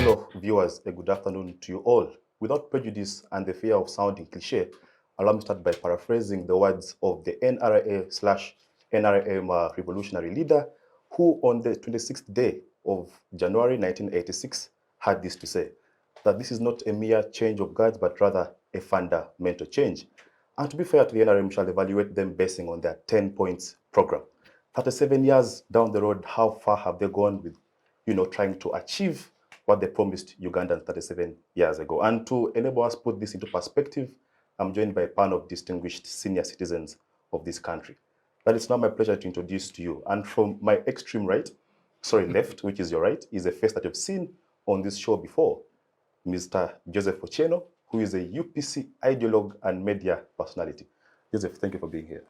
Fellow viewers, a good afternoon to you all. Without prejudice and the fear of sounding cliche, allow me to start by paraphrasing the words of the NRA/NRM revolutionary leader, who on the 26th day of January 1986 had this to say, that this is not a mere change of guards, but rather a fundamental change. And to be fair to the NRM, shall evaluate them basing on their 10 points program. 37 years down the road, how far have they gone with, trying to achieve what they promised Ugandans 37 years ago? And to enable us put this into perspective, I'm joined by a panel of distinguished senior citizens of this country. But it's now my pleasure to introduce to you. And from my extreme left, which is your right, is a face that you've seen on this show before, Mr. Joseph Ochieno, who is a UPC ideologue and media personality. Joseph, thank you for being here.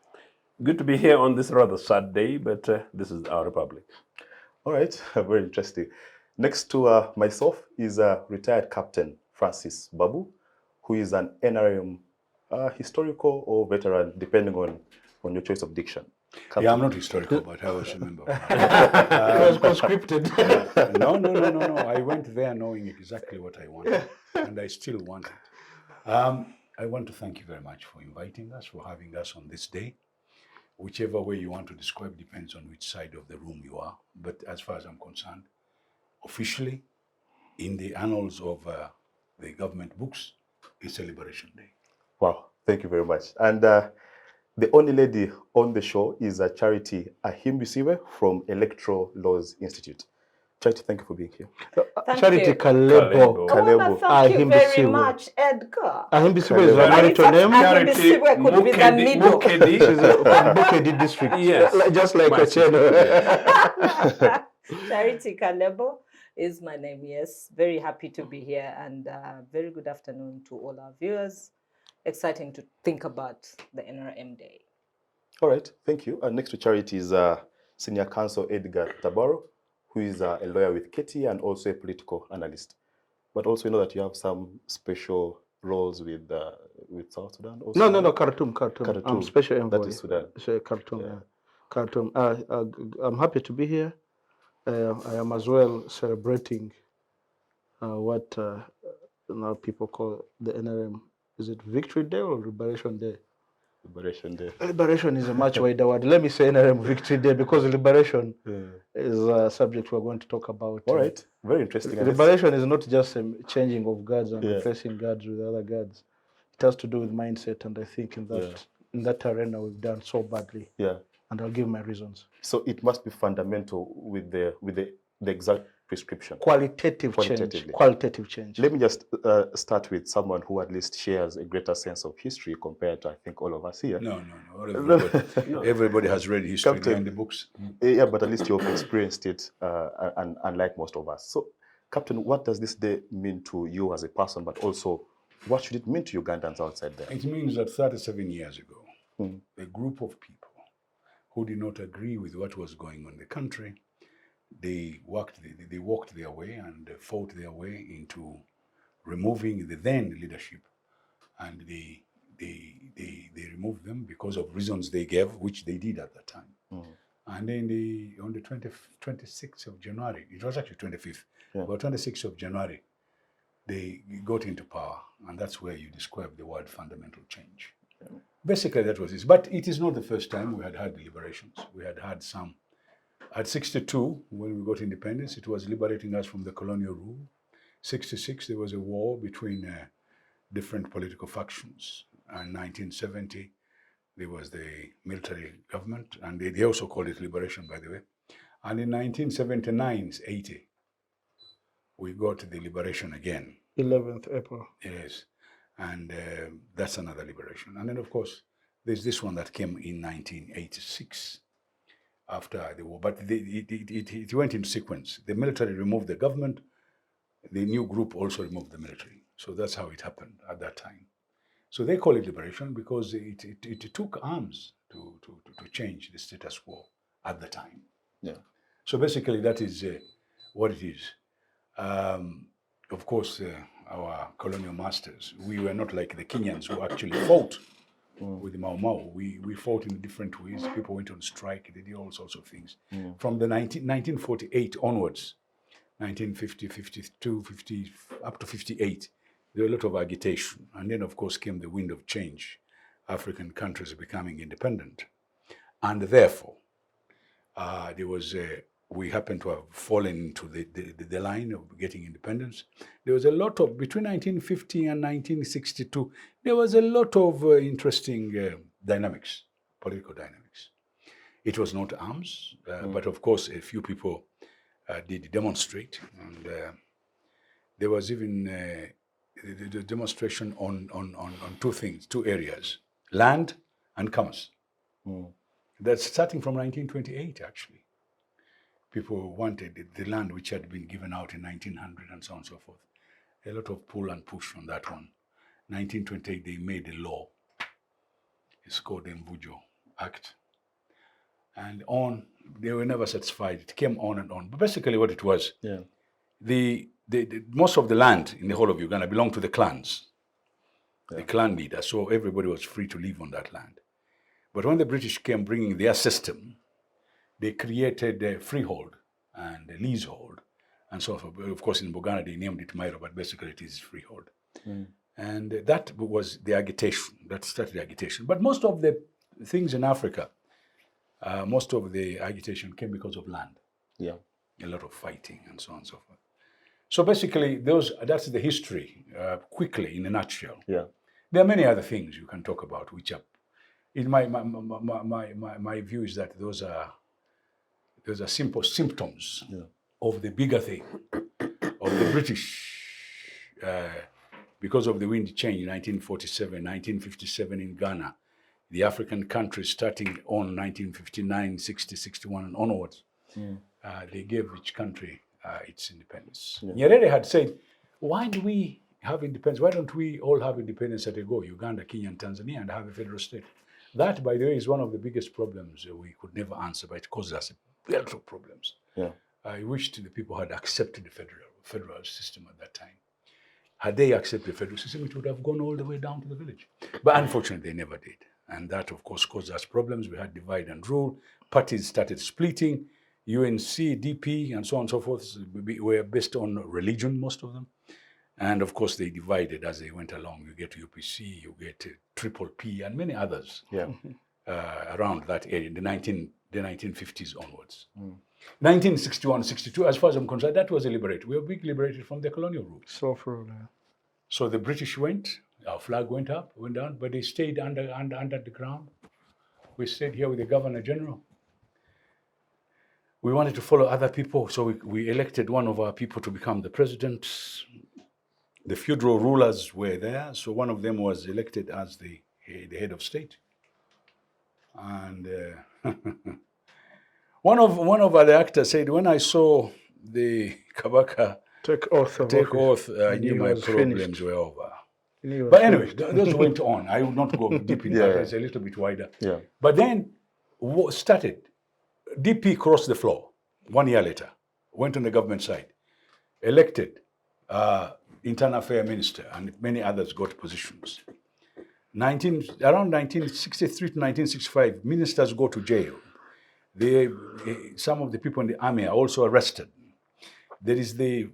Good to be here on this rather sad day, but this is our republic. All right, very interesting. Next to myself is retired Captain Francis Babu, who is an NRM historical or veteran, depending on your choice of diction. Captain. Yeah, I'm not historical, but I always remember. It was conscripted. No. I went there knowing exactly what I wanted, and I still want it. I want to thank you very much for inviting us, for having us on this day. Whichever way you want to describe depends on which side of the room you are. But as far as I'm concerned, officially, in the annals of the government books, it's a Liberation Day. Wow, thank you very much. And the only lady on the show is Charity Kalebbo from Electoral Laws Institute. Charity, thank you for being here. Charity Kalebbo. Thank you very much, Edgar. Kalebbo is a marital name. Charity could be the middle. Bukedi district. Yes. Just like Ochieno. Charity Kalebbo is my name, yes. Very happy to be here, and very good afternoon to all our viewers. Exciting to think about the NRM Day. All right, thank you. And next to Charity is Senior Counsel Edgar Tabaro, who is a lawyer with Katie and also a political analyst. But also, you know that you have some special roles with South Sudan. Also. No, Khartoum. I'm special envoy. That is Sudan. Khartoum. Yeah. Khartoum. I'm happy to be here. I am as well celebrating what now people call the NRM. Is it Victory Day or Liberation Day? Liberation Day. Liberation is a much wider word. Let me say NRM Victory Day, because liberation is a subject we're going to talk about. All right, very interesting. Liberation is not just a changing of guards and replacing guards with other guards. It has to do with mindset, and I think in that arena we've done so badly. Yeah. And I'll give my reasons. So it must be fundamental with the exact prescription. Qualitative change. Let me just start with someone who at least shares a greater sense of history compared to, I think, all of us here. No. Everybody has read history in the books. Yeah, but at least you've experienced it, and unlike most of us. So, Captain, what does this day mean to you as a person, but also what should it mean to Ugandans outside there? It means that 37 years ago, a group of people who did not agree with what was going on in the country, they walked their way and fought their way into removing the then leadership, and they removed them because of reasons they gave, which they did at that time. And then on the 26th of January, it was actually 25th, but 26th of January, they got into power, and that's where you describe the word fundamental change. Basically, that was it. But it is not the first time we had deliberations. We had some. At 62, when we got independence, it was liberating us from the colonial rule. 66, there was a war between different political factions. And 1970, there was the military government, and they also called it liberation, by the way. And in 1979, 80, we got the liberation again. 11th April. Yes. And that's another liberation. And then, of course, there's this one that came in 1986. After the war, but it went in sequence. The military removed the government, the new group also removed the military. So that's how it happened at that time. So they call it liberation because it took arms to change the status quo at the time. Yeah. So basically that is what it is. Of course, our colonial masters, we were not like the Kenyans who actually fought with the Mau Mau. We fought in different ways. People went on strike. They did all sorts of things. From the 1948 onwards, 1950, 52, 50, up to 58. There was a lot of agitation. And then, of course, came the wind of change. African countries becoming independent. And therefore, we happened to have fallen into the line of getting independence. There was a lot of, between 1950 and 1962, there was a lot of interesting dynamics, political dynamics. It was not arms, but of course a few people did demonstrate. And there was even the demonstration on two things, two areas, land and commerce. That's starting from 1928, actually. People wanted the land which had been given out in 1900 and so on and so forth. A lot of pull and push on that one. 1928, they made a law. It's called the Mvujo Act. And on, they were never satisfied. It came on and on. But basically what it was, the most of the land in the whole of Uganda belonged to the clans, the clan leaders. So everybody was free to live on that land. But when the British came bringing their system, they created a freehold and a leasehold. And so, of course, in Buganda, they named it Mairo, but basically it is freehold. And that was the agitation, that started the agitation. But most of the things in Africa, most of the agitation came because of land. A lot of fighting and so on and so forth. So basically, that's the history, quickly, in a nutshell. There are many other things you can talk about, which are, in my view is that those are simple symptoms of the bigger thing, of the British, because of the wind change in 1947, 1957 in Ghana, the African countries starting on 1959, 60, 61 and onwards, they gave each country its independence. Nyerere had said, why do we have independence? Why don't we all have independence at a go, Uganda, Kenya and Tanzania, and have a federal state? That, by the way, is one of the biggest problems we could never answer, but it causes us a lot of problems. I wished the people had accepted the federal system at that time. Had they accepted the federal system, it would have gone all the way down to the village. But unfortunately, they never did. And that, of course, caused us problems. We had divide and rule. Parties started splitting. UNC, DP, and so on and so forth were based on religion, most of them. And of course, they divided as they went along. You get UPC, you get Triple P, and many others around that area, the 1950s onwards. 1961, 62, as far as I'm concerned, that was a liberate. We were being liberated from the colonial rule. So the British went, our flag went up, went down, but they stayed under the ground. We stayed here with the Governor General. We wanted to follow other people, so we elected one of our people to become the president. The feudal rulers were there, so one of them was elected as the head of state. And one of the actors said, when I saw the Kabaka take oath, I knew my problems were over. But anyway, those went on. I will not go deep into that. It's a little bit wider. But then started. DP crossed the floor 1 year later, went on the government side, elected internal affairs minister, and many others got positions. Around 1963 to 1965, ministers go to jail. Some of the people in the army are also arrested. There is the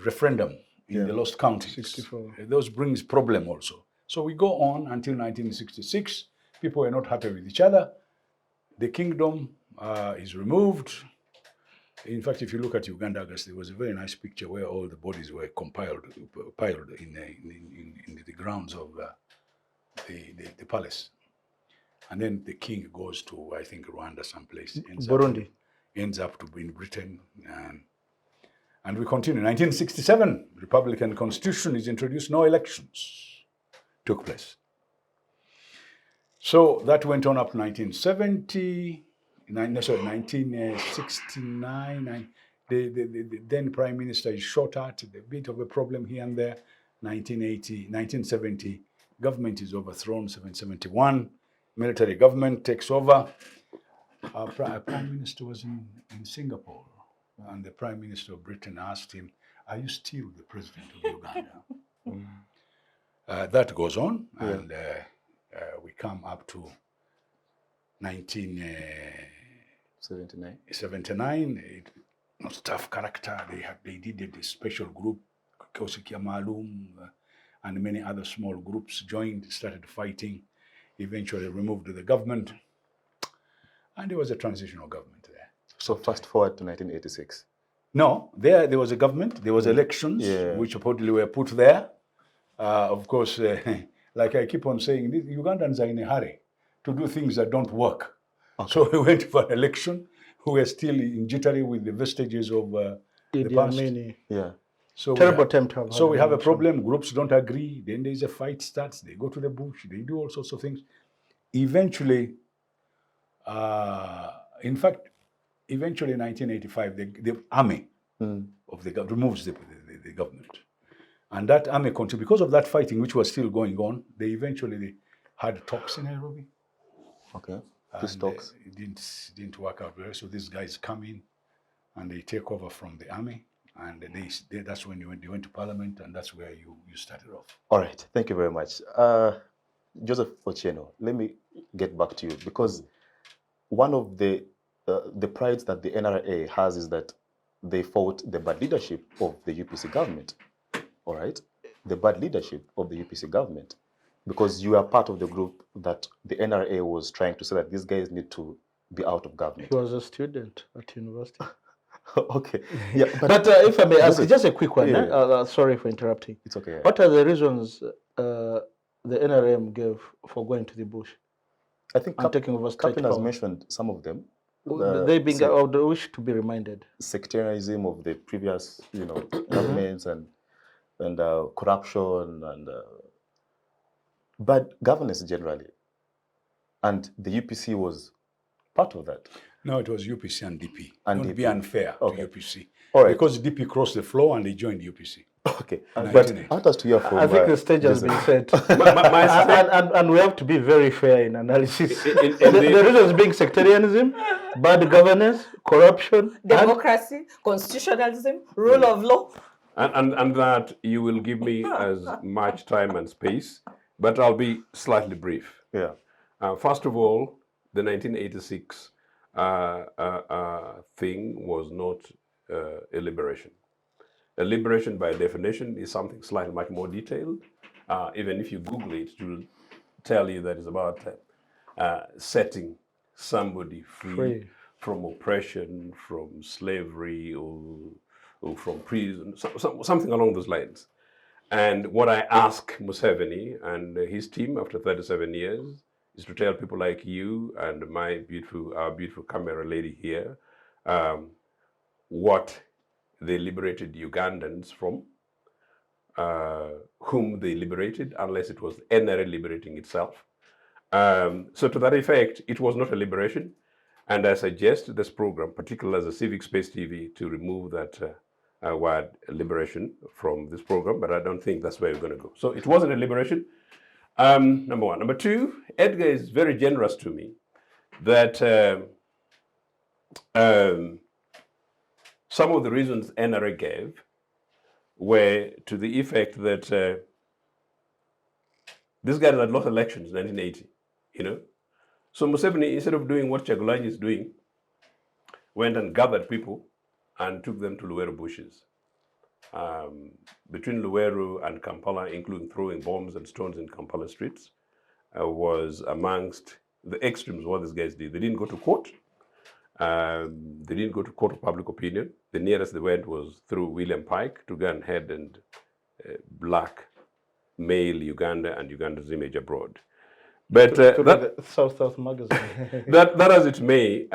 referendum in the lost counties. 64. Those brings problem also. So we go on until 1966. People were not happy with each other. The kingdom is removed. In fact, if you look at Uganda, there was a very nice picture where all the bodies were piled in the grounds of the palace. And then the king goes to, I think, Rwanda someplace. Burundi. Ends up to be in Britain. And we continue. 1967, Republican Constitution is introduced. No elections took place. So that went on up to 1969. The then Prime Minister is shot at, a bit of a problem here and there. 1970, government is overthrown. 771, military government takes over. Our Prime Minister was in Singapore, and the Prime Minister of Britain asked him, are you still the President of Uganda? That goes on, and we come up to 19 79. 79, not tough character. They did a special group, Kosikia Malum, and many other small groups joined, started fighting, eventually removed the government, and there was a transitional government there. So fast forward to 1986. No, there was a government, there was elections, which reportedly were put there. Of course, like I keep on saying, the Ugandans are in a hurry to do things that don't work. Okay. So we went for an election. We were still in jittery with the vestiges of the past. Yeah. So terrible time to have. So we have a problem. Groups don't agree. Then there's a fight starts. They go to the bush. They do all sorts of things. Eventually, in fact, eventually in 1985, the army of the government removes the government. And that army continued. Because of that fighting, which was still going on, they eventually had talks in Nairobi. Okay. These talks. It didn't work out well. So these guys come in and they take over from the army. And that's when they went to Parliament, and that's where you started off. All right. Thank you very much. Joseph Ochieno, let me get back to you, because one of the prides that the NRA has is that they fought the bad leadership of the UPC government. All right? The bad leadership of the UPC government, because you are part of the group that the NRA was trying to say that these guys need to be out of government. He was a student at university. Okay. Yeah, but if I may ask, just a quick one. Sorry for interrupting. It's okay. What are the reasons the NRM gave for going to the bush? I think taking over state Captain has power? mentioned some of them. They being, I would wish to be reminded. Sectarianism of the previous, governments and corruption and bad governance generally. And the UPC was part of that. No, it was UPC and DP. And Don't DP. be unfair to Okay. UPC. All right. Because DP crossed the floor and they joined UPC. Okay. But I want us to hear from... I think the stage has been set. and we have to be very fair in analysis. The reasons being sectarianism, bad governance, corruption, democracy, constitutionalism, rule of law. And that you will give me as much time and space, but I'll be slightly brief. Yeah. First of all, the 1986 thing was not a liberation. A liberation, by definition, is something slightly much more detailed. Even if you Google it, it will tell you that it's about setting somebody free from oppression, from slavery, or from prison, something along those lines. And what I ask Museveni and his team after 37 years is to tell people like you and our beautiful camera lady here, what they liberated Ugandans from, whom they liberated, unless it was NRA liberating itself. So to that effect, it was not a liberation. And I suggest this program, particularly as a Civic Space TV, to remove that word liberation from this program, but I don't think that's where we're going to go. So it wasn't a liberation, number one. Number two, Edgar is very generous to me that some of the reasons NRA gave were to the effect that these guys had lost elections in 1980, So Museveni, instead of doing what Chagulanyi is doing, went and gathered people and took them to Luweero bushes. Between Luweero and Kampala, including throwing bombs and stones in Kampala streets, was amongst the extremes what these guys did. They didn't go to court. They didn't go to court of public opinion. The nearest they went was through William Pike to go and head and blackmail Uganda and Uganda's image abroad. But the South magazine. that as it may,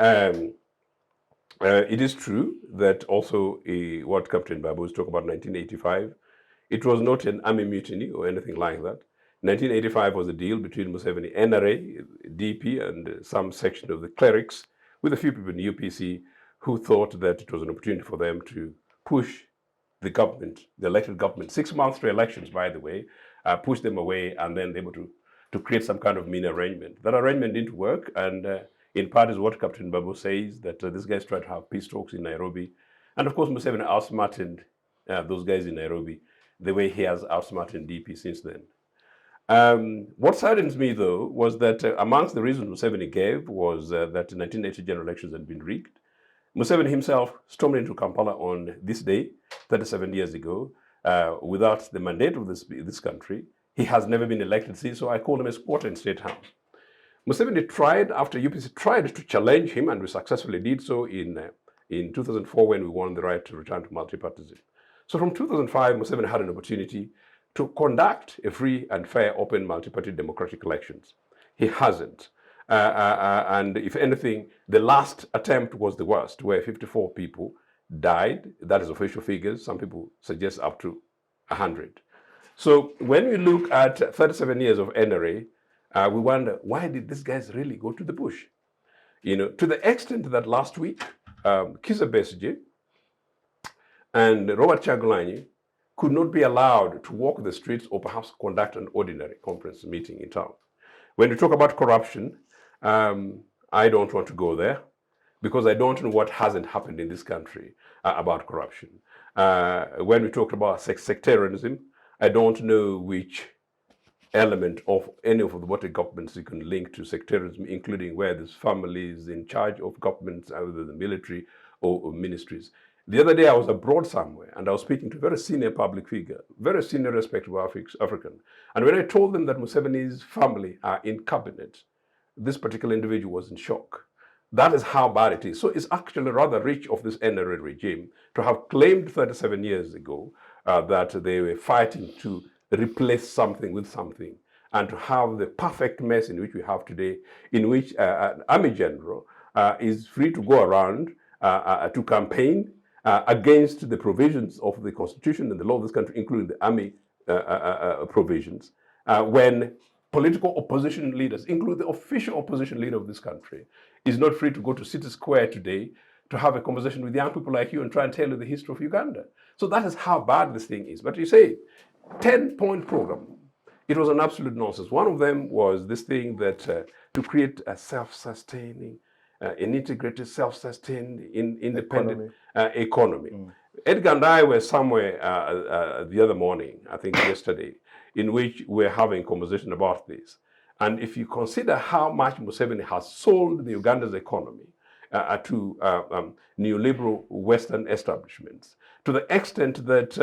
it is true that also what Captain Babu was talking about 1985, it was not an army mutiny or anything like that. 1985 was a deal between Museveni, NRA, DP, and some section of the clerics, with a few people in the UPC who thought that it was an opportunity for them to push the government, the elected government, 6 months to elections, by the way, push them away and then able to create some kind of mini arrangement. That arrangement didn't work, and in part is what Captain Babu says, that these guys tried to have peace talks in Nairobi. And of course, Museveni outsmarted those guys in Nairobi the way he has outsmarted DP since then. What saddens me, though, was that amongst the reasons Museveni gave was that the 1980 general elections had been rigged. Museveni himself stormed into Kampala on this day, 37 years ago, without the mandate of this country. He has never been elected since, so I call him a squatter in State House. Museveni tried, after UPC tried to challenge him, and we successfully did so in 2004 when we won the right to return to multipartyism. So from 2005, Museveni had an opportunity to conduct a free and fair, open, multi-party democratic elections. He hasn't. And if anything, the last attempt was the worst, where 54 people died. That is official figures. Some people suggest up to 100. So when we look at 37 years of NRA, we wonder, why did these guys really go to the bush? You know, to the extent that last week, Kizza Besigye and Robert Kyagulanyi could not be allowed to walk the streets or perhaps conduct an ordinary conference meeting in town. When you talk about corruption, I don't want to go there because I don't know what hasn't happened in this country about corruption. When we talk about sectarianism, I don't know which element of any of the governments you can link to sectarianism, including where there's families in charge of governments, either the military or ministries. The other day I was abroad somewhere and I was speaking to a very senior public figure, very senior respectable African. And when I told them that Museveni's family are in cabinet, this particular individual was in shock. That is how bad it is. So it's actually rather rich of this NRA regime to have claimed 37 years ago that they were fighting to replace something with something, and to have the perfect mess in which we have today, in which an army general is free to go around to campaign against the provisions of the constitution and the law of this country, including the army provisions, when political opposition leaders, including the official opposition leader of this country, is not free to go to City Square today to have a conversation with young people like you and try and tell you the history of Uganda. So that is how bad this thing is. But you say, 10-point program. It was an absolute nonsense. One of them was this thing that to create a self-sustaining, an integrated, self-sustained, independent economy. Edgar and I were somewhere the other morning, I think yesterday, in which we're having a conversation about this. And if you consider how much Museveni has sold the Uganda's economy to neoliberal Western establishments, to the extent that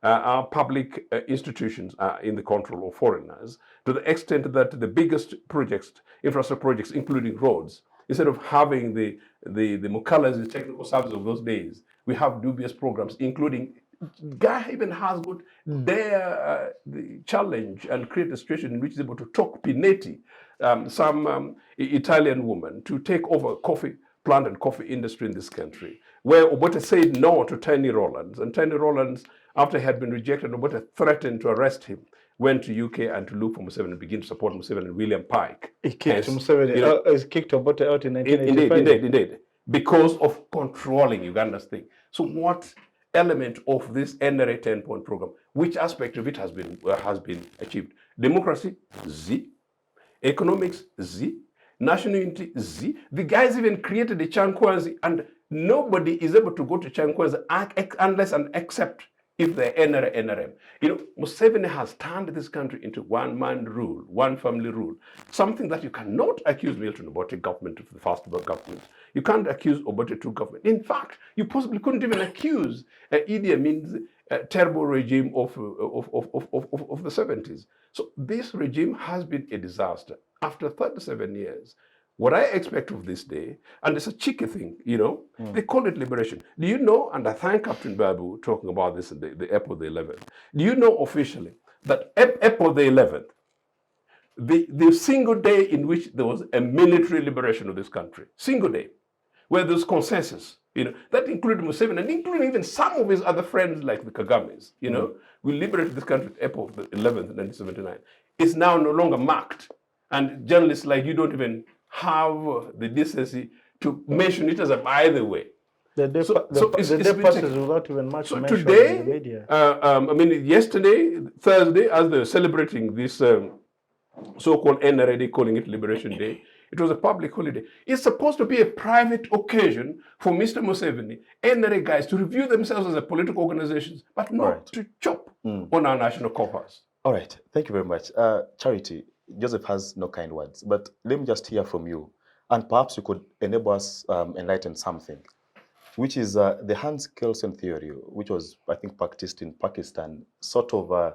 our public institutions are in the control of foreigners, to the extent that the biggest projects, infrastructure projects, including roads, instead of having the Mukalas, the technical services of those days, we have dubious programs, including Guy even has got the challenge and create a situation in which he's able to talk Pinetti, some Italian woman, to take over coffee plant and coffee industry in this country, where Obote said no to Tony Rowlands, and Tony Rowlands, after he had been rejected, Obote threatened to arrest him, went to UK and to look for Museveni and begin to support Museveni and William Pike. He kicked Museveni, he kicked Obote out in 1985. Indeed, because of controlling Uganda's thing. So what element of this NRA 10-point program, which aspect of it has been achieved? Democracy, Z. Economics, Z. National unity, Z. The guys even created a Chankwanzi, and nobody is able to go to Chankwanzi unless and except if they're NRM. You know, Museveni has turned this country into one-man rule, one-family rule, something that you cannot accuse Milton Obote government of the first government. You can't accuse Obote II government. In fact, you possibly couldn't even accuse Idi Amin's terrible regime of the 70s. So this regime has been a disaster. After 37 years, what I expect of this day, and it's a cheeky thing, you know, they call it liberation. Do you know, and I thank Captain Babu talking about this in the April the 11th, do you know officially that April the 11th, the single day in which there was a military liberation of this country, single day, where there's consensus, you know, that included Museveni and including even some of his other friends like the Kagames, you know, we liberated this country April the 11th, 1979. It's now no longer marked. And journalists like you don't even have the decency to mention it as a by the way. The day passes without even much mention today, in the media. I mean, yesterday, Thursday, as they were celebrating this so-called NRA Day, calling it Liberation Day, it was a public holiday. It's supposed to be a private occasion for Mr. Museveni, NRA guys, to review themselves as a political organization, but not to chop on our national coffers. All right, thank you very much. Charity, Joseph has no kind words, but let me just hear from you. And perhaps you could enable us enlighten something, which is the Hans Kelsen theory, which was, I think, practiced in Pakistan, sort of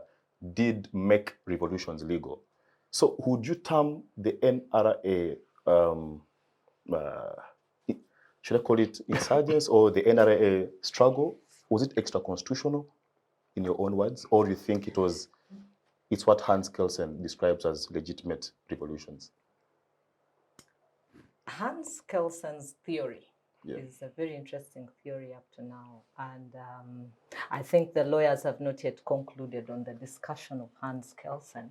did make revolutions legal. So would you term the NRA, should I call it insurgents or the NRA struggle? Was it extra-constitutional in your own words? Or you think it's what Hans Kelsen describes as legitimate revolutions? Hans Kelsen's theory is a very interesting theory up to now. And I think the lawyers have not yet concluded on the discussion of Hans Kelsen.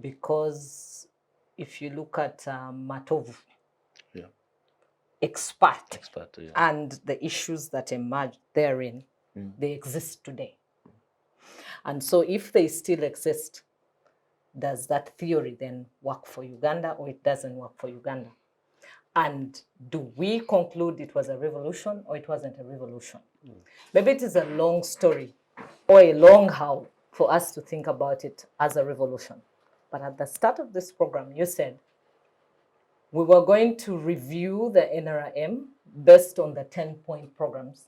Because if you look at Matov, expert and the issues that emerged therein, they exist today. And so if they still exist, does that theory then work for Uganda or it doesn't work for Uganda? And do we conclude it was a revolution or it wasn't a revolution? Maybe it is a long story or a long haul for us to think about it as a revolution. But at the start of this program, you said we were going to review the NRM based on the 10-point programs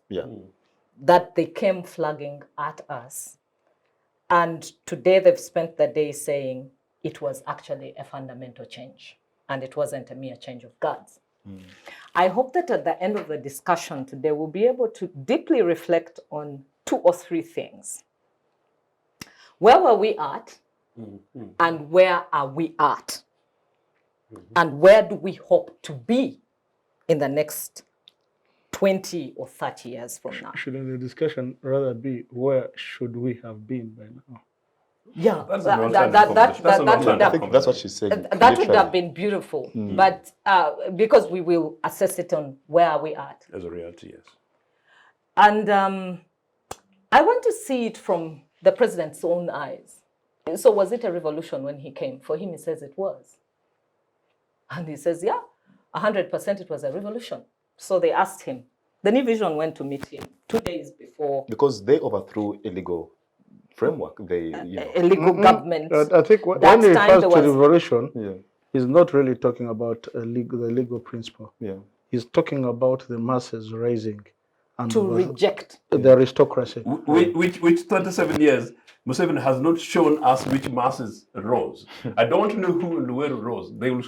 that they came flagging at us. And today they've spent the day saying it was actually a fundamental change and it wasn't a mere change of guards. I hope that at the end of the discussion today, we'll be able to deeply reflect on 2 or 3 things. Where were we at? And where are we at? And where do we hope to be in the next 20 or 30 years from now? Shouldn't the discussion rather be where should we have been by now? Yeah, That's that's what she said. That would have been beautiful, but because we will assess it on where are we at. As a reality, yes. And I want to see it from the president's own eyes. So was it a revolution when he came? For him, he says it was. And he says, yeah, 100% it was a revolution. So they asked him. The New Vision went to meet him 2 days before. Because they overthrew a legal framework. A legal government. I think when he refers to revolution, he's not really talking about the legal principle. He's talking about the masses rising and to reject the aristocracy. Which 27 years, Museveni has not shown us which masses rose. I don't know who in Luweero rose. They will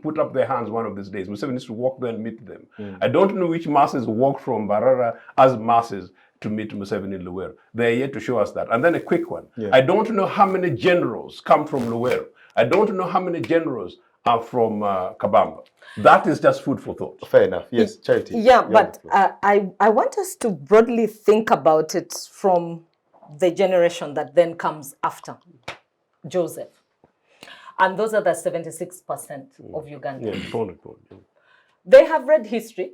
put up their hands one of these days. Museveni needs to walk there and meet them. I don't know which masses walked from Barara as masses to meet Museveni in Luweero. They are yet to show us that. And then a quick one. I don't know how many generals come from Luweero. I don't know how many generals are from Kabamba. That is just food for thought. Fair enough. Yes, Charity. Yeah, but I want us to broadly think about it from the generation that then comes after Joseph. And those are the 76% of Ugandans. They have read history.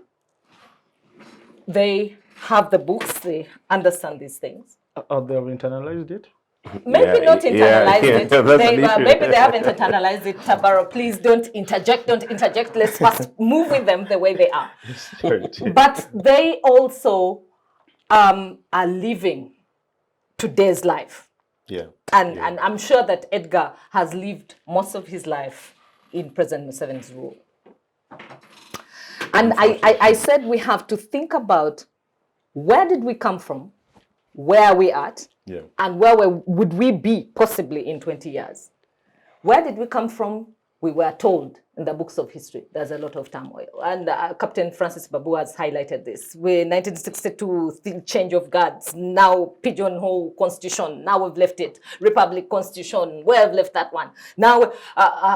They have the books. They understand these things. They have internalized it? Maybe not internalized it. Maybe they haven't internalized it. Tabaro, please don't interject. Don't interject. Let's first move with them the way they are. But they also are living today's life. And I'm sure that Edgar has lived most of his life in President Museveni's rule. And I said we have to think about where did we come from, where are we at, and where would we be possibly in 20 years. Where did we come from? We were told in the books of history there's a lot of turmoil. And Captain Francis Babu has highlighted this. We're 1962, the change of guards, now pigeonhole constitution, now we've left it, republic constitution, where have left that one? Now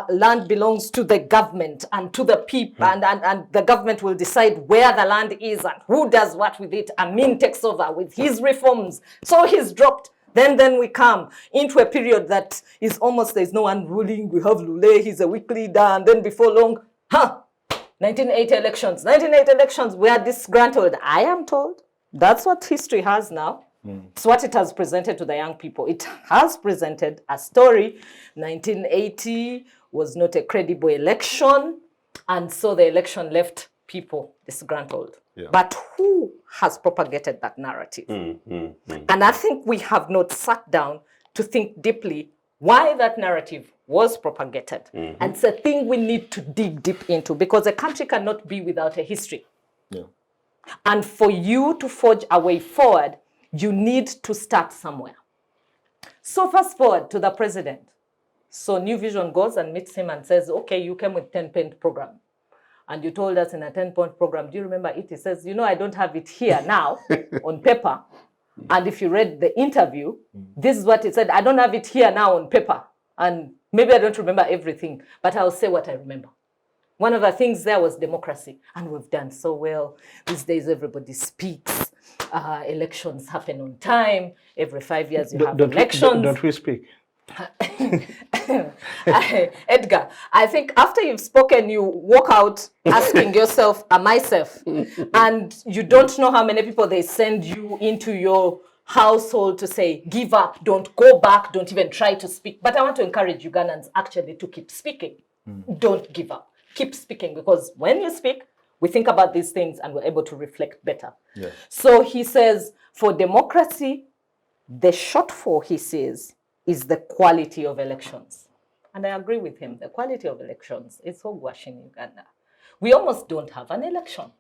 land belongs to the government and to the people, and the government will decide where the land is and who does what with it. Amin takes over with his reforms. So he's dropped. Then we come into a period that is almost, there's no one ruling. We have Lule, he's a weak leader, and then before long, 1980 elections. 1980 elections, we are disgruntled. I am told that's what history has now. It's what it has presented to the young people. It has presented a story. 1980 was not a credible election, and so the election left people disgruntled. But who has propagated that narrative? And I think we have not sat down to think deeply why that narrative was propagated. And it's a thing we need to dig deep into, because a country cannot be without a history. Yeah. And for you to forge a way forward, you need to start somewhere. So fast forward to the president. So New Vision goes and meets him and says, okay, you came with 10-point program. And you told us in a 10-point program, do you remember it? He says, you know, I don't have it here now on paper. And if you read the interview, this is what he said. I don't have it here now on paper. And maybe I don't remember everything, but I'll say what I remember. One of the things there was democracy. And we've done so well. These days, everybody speaks. Elections happen on time. Every 5 years, you have elections. Don't we speak? Edgar, I think after you've spoken, you walk out asking yourself, am I safe? And you don't know how many people they send you into your household to say, give up, don't go back, don't even try to speak. But I want to encourage Ugandans actually to keep speaking. Don't give up. Keep speaking, because when you speak, we think about these things and we're able to reflect better. Yeah. So he says, for democracy, the shortfall, he says, is the quality of elections. And I agree with him. The quality of elections is so gwash in Uganda. We almost don't have an election.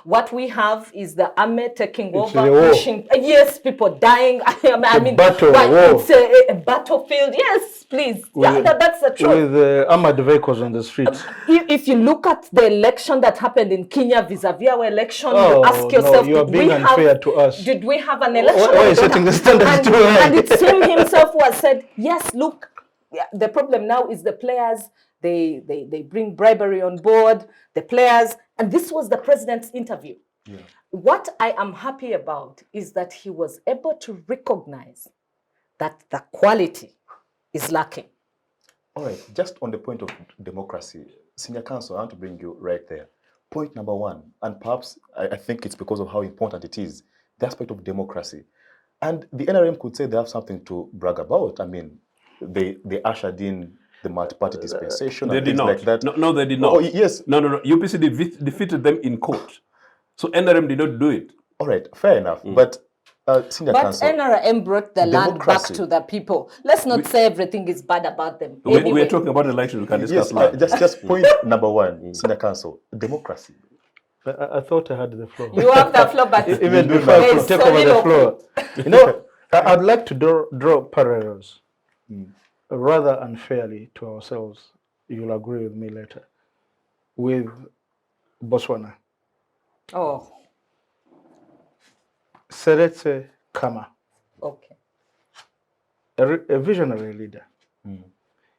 What we have is the army taking over, pushing. Yes, people dying. I mean, it's a battlefield. Yes, please. That's the truth. With armored vehicles on the streets. If you look at the election that happened in Kenya vis-a-vis our election, you ask yourself, you are being unfair to us. Did we have an election? Why are you setting the standards too high? And it's him himself who has said, yes, look, the problem now is the players. They bring bribery on board, the players. And this was the president's interview. Yeah. What I am happy about is that he was able to recognize that the quality is lacking. All right, just on the point of democracy, Senior Counsel, I want to bring you right there. Point number one, and perhaps I think it's because of how important it is, the aspect of democracy. And the NRM could say they have something to brag about. I mean, they ushered in the multi-party dispensation and things like that. No, they did not. Oh, yes. No. UPC defeated them in court. So NRM did not do it. All right, fair enough. But Senior Counsel, NRM brought the land back to the people. Let's not say everything is bad about them. We're talking about election. We can discuss land. Just point number one, Senior Counsel, democracy. I thought I had the floor. You have the floor, but even before I could take over the floor. You know, I'd like to draw parallels. Rather unfairly to ourselves, you'll agree with me later, with Botswana. Oh. Seretse Khama. Okay. A visionary leader.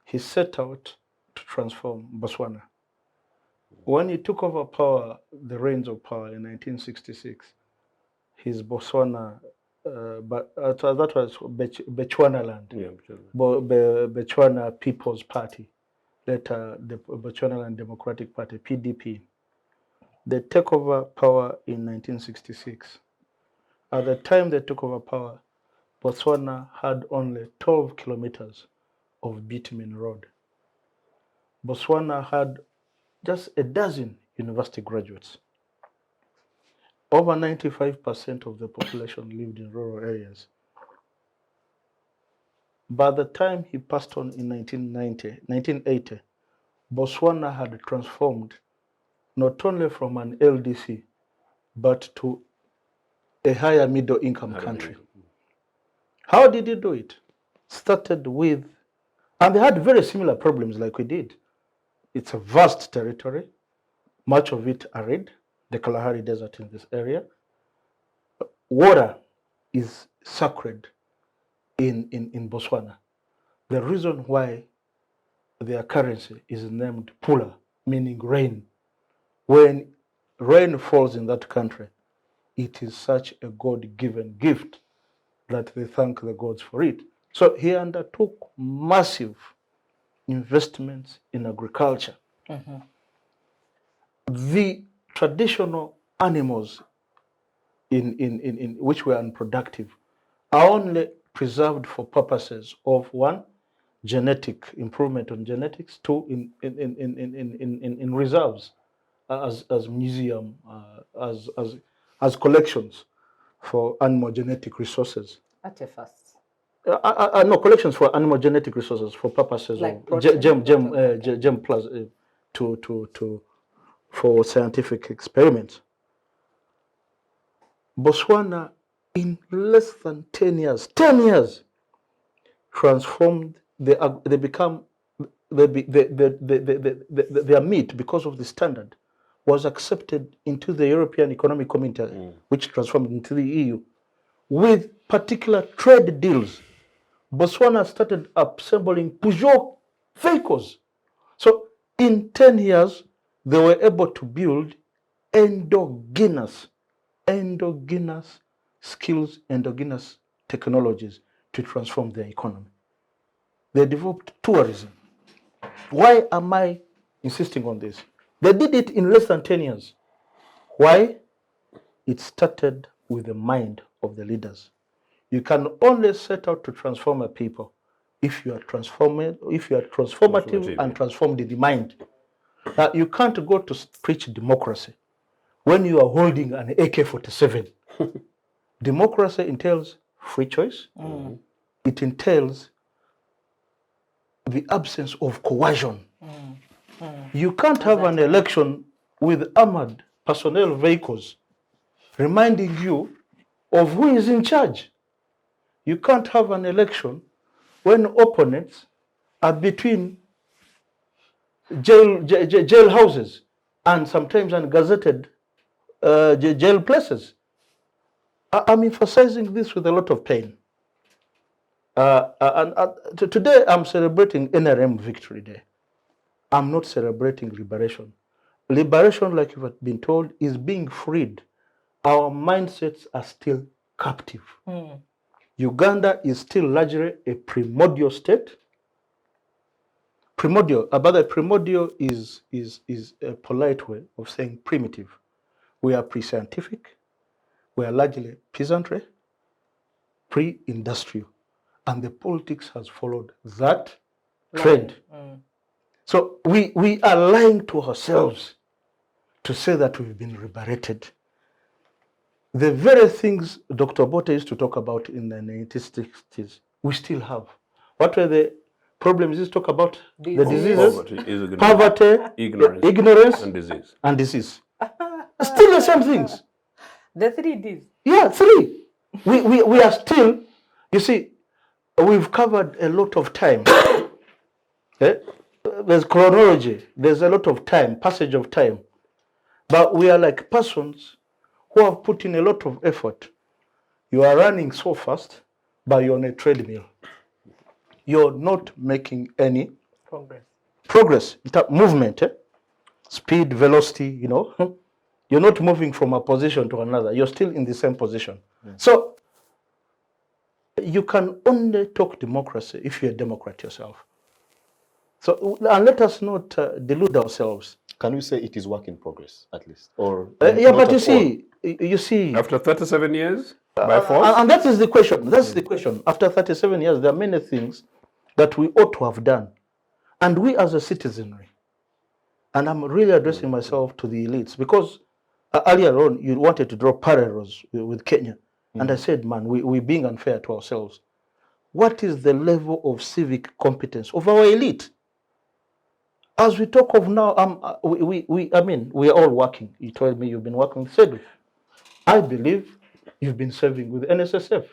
He set out to transform Botswana. When he took over power, the reins of power in 1966, his Botswana, but that was Bechuana land. Yeah, Bechuana People's Party, later the Bechuanaland Democratic Party, PDP. They took over power in 1966. At the time they took over power, Botswana had only 12 kilometers of bitumen road. Botswana had just a dozen university graduates. Over 95% of the population lived in rural areas. By the time he passed on in 1980, Botswana had transformed not only from an LDC, but to a higher middle income country. How did he do it? Started with, and they had very similar problems like we did. It's a vast territory, much of it arid, the Kalahari Desert in this area. Water is sacred in Botswana. The reason why their currency is named Pula, meaning rain. When rain falls in that country, it is such a God-given gift that they thank the gods for it. So he undertook massive investments in agriculture. The traditional animals in which were unproductive are only preserved for purposes of one, genetic improvement on genetics, two, in reserves as museum, as collections for animal genetic resources. Artifacts. no, collections for animal genetic resources for purposes Like of protein, gem plus for scientific experiments. Botswana, in less than 10 years, transformed. They become their meat, because of the standard, was accepted into the European Economic Community, which transformed into the EU, with particular trade deals. Botswana started assembling Peugeot vehicles. So in 10 years, they were able to build endogenous skills, endogenous technologies to transform their economy. They developed tourism. Why am I insisting on this? They did it in less than 10 years. Why? It started with the mind of the leaders. You can only set out to transform a people if you are transformative and transformed in the mind. Now, you can't go to preach democracy when you are holding an AK-47. Democracy entails free choice. It entails the absence of coercion. You can't have an election with armored personnel vehicles reminding you of who is in charge. You can't have an election when opponents are between jail houses and sometimes ungazetted jail places. I'm emphasizing this with a lot of pain. Today I'm celebrating NRM Victory Day. I'm not celebrating liberation. Liberation, like you've been told, is being freed. Our mindsets are still captive. Uganda is still largely a primordial state. Primordial, primordial is a polite way of saying primitive. We are pre-scientific. We are largely peasantry, pre-industrial. And the politics has followed that trend. So we are lying to ourselves to say that we've been liberated. The very things Dr. Bote used to talk about in the 1960s, we still have. What were the problems? He used to talk about the diseases, poverty, ignorance, and disease. Still the same things. The 3 Ds. Yeah, 3. We are still, you see, we've covered a lot of time. There's chronology, there's a lot of time, passage of time. But we are like persons who have put in a lot of effort. You are running so fast, but you're on a treadmill. You're not making any progress. Movement, speed, velocity, you know. You're not moving from a position to another. You're still in the same position. So you can only talk democracy if you're a Democrat yourself. So and let us not delude ourselves. Can we say it is work in progress, at least? Or yeah, but you see... After 37 years, by force? And that is the question. That's the question. After 37 years, there are many things that we ought to have done. And we as a citizenry, and I'm really addressing myself to the elites, because earlier on, you wanted to draw parallels with Kenya. And I said, man, we're being unfair to ourselves. What is the level of civic competence of our elite? As we talk of now, we are all working. You told me you've been working with Civic. I believe you've been serving with NSSF.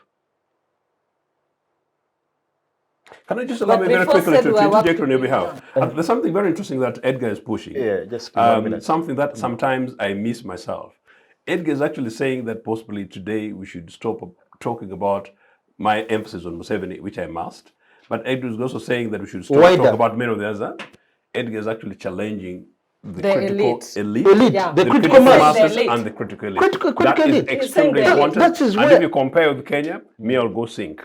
Can I just allow me very quickly to interject on your behalf? There's something very interesting that Edgar is pushing. Yeah, just 1 minute. Something that sometimes I miss myself. Edgar is actually saying that possibly today we should stop talking about my emphasis on Museveni, which I must. But Edgar is also saying that we should stop talking about many of the others. Edgar is actually challenging the critical elite, yeah. the critical masses and the critical elite. That is extremely important. And if you compare with Kenya, me, I'll go sink.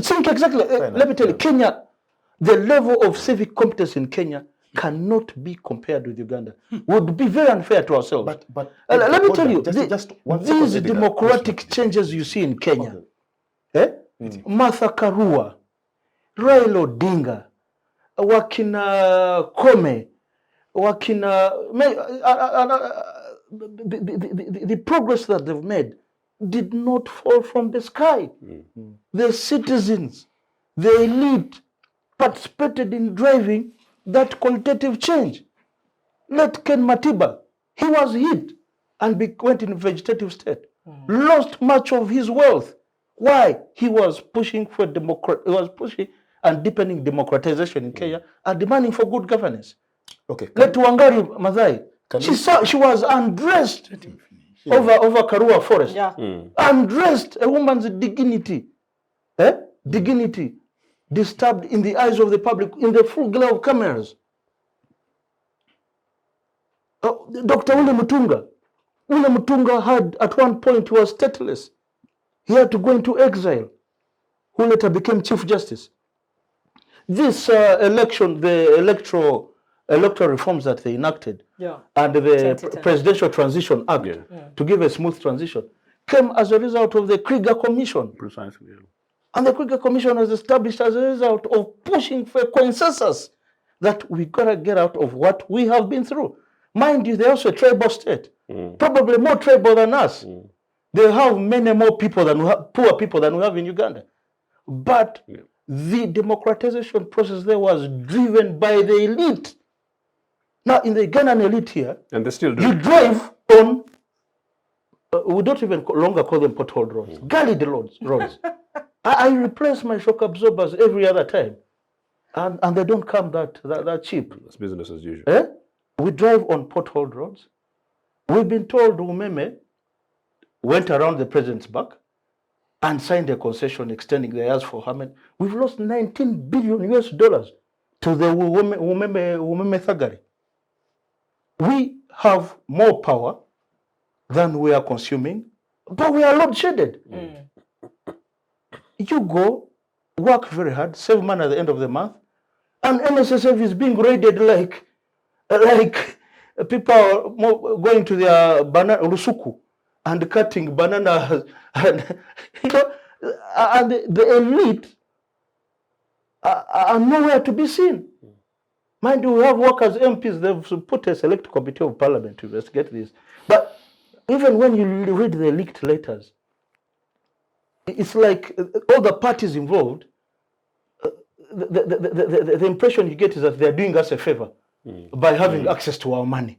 Sink, exactly. Let me tell you, Kenya, the level of civic competence in Kenya cannot be compared with Uganda. Would be very unfair to ourselves. But let me tell you, these democratic changes you see in Kenya, Martha Karua, Raila Odinga, wakina Kome, wakina the progress that they've made, did not fall from the sky. The citizens, the elite, participated in driving that qualitative change. Let Ken Matiba, he was hit and went in a vegetative state, lost much of his wealth. Why? He was pushing for and deepening democratization in Kenya and demanding for good governance. Okay. Let Wangari Maathai, she was undressed over Karua Forest. Yeah. Undressed, a woman's dignity. Dignity disturbed in the eyes of the public, in the full glare of cameras. Dr. Ule Mutunga had, at one point, he was stateless. He had to go into exile, who later became Chief Justice. This election, the electoral reforms that they enacted, and the Presidential Transition Act, to give a smooth transition, came as a result of the Krieger Commission. Precisely. And the Krieger Commission was established as a result of pushing for a consensus that we gotta get out of what we have been through. Mind you, they're also a tribal state, probably more tribal than us. They have many more people than poor people than we have in Uganda. But the democratization process there was driven by the elite. Now, in the Ugandan elite here, and they still do. you drive on, we don't even longer call them potholed roads, gullied roads. I replace my shock absorbers every other time, and they don't come that cheap. It's business as usual. We drive on potholed roads. We've been told Umeme went around the president's back and signed a concession extending the years for Hamed. We've lost $19 billion to the Umeme Thagari. We have more power than we are consuming, but we are load-shedded. You go, work very hard, save money at the end of the month, and NSSF is being raided like people going to their banana rusuku and cutting bananas, and and the elite are nowhere to be seen. Mind you, we have workers, MPs, they've put a select committee of parliament to investigate this. But even when you read the leaked letters, it's like all the parties involved, the impression you get is that they're doing us a favor by having access to our money.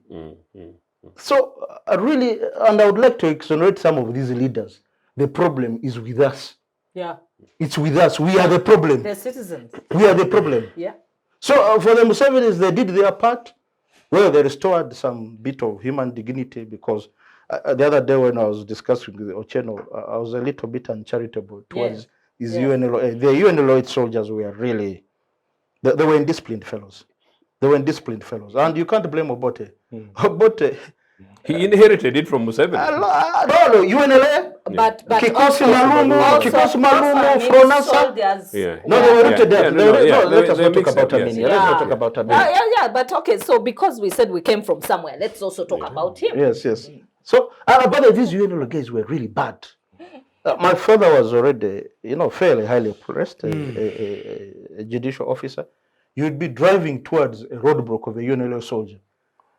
So really, and I would like to exonerate some of these leaders. The problem is with us. Yeah. It's with us. We are the problem. They're citizens. We are the problem. Yeah. So for the Musevenis, they did their part. Well, they restored some bit of human dignity, because the other day when I was discussing with Ochieno, I was a little bit uncharitable towards his UNLO. The UNLO soldiers were really, they were indisciplined fellows. They were indisciplined fellows. And you can't blame Obote. Obote. He inherited it from Museveni. No, UNLA. But Kikosi Malumu, Fronasa. No, they were rooted there. Let us not talk about Armenia. Let's not talk about Armenia. Yeah, but okay, so because we said we came from somewhere, let's also talk about him. Yes. So, but these UNLO guys were really bad. My father was already, fairly highly oppressed, a judicial officer. You'd be driving towards a roadblock of a UNLO soldier,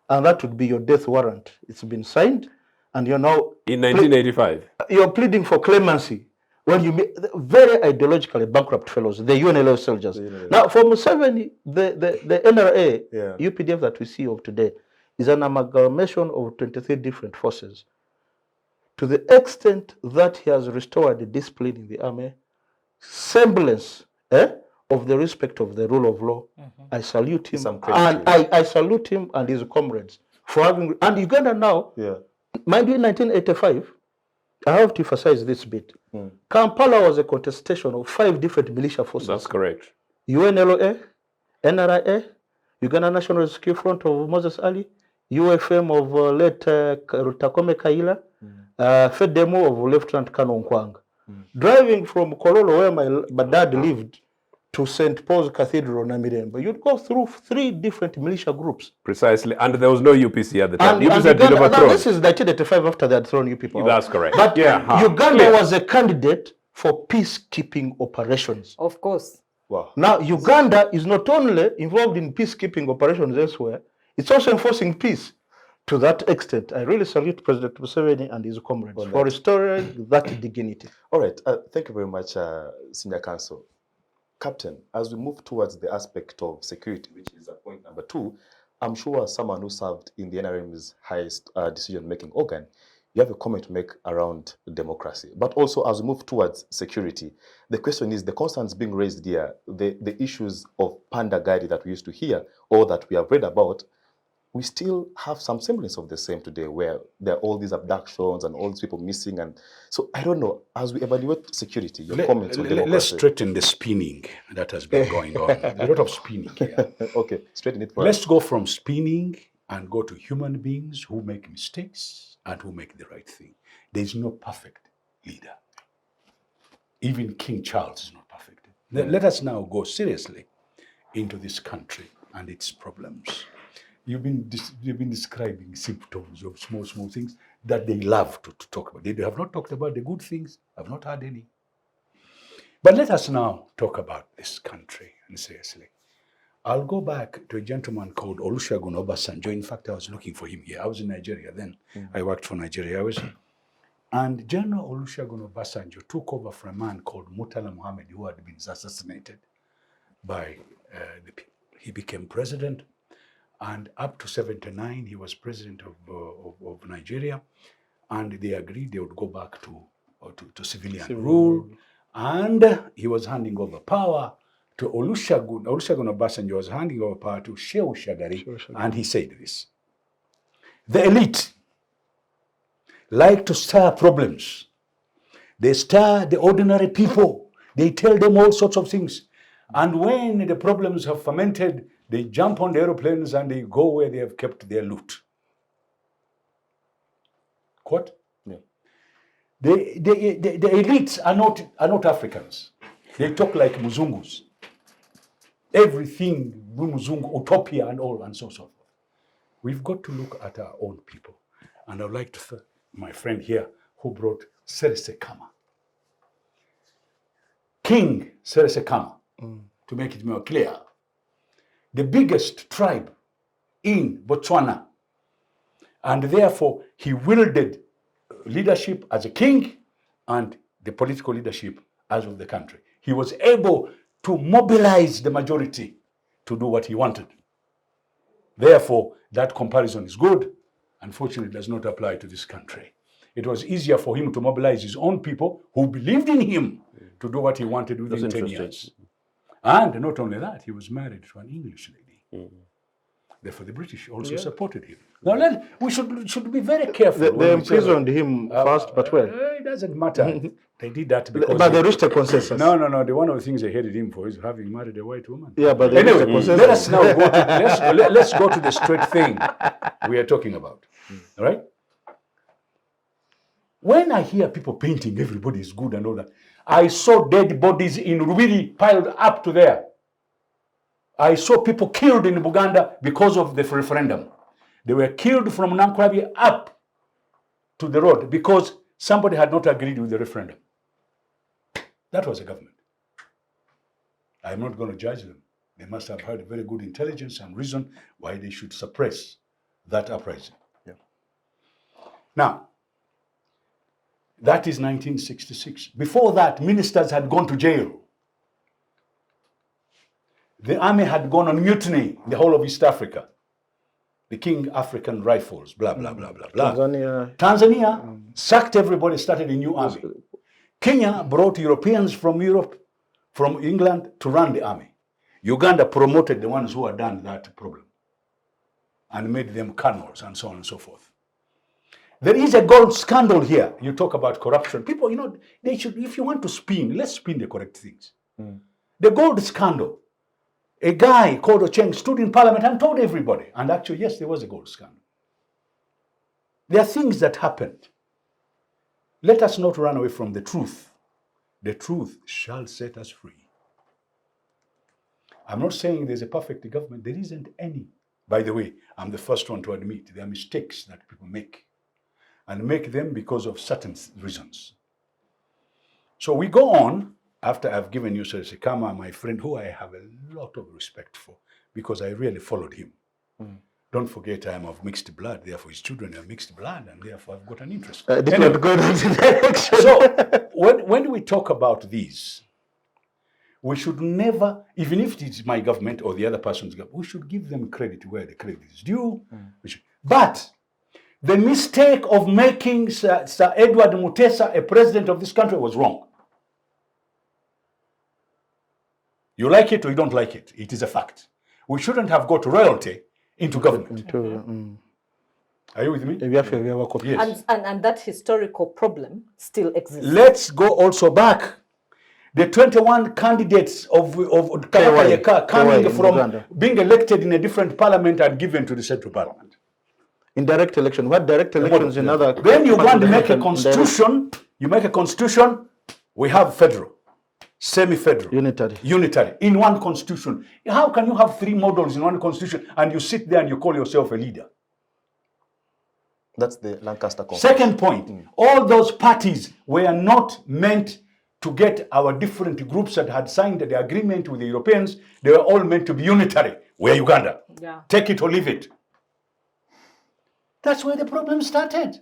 and that would be your death warrant. It's been signed, and you're now... In 1985. You're pleading for clemency when you meet very ideologically bankrupt fellows, the UNLO soldiers. Now, for Museveni, the NRA, UPDF that we see of today, is an amalgamation of 23 different forces. To the extent that he has restored the discipline in the army, semblance of the respect of the rule of law, I salute him. And I salute him and his comrades for having... And Uganda now, mind you, in 1985, I have to emphasize this bit. Kampala was a contestation of 5 different militia forces. That's correct. UNLOA, NRA, Uganda National Rescue Front of Moses Ali, UFM of late Rutakome Kaila, FEDEMO of Lieutenant Colonel Nkwanga. Driving from Kololo, where my dad lived, to St. Paul's Cathedral, Namirembe, you'd go through 3 different militia groups. Precisely, and there was no UPC at the time. UPC had been overthrown. This is 1985 after they had thrown you people out. That's correct. But Uganda was a candidate for peacekeeping operations. Of course. Wow. Now, Uganda is not only involved in peacekeeping operations elsewhere, it's also enforcing peace. to that extent, I really salute President Museveni and his comrades On for that. restoring that dignity. All right. Thank you very much, Senior Counsel. Captain, as we move towards the aspect of security, which is point number 2, I'm sure as someone who served in the NRM's highest decision-making organ, you have a comment to make around democracy. But also, as we move towards security, the question is the concerns being raised here, the issues of panda guide that we used to hear or that we have read about, we still have some semblance of the same today, where there are all these abductions and all these people missing. And so I don't know, as we evaluate security, your comments on democracy. Let's straighten the spinning that has been going on. There's a lot of spinning here. Okay, straighten it for Let's us. go from spinning and go to human beings who make mistakes and who make the right thing. There is no perfect leader. Even King Charles is not perfect. Let us now go seriously into this country and its problems. You've been describing symptoms of small things that they love to talk about. They have not talked about the good things. I've not heard any. But let us now talk about this country, and seriously. I'll go back to a gentleman called Olusegun Obasanjo. In fact, I was looking for him here. I was in Nigeria then. I worked for Nigeria. And General Olusegun Obasanjo took over from a man called Murtala Muhammad, who had been assassinated by he became president. And up to 79, he was president of Nigeria. And they agreed they would go back to civilian rule. And he was handing over power to Olusegun Obasanjo was handing over power to Shehu Shagari. And he said this: the elite like to stir problems. They stir the ordinary people. They tell them all sorts of things. And when the problems have fermented, they jump on the aeroplanes and they go where they have kept their loot. What? Yeah. The elites are not Africans. They talk like Muzungus. Everything, Muzungu, utopia and all, and so forth. We've got to look at our own people. And I'd like to thank my friend here who brought Serese Khama. King Serese Khama, to make it more clear, the biggest tribe in Botswana. And therefore, he wielded leadership as a king and the political leadership as of the country. He was able to mobilize the majority to do what he wanted. Therefore, that comparison is good. Unfortunately, it does not apply to this country. It was easier for him to mobilize his own people who believed in him to do what he wanted within 10 years. And not only that, he was married to an English lady. Therefore, the British also supported him. Now, we should be very careful. They imprisoned him first, but well. It doesn't matter. They did that because... But they reached a consensus. No. One of the things they hated him for is having married a white woman. Yeah, but they reached a consensus. Let us now go to, let's go to the straight thing we are talking about. All right? When I hear people painting everybody is good and all that, I saw dead bodies in Ruwiri piled up to there. I saw people killed in Buganda because of the referendum. They were killed from Nankrabi up to the road because somebody had not agreed with the referendum. That was a government. I'm not going to judge them. They must have had very good intelligence and reason why they should suppress that uprising. Yeah. Now, that is 1966. Before that, ministers had gone to jail. The army had gone on mutiny in the whole of East Africa. The King African Rifles, blah, blah, blah, blah, blah. Tanzania sacked everybody, started a new army. Kenya brought Europeans from Europe, from England to run the army. Uganda promoted the ones who had done that problem and made them colonels and so on and so forth. There is a gold scandal here. You talk about corruption. People, they should, if you want to spin, let's spin the correct things. The gold scandal. A guy called Ochieno stood in parliament and told everybody. And actually, yes, there was a gold scandal. There are things that happened. Let us not run away from the truth. The truth shall set us free. I'm not saying there's a perfect government. There isn't any. By the way, I'm the first one to admit there are mistakes that people make. And make them because of certain reasons. So we go on, after I've given you Serese Khama, my friend, who I have a lot of respect for, because I really followed him. Don't forget, I am of mixed blood. Therefore, his children are mixed blood, and therefore, I've got an interest. This would go in that direction. So, when we talk about these, we should never, even if it is my government or the other person's government, we should give them credit where the credit is due. But the mistake of making Sir Edward Mutesa a president of this country was wrong. You like it or you don't like it. It is a fact. We shouldn't have got royalty into government. Are you with me? Yes. And that historical problem still exists. Let's go also back. The 21 candidates of Kabaka coming from being elected in a different parliament and given to the central parliament. Indirect election. What direct elections in other? Then you want to make a constitution. You make a constitution. We have federal, semi-federal, unitary in one constitution. How can you have 3 models in one constitution and you sit there and you call yourself a leader? That's the Lancaster Conference. Second point, all those parties were not meant to get our different groups that had signed the agreement with the Europeans. They were all meant to be unitary. We're Uganda. Yeah. Take it or leave it. That's where the problem started.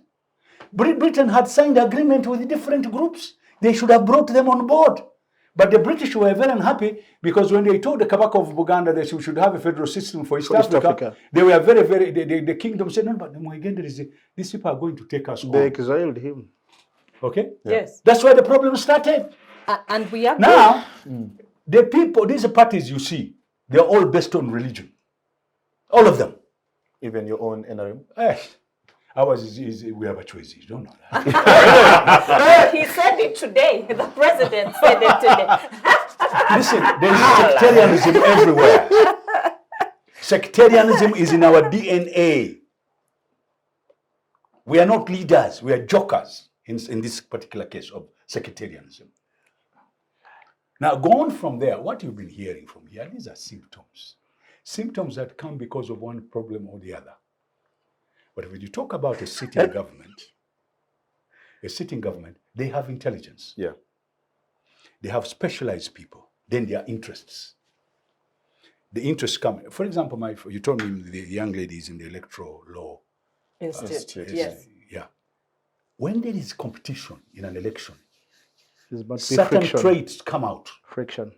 Britain had signed agreement with the different groups. They should have brought them on board. But the British were very unhappy because when they told the Kabaka of Buganda that we should have a federal system for East Africa, they were very, the kingdom said, no, but these people are going to take us home. They exiled him. Okay? Yes. That's where the problem started. And we are now, the people, these parties you see, they're all based on religion. All of them. Even your own NRM? We have a choice. You don't know that. He said it today. The president said it today. Listen, there is sectarianism everywhere. Sectarianism is in our DNA. We are not leaders. We are jokers in this particular case of sectarianism. Now, going from there, what you've been hearing from here, these are symptoms. Symptoms that come because of one problem or the other. But when you talk about a sitting government, they have intelligence. Yeah. They have specialized people. Then their interests. The interests come. For example, you told me the young lady is in the Electoral Law Institute. Yes. Yeah. When there is competition in an election, certain traits come out. Friction.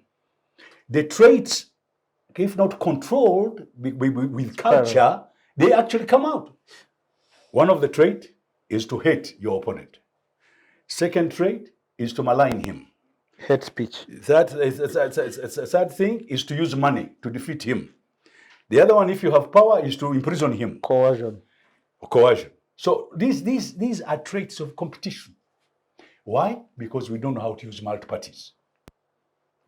The traits, if not controlled with culture, they actually come out. One of the traits is to hate your opponent. Second trait is to malign him. Hate speech. Third thing is to use money to defeat him. The other one, if you have power, is to imprison him. Coercion. So these are traits of competition. Why? Because we don't know how to use multi-parties.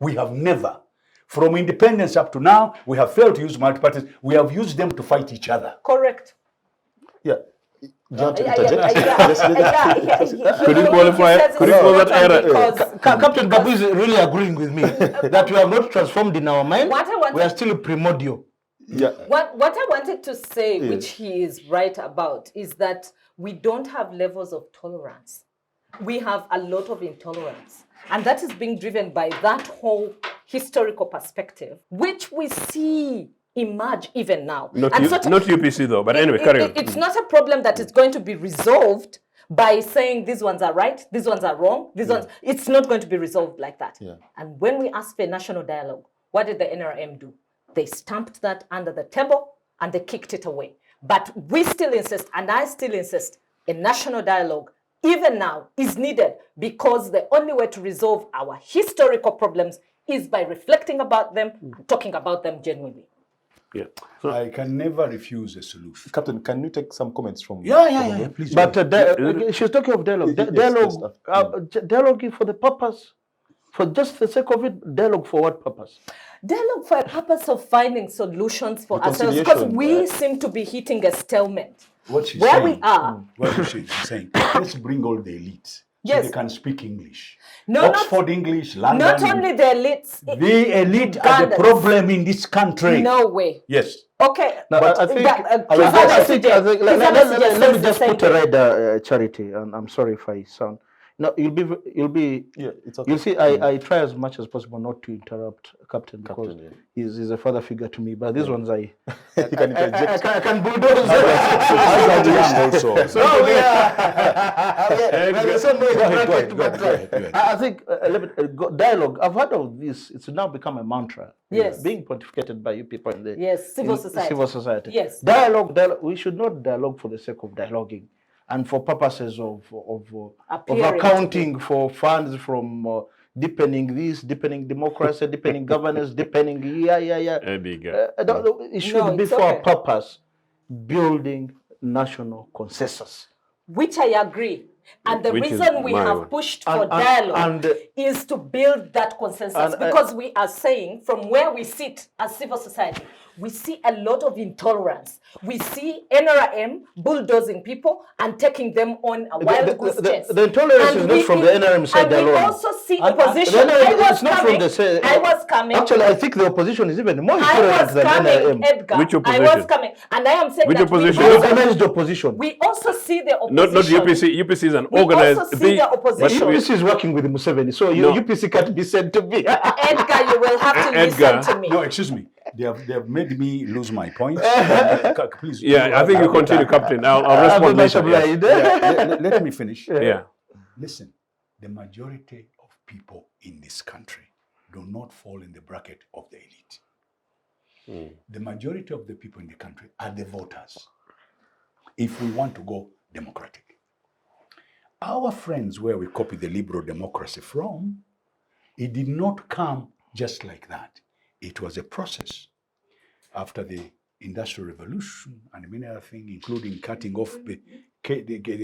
We have never, from independence up to now, we have failed to use multi-parties. We have used them to fight each other. Correct. Yeah. Could you qualify that error? Captain Babu is really agreeing with me that we have not transformed in our mind. We are still primordial. Yeah. What I wanted to say, which he is right about, is that we don't have levels of tolerance. We have a lot of intolerance. And that is being driven by that whole historical perspective, which we see emerge even now. Not UPC though, but anyway, carry on. It's not a problem that is going to be resolved by saying these ones are right, these ones are wrong, these ones. It's not going to be resolved like that. Yeah. And when we asked for a national dialogue, what did the NRM do? They stamped that under the table and they kicked it away. But we still insist, and I still insist, a national dialogue, even now, is needed because the only way to resolve our historical problems is by reflecting about them, talking about them genuinely. Yeah. So I can never refuse a solution. Captain, can you take some comments from? Yeah, please. But she's talking of dialogue. Dialogue for the purpose, for just the sake of it. Dialogue for what purpose? Dialogue for a purpose of finding solutions for ourselves, because we seem to be hitting a stalemate. What she's where saying, we are. What she's saying, let's bring all the elites. Yes. So they can speak English. No, Oxford English, London. Not only the elites. The elite are the problem in this country. No way. Yes. Okay. No, but I think, let me just put a right Charity, and I'm sorry if I sound. No, you'll be. Yeah, it's okay. You see, I try as much as possible not to interrupt Captain because Captain, he's a father figure to me. But these ones, I can interject. I can bulldoze. also. So Go ahead. I think dialogue. I've heard of this. It's now become a mantra. Yes. Being pontificated by you people in the civil society. Civil society. Yes. Dialogue. We should not dialogue for the sake of dialoguing, and for purposes of accounting for funds from deepening this, deepening democracy, deepening governance, deepening it should be for a purpose, building national consensus. Which I agree. And the reason we have pushed for dialogue is to build that consensus, because we are saying from where we sit as civil society, we see a lot of intolerance. We see NRM bulldozing people and taking them on a wild goose chase. The intolerance is not from the NRM side alone. And we also see opposition. I was coming. Actually, I think the opposition is even more intolerant than NRM. Edgar. Which opposition? I was coming. And I am saying which that opposition? Organized opposition. We also see the opposition. Not UPC. UPC is an organized. We also see the opposition. UPC is working with Museveni, so UPC can't be said to be. Edgar, you will have to listen to me. No, excuse me. They have made me lose my point. Please. Yeah, I think you continue, Captain. I'll respond later. Let me finish. Yeah. Listen, the majority of people in this country do not fall in the bracket of the elite. The majority of the people in the country are the voters, if we want to go democratic. Our friends, where we copy the liberal democracy from, it did not come just like that. It was a process. After the Industrial Revolution and many other things, including cutting off the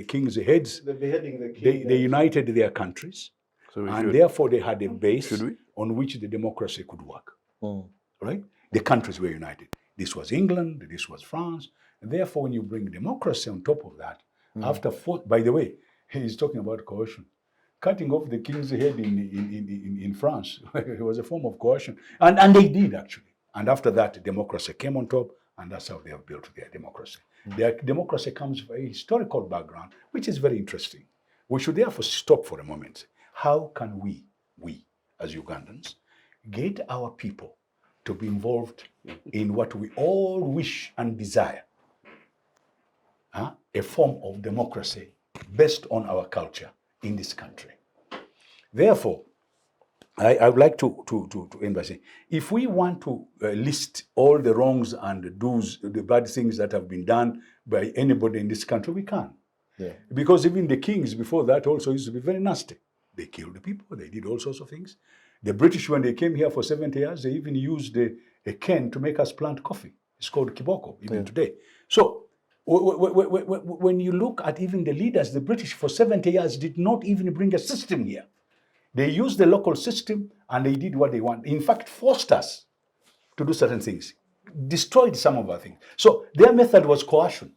king's heads, they united their countries, and therefore they had a base on which the democracy could work. Right? The countries were united. This was England, this was France, and therefore when you bring democracy on top of that, by the way, he's talking about coercion. Cutting off the king's head in France, it was a form of coercion. And they did, actually. And after that, democracy came on top, and that's how they have built their democracy. Their democracy comes from a historical background, which is very interesting. We should therefore stop for a moment. How can we as Ugandans, get our people to be involved in what we all wish and desire? A form of democracy based on our culture in this country. Therefore, I would like to end by saying, if we want to list all the wrongs and the bad things that have been done by anybody in this country, we can. Yeah. Because even the kings before that also used to be very nasty. They killed the people, they did all sorts of things. The British, when they came here for 70 years, they even used a cane to make us plant coffee. It's called kiboko, even today. So, when you look at even the leaders, the British for 70 years did not even bring a system here. They used the local system and they did what they want. In fact, forced us to do certain things, destroyed some of our things. So their method was coercion.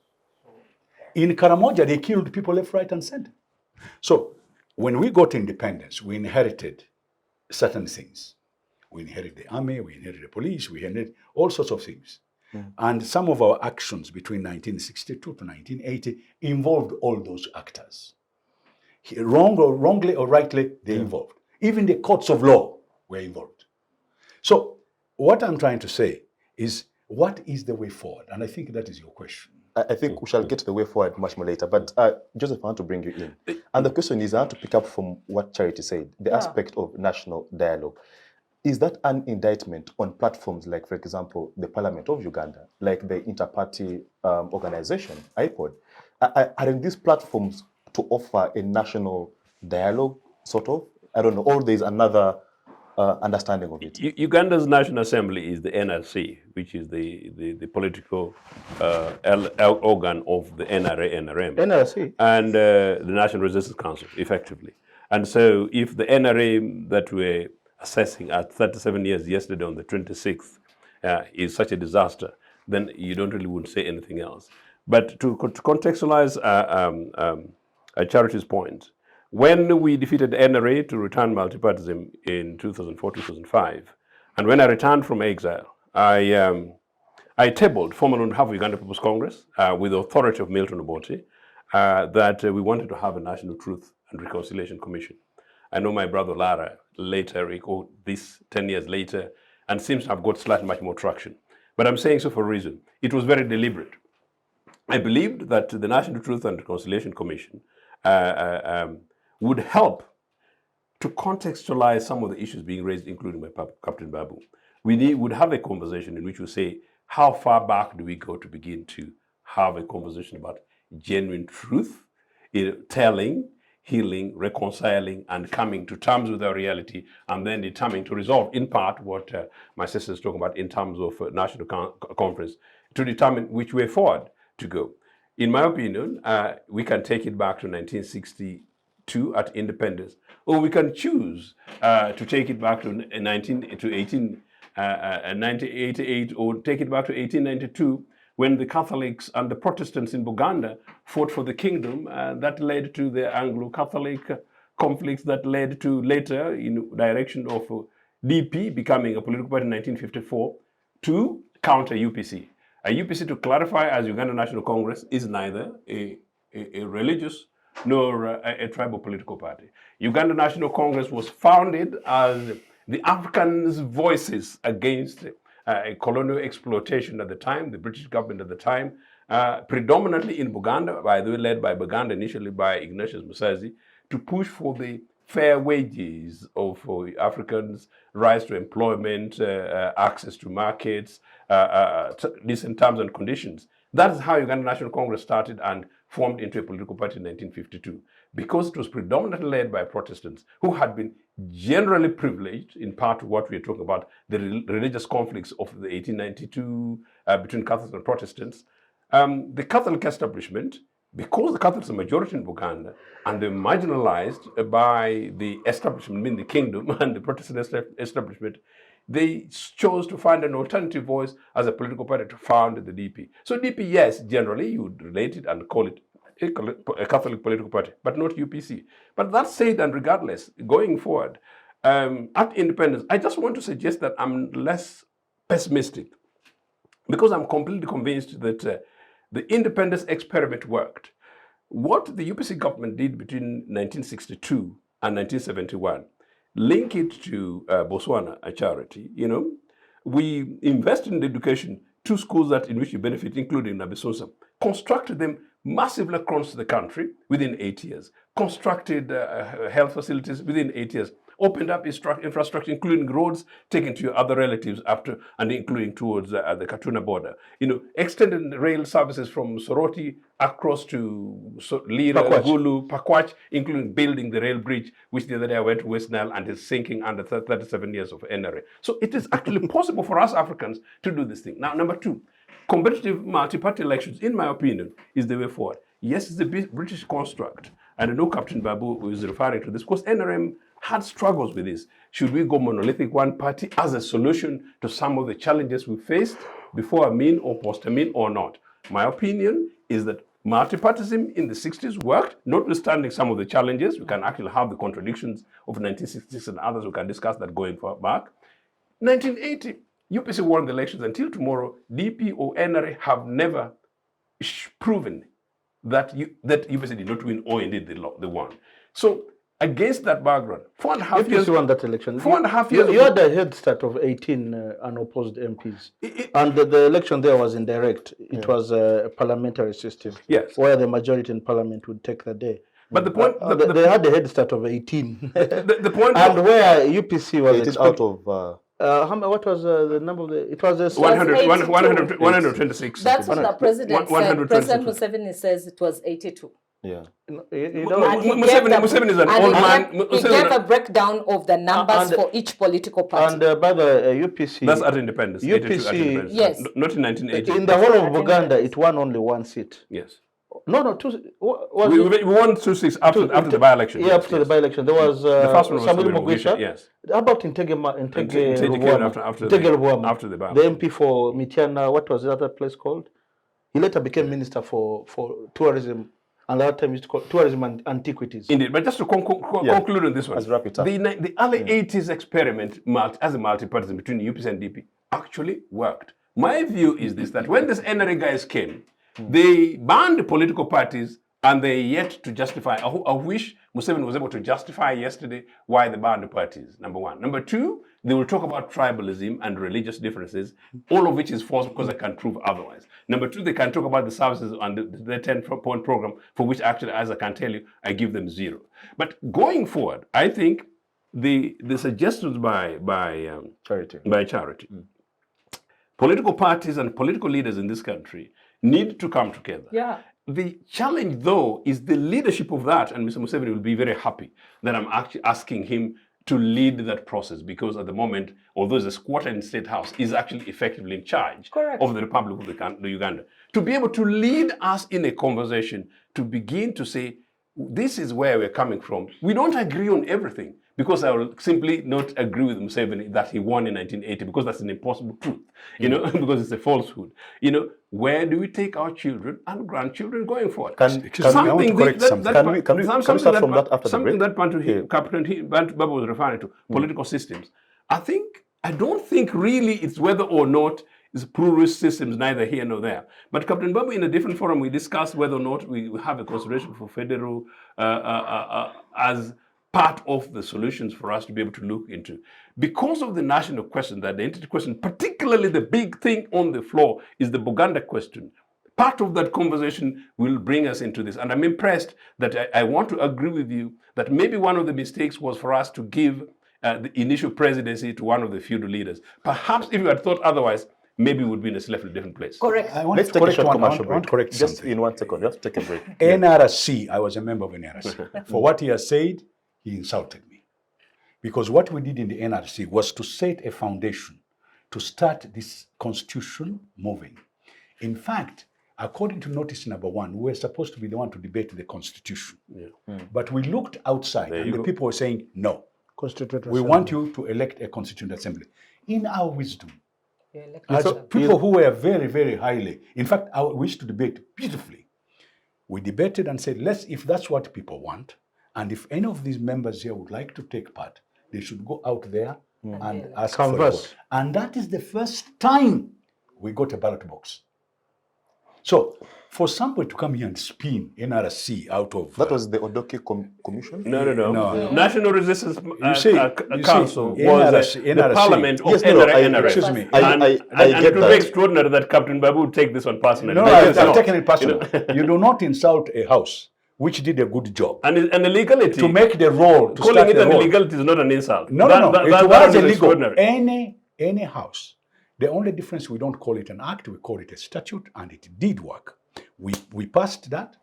In Karamoja, they killed people left, right, and center. So when we got independence, we inherited certain things. We inherited the army, we inherited the police, we inherited all sorts of things. And some of our actions between 1962 to 1980 involved all those actors. Wrongly or rightly, they involved. Even the courts of law were involved. So what I'm trying to say is, what is the way forward? And I think that is your question. I think we shall get to the way forward much more later. But Joseph, I want to bring you in. And the question is, I want to pick up from what Charity said, the aspect of national dialogue. Is that an indictment on platforms like, for example, the Parliament of Uganda, like the Inter-Party Organization, IPOD? Aren't these platforms to offer a national dialogue, sort of? I don't know, or there's another understanding of it? Uganda's National Assembly is the NRC, which is the political organ of the NRM. NRC? And the National Resistance Council, effectively. And so if the NRA that we're assessing at 37 years yesterday on the 26th is such a disaster, then you don't really want to say anything else. But to contextualize Charity's point, when we defeated the NRA to return multipartism in 2004-2005, and when I returned from exile, I tabled formally on behalf of Uganda People's Congress with the authority of Milton Obote that we wanted to have a national truth and Reconciliation Commission. I know my brother Lara later recalled this 10 years later and seems to have got slightly much more traction. But I'm saying so for a reason. It was very deliberate. I believed that the National Truth and Reconciliation Commission would help to contextualize some of the issues being raised, including by Captain Babu. We would have a conversation in which we say, how far back do we go to begin to have a conversation about genuine truth, telling, healing, reconciling, and coming to terms with our reality, and then determining to resolve, in part, what my sister is talking about in terms of national conference, to determine which way forward to go. In my opinion, we can take it back to 1962 at independence, or we can choose to take it back to 1888, or take it back to 1892, when the Catholics and the Protestants in Buganda fought for the kingdom. That led to the Anglo-Catholic conflicts that led to later, in direction of DP becoming a political party in 1954, to counter UPC. A UPC, to clarify, as Uganda National Congress, is neither a religious nor a tribal political party. Uganda National Congress was founded as the Africans' voices against colonial exploitation at the time, the British government at the time, predominantly in Buganda, by the way, led by Buganda initially by Ignatius Musazi, to push for the fair wages of Africans, rise to employment, access to markets, decent terms and conditions. That is how Uganda National Congress started and formed into a political party in 1952, because it was predominantly led by Protestants who had been generally privileged, in part to what we are talking about, the religious conflicts of the 1892 between Catholics and Protestants. The Catholic establishment, because the Catholics are majority in Buganda and they're marginalized by the establishment, meaning the kingdom and the Protestant establishment, they chose to find an alternative voice as a political party to found the DP. So DP, yes, generally you would relate it and call it a Catholic political party, but not UPC. But that said, and regardless, going forward, at independence, I just want to suggest that I'm less pessimistic, because I'm completely convinced that the independence experiment worked. What the UPC government did between 1962 and 1971, link it to Botswana, a charity, we invested in education, 2 schools that in which you benefit, including Nabisonsa, constructed them massively across the country within 8 years, constructed health facilities within 8 years, opened up infrastructure, including roads taken to your other relatives up to and including towards the Katuna border. Extended rail services from Soroti across to Lira, Gulu, Pakwach, including building the rail bridge, which the other day I went to West Nile and is sinking under 37 years of NRA. So it is actually possible for us Africans to do this thing. Now, number 2, competitive multi-party elections, in my opinion, is the way forward. Yes, it's the British construct. And I know Captain Babu is referring to this because NRM had struggles with this. Should we go monolithic one party as a solution to some of the challenges we faced before Amin or post-Amin or not? My opinion is that multipartyism in the 60s worked, notwithstanding some of the challenges. We can actually have the contradictions of 1966 and others. We can discuss that going back. 1980, UPC won the elections. Until tomorrow, DP or NRA have never proven that UPC did not win, or indeed they won. So against that background, 4.5 years... UPC won that election. 4.5 years... You had a head start of 18 unopposed MPs. And the election there was indirect. It was a parliamentary system. Yes. Where the majority in parliament would take the day. But the point... they had a head start of 18. The point... And where UPC was... 18 out of... what was the number of the... It was 126. That's what the president said. President Museveni says it was 82. Yeah. Museveni is an old man. He gave a breakdown of the numbers for each political party. And by the UPC... That's at independence. UPC, at independence. Yes. Not in 1980. In the whole of Buganda, it won only 1 seat. Yes. No, 2. We won 2 seats after the by-election. Yeah, after the by-election. There was the first one was Samuel Mugisha. Yes. How about Intege after the the MP for Mitiana, what was the other place called? He later became minister for tourism, and that time used to call tourism and antiquities. Indeed, but just to conclude on this one, let's wrap it up. The early 80s experiment as a multi-party between UPC and DP actually worked. My view is this, that when these NRA guys came, they banned the political parties and they're yet to justify. I wish Museveni was able to justify yesterday why they banned the parties, number one. Number two, they will talk about tribalism and religious differences, all of which is false because I can prove otherwise. Number two, they can talk about the services and the 10-point program, for which actually, as I can tell you, I give them 0. But going forward, I think the suggestions by Charity, political parties and political leaders in this country need to come together. Yeah. The challenge, though, is the leadership of that, and Mr. Museveni will be very happy that I'm actually asking him to lead that process, because at the moment, although the squatter in State House is actually effectively in charge of the Republic of the Uganda, to be able to lead us in a conversation, to begin to say, this is where we're coming from. We don't agree on everything, because I will simply not agree with Museveni that he won in 1980, because that's an impossible truth, you know, because it's a falsehood. You know, where do we take our children and grandchildren going forward? Can we start from that after the break? Something that Captain Babu was referring to, political systems. I don't think really it's whether or not it's pluralist systems, neither here nor there. But Captain Babu, in a different forum, we discussed whether or not we have a consideration for federal as part of the solutions for us to be able to look into. Because of the national question, the identity question, particularly the big thing on the floor is the Buganda question. Part of that conversation will bring us into this. And I'm impressed that I want to agree with you that maybe one of the mistakes was for us to give the initial presidency to one of the feudal leaders. Perhaps if you had thought otherwise, maybe we would be in a slightly different place. Correct. Let's take a short commercial break. Correct Just something. in 1 second, you have to take a break. NRC, I was a member of NRC. For what he has said, he insulted me. Because what we did in the NRC was to set a foundation to start this constitution moving. In fact, according to notice number 1, we were supposed to be the one to debate the constitution. But we looked outside and the people were saying, no, we want you to elect a constituent assembly. In our wisdom, as people who were very, very highly, in fact, we used to debate beautifully. We debated and said, if that's what people want, and if any of these members here would like to take part, they should go out there and ask for a vote. And that is the first time we got a ballot box. So, for somebody to come here and spin NRC out of... That was the Odoke Commission? No. National Resistance Council was NRC, the parliament of NRM. Excuse me. I get it would be extraordinary that Captain Babu would take this one personally. No, I'm taking it personally. You do not insult a house which did a good job. And the legality. To make the role, to calling it an illegality is not an insult. No. It was illegal. Any house. The only difference, we don't call it an act, we call it a statute, and it did work. We passed that.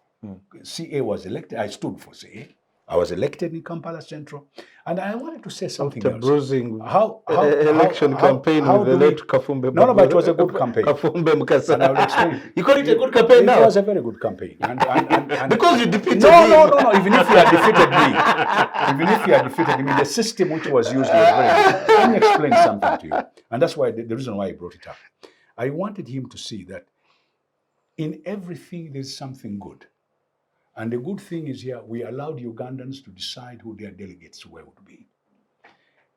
CA was elected. I stood for CA. I was elected in Kampala Central. And I wanted to say something else. Bruising election campaign with the late Kafumbe. No, but it was a good campaign. Kafumbe Mukasa. And I will explain. You call it a good campaign now? It was a very good campaign. And because you defeated No. Even if you had defeated me, the system which was used was very good. Let me explain something to you. And that's why the reason why I brought it up. I wanted him to see that in everything there's something good. And the good thing is here, we allowed Ugandans to decide who their delegates would be.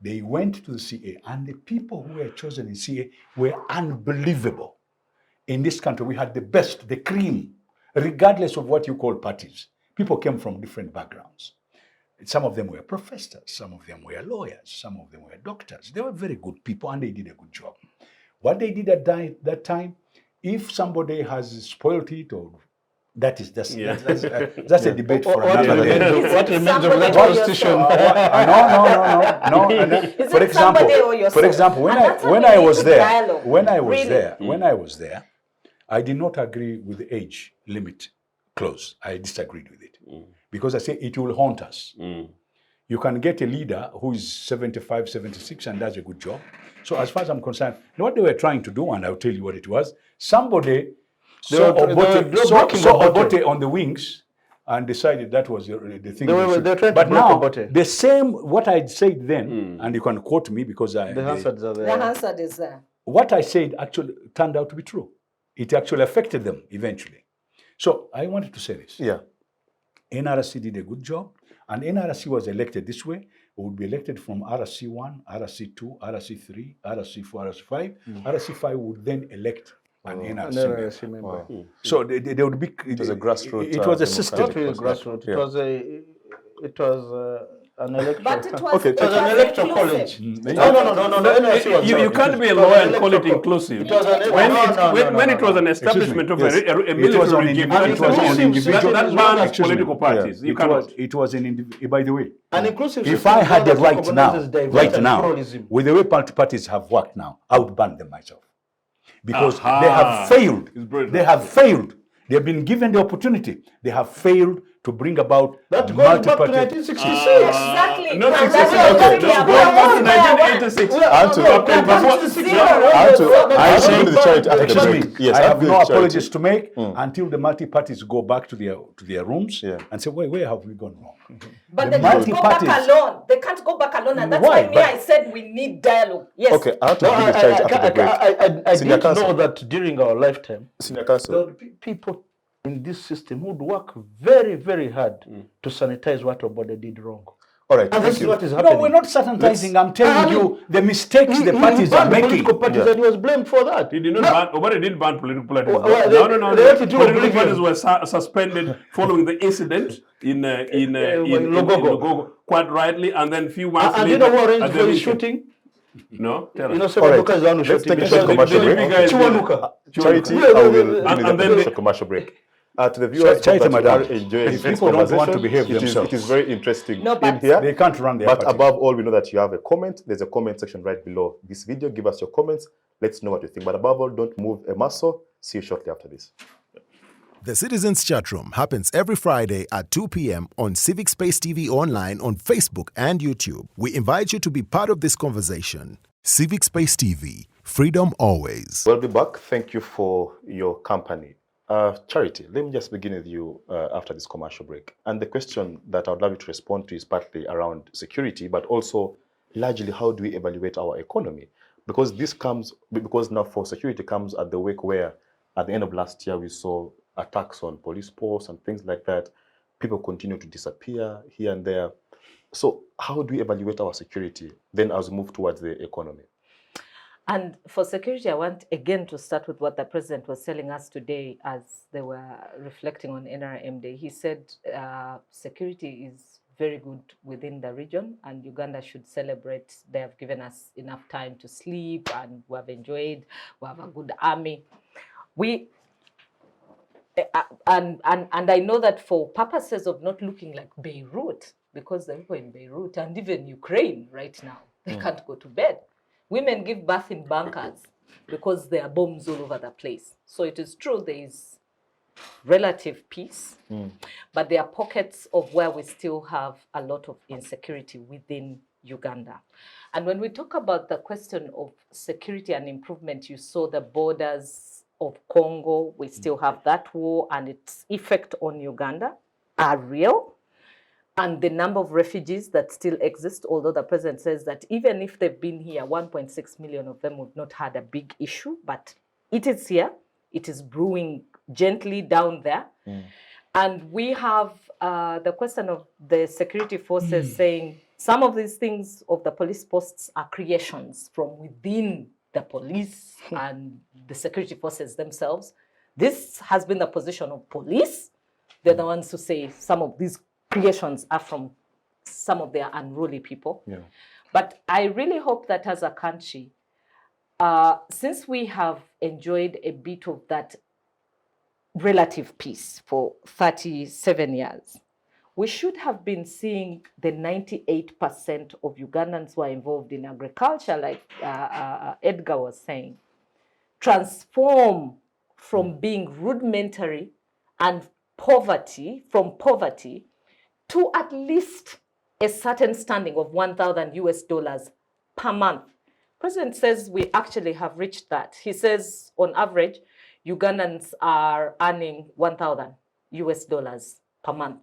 They went to the CA, and the people who were chosen in CA were unbelievable. In this country, we had the best, the cream, regardless of what you call parties. People came from different backgrounds. Some of them were professors, some of them were lawyers, some of them were doctors. They were very good people, and they did a good job. What they did at that time, if somebody has spoiled it or that's a debate for another day. What remains of that constitution? No. For example, when I was there, I did not agree with the age limit clause. I disagreed with it because I say it will haunt us. You can get a leader who is 75, 76 and does a good job. So as far as I'm concerned, what they were trying to do, and I'll tell you what it was, somebody saw Obote on the wings and decided that was the thing. But now, the same, what I said then, and you can quote me because the Hansard is there. What I said actually turned out to be true. It actually affected them eventually. So I wanted to say this. Yeah. NRC did a good job, and NRC was elected this way. We would be elected from RC1, RC2, RC3, RC4, RC5. RC5 would then elect an an NRC member. NRC member. Wow. So they would be. It was a grassroots. It was a democratic system. Not really process. grassroots. Yeah. It was an electoral. But it was, Okay, it it was was an electoral inclusive. college. Mm. No. NRC was You not. can't be a It was lawyer an and call it electoral- inclusive. It was an When it was an establishment of Yes. a It was military an regime, individual- that's it was the an law. individual- That Excuse bans me. political Yeah. parties. You cannot. It was an individual. By the way, An inclusive if system I is had one the that right now, recognizes pluralism. with the way parties have worked now, I would ban them myself. Because Aha. they have failed. It's brilliant. They have failed. They have been given the opportunity. They have failed to bring about That goes back to multi-party. 1966. Exactly. Not And 66. that's what Okay, I'm talking no, about. going back to Where- 1986. I have to go to the charity after the Excuse break. me. Yes, I have to no go to charity. apologies to make until the multi-parties go back to their rooms Yeah. and say, where have we gone wrong? But The they can't go back multi-parties- alone. They can't go back alone, and that's Why? why me, But- I said we need dialogue. Yes. Okay, I have to No, go to I the charity after the break. I Senior didn't counsel. know that during our lifetime, Senior there counsel. would be people in this system who would work very, very hard to sanitize what our body did wrong. All right, And thank this is you. what is happening. No, we're not sanitizing. I'm telling you the mistakes the He parties are banned making. political parties Yeah. and he was blamed for that. He did not ban. Obama didn't ban political parties. Well, No. they had to do Political oblivion. parties were suspended following the incident in Logogo, quite rightly, and then few months And later. you know who arranged at the for his weekend. shooting? No, tell You know, us. All right, Sebanuka is the one who let's shot him. take a Because short the commercial the break. big guys- Chiwanuka. Charity, Yeah, I will yeah, give and you then the they- short commercial break. To the viewers, Charity, hope that you madam, are enjoying if this people don't want to conversation. behave It themselves, is very interesting No, in but- here. They can't run their But party. above all, we know that you have a comment. There's a comment section right below this video. Give us your comments. Let's know what you think. But above all, don't move a muscle. See you shortly after this. The Citizens Chatroom happens every Friday at 2 p.m. on Civic Space TV Online on Facebook and YouTube. We invite you to be part of this conversation. Civic Space TV, freedom always. We'll be back. Thank you for your company. Charity, let me just begin with you after this commercial break. And the question that I would love you to respond to is partly around security, but also largely how do we evaluate our economy? Because now for security comes at the wake where at the end of last year we saw attacks on police posts and things like that. People continue to disappear here and there. So how do we evaluate our security then as we move towards the economy? And for security, I want again to start with what the president was telling us today as they were reflecting on NRM Day. He said security is very good within the region and Uganda should celebrate. They have given us enough time to sleep and we have enjoyed, we have a good army. And I know that for purposes of not looking like Beirut, because the people in Beirut and even Ukraine right now, they can't go to bed. Women give birth in bunkers because there are bombs all over the place. So it is true there is relative peace, but there are pockets of where we still have a lot of insecurity within Uganda. And when we talk about the question of security and improvement, you saw the borders of Congo, we still have that war and its effect on Uganda are real. And the number of refugees that still exist, although the president says that even if they've been here, 1.6 million of them would not had a big issue, but it is here. It is brewing gently down there. And we have the question of the security forces saying some of these things of the police posts are creations from within the police and the security forces themselves. This has been the position of police. They're the ones who say some of these creations are from some of their unruly people. Yeah. But I really hope that as a country, since we have enjoyed a bit of that relative peace for 37 years, we should have been seeing the 98% of Ugandans who are involved in agriculture, like Edgar was saying, transform from being rudimentary and poverty to at least a certain standing of $1,000 per month. President says we actually have reached that. He says on average, Ugandans are earning $1,000 per month.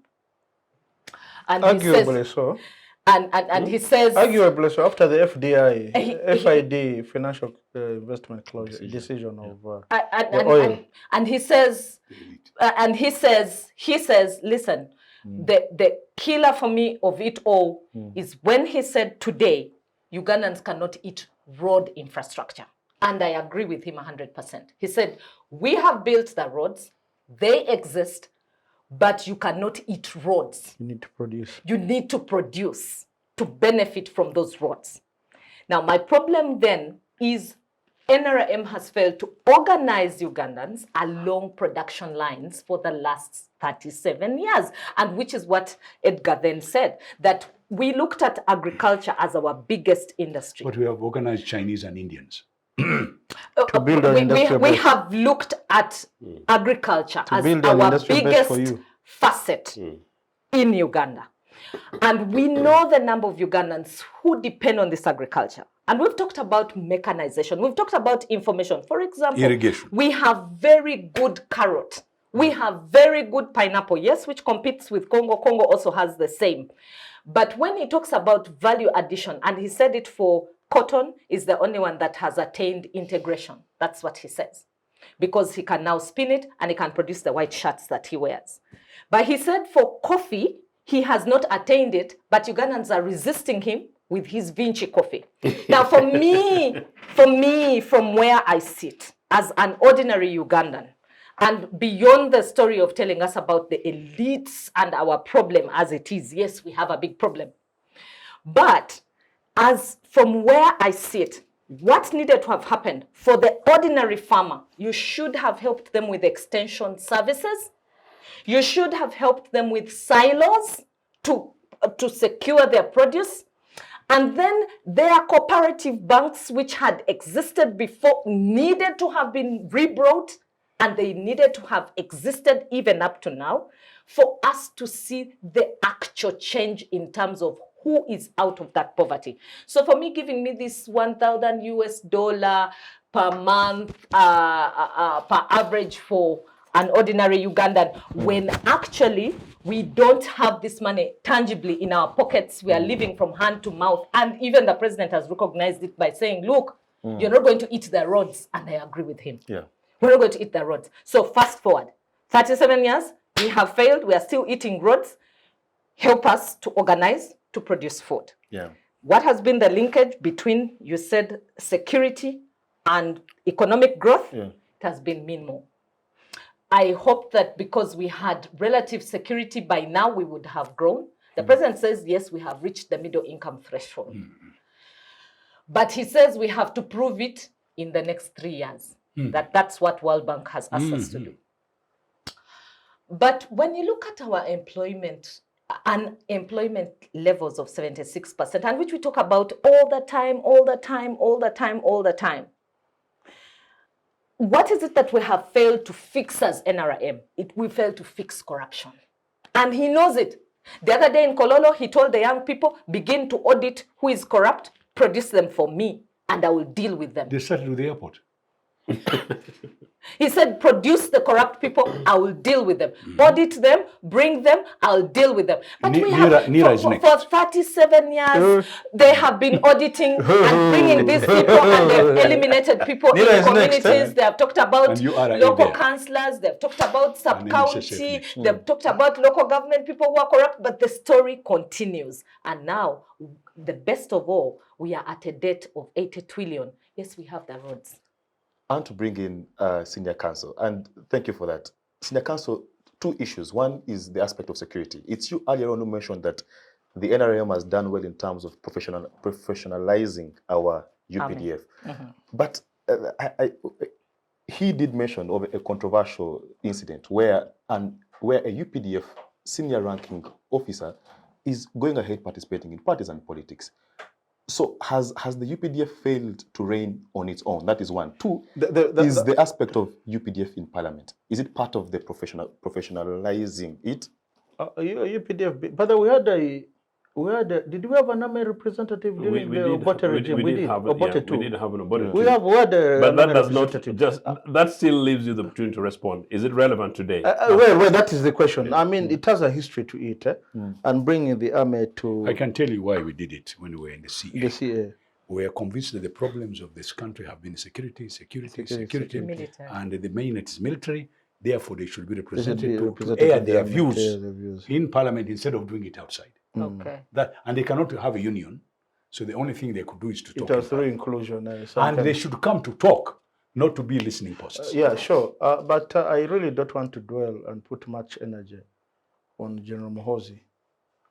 And arguably so. And he says... Arguably so, after the FID, Financial Investment Closure, decision of the oil. And he says, listen, the killer for me of it all is when he said today, Ugandans cannot eat road infrastructure. And I agree with him 100%. He said, we have built the roads, they exist, but you cannot eat roads. You need to produce. You need to produce to benefit from those roads. Now, my problem then is NRM has failed to organize Ugandans along production lines for the last 37 years, and which is what Edgar then said, that we looked at agriculture as our biggest industry. But we have organized Chinese and Indians. To build an industrial we base. have looked at agriculture as build an our industrial base for biggest you. facet in Uganda. And we know the number of Ugandans who depend on this agriculture. And we've talked about mechanization. We've talked about information. For example, Irrigation. we have very good carrot. We have very good pineapple, yes, which competes with Congo. Congo also has the same. But when he talks about value addition, and he said it for cotton, is the only one that has attained integration. That's what he says. Because he can now spin it and he can produce the white shirts that he wears. But he said for coffee, he has not attained it, but Ugandans are resisting him with his Vinci coffee. Now, for me, from where I sit as an ordinary Ugandan, and beyond the story of telling us about the elites and our problem as it is, yes, we have a big problem. But as from where I sit, what needed to have happened for the ordinary farmer, you should have helped them with extension services. You should have helped them with silos to secure their produce. And then their cooperative banks, which had existed before, needed to have been rebrought, and they needed to have existed even up to now for us to see the actual change in terms of who is out of that poverty. So for me, giving me this $1,000 per month per average for an ordinary Ugandan, when actually we don't have this money tangibly in our pockets, we are living from hand to mouth. And even the president has recognized it by saying, look, you're not going to eat the roads. And I agree with him. Yeah. We're not going to eat the roads. So fast forward, 37 years, we have failed. We are still eating roads. Help us to organize, to produce food. Yeah. What has been the linkage between, you said, security and economic growth? Yeah. It has been minimal. I hope that because we had relative security by now, we would have grown. The president says, yes, we have reached the middle income threshold. But he says we have to prove it in the next 3 years. That's what World Bank has asked us to do. But when you look at our unemployment levels of 76%, and which we talk about all the time, what is it that we have failed to fix as NRM? We failed to fix corruption. And he knows it. The other day in Kololo, he told the young people, begin to audit who is corrupt, produce them for me, and I will deal with them. They started with the airport. He said, produce the corrupt people, I will deal with them. Audit them, bring them, I'll deal with them. But we have, for 37 years, they have been auditing and bringing these people, and they've eliminated people in communities. They have talked about local councillors, they've talked about sub-county, they've talked about local government people who are corrupt, but the story continues. And now, the best of all, we are at a debt of 80 trillion. Yes, we have the roads. And to bring in senior counsel, and thank you for that. Senior counsel, two issues. One is the aspect of security. It's you earlier on who mentioned that the NRM has done well in terms of professionalizing our UPDF. But he did mention of a controversial incident where a UPDF senior ranking officer is going ahead participating in partisan politics. So has the UPDF failed to reign on its own? That is one. Two, is the aspect of UPDF in parliament. Is it part of the professionalizing it? UPDF, but did we have an army representative during the Obote regime? We did. Obote too. We did have an Obote We have but that does not that still leaves you the opportunity to respond. Is it relevant today? Well, that is the question. I mean, it has a history to it, and bringing the army to... I can tell you why we did it when we were in the CA. The CA. We are convinced that the problems of this country have been security, military. And the main is military. Therefore, they should be represented to air their views in parliament instead of doing it outside. Okay. And they cannot have a union. So the only thing they could do is to It talk. was through inclusion. And sometimes- they should come to talk, not to be listening posts. Yeah, sure. But I really don't want to dwell and put much energy on General Muhoozi.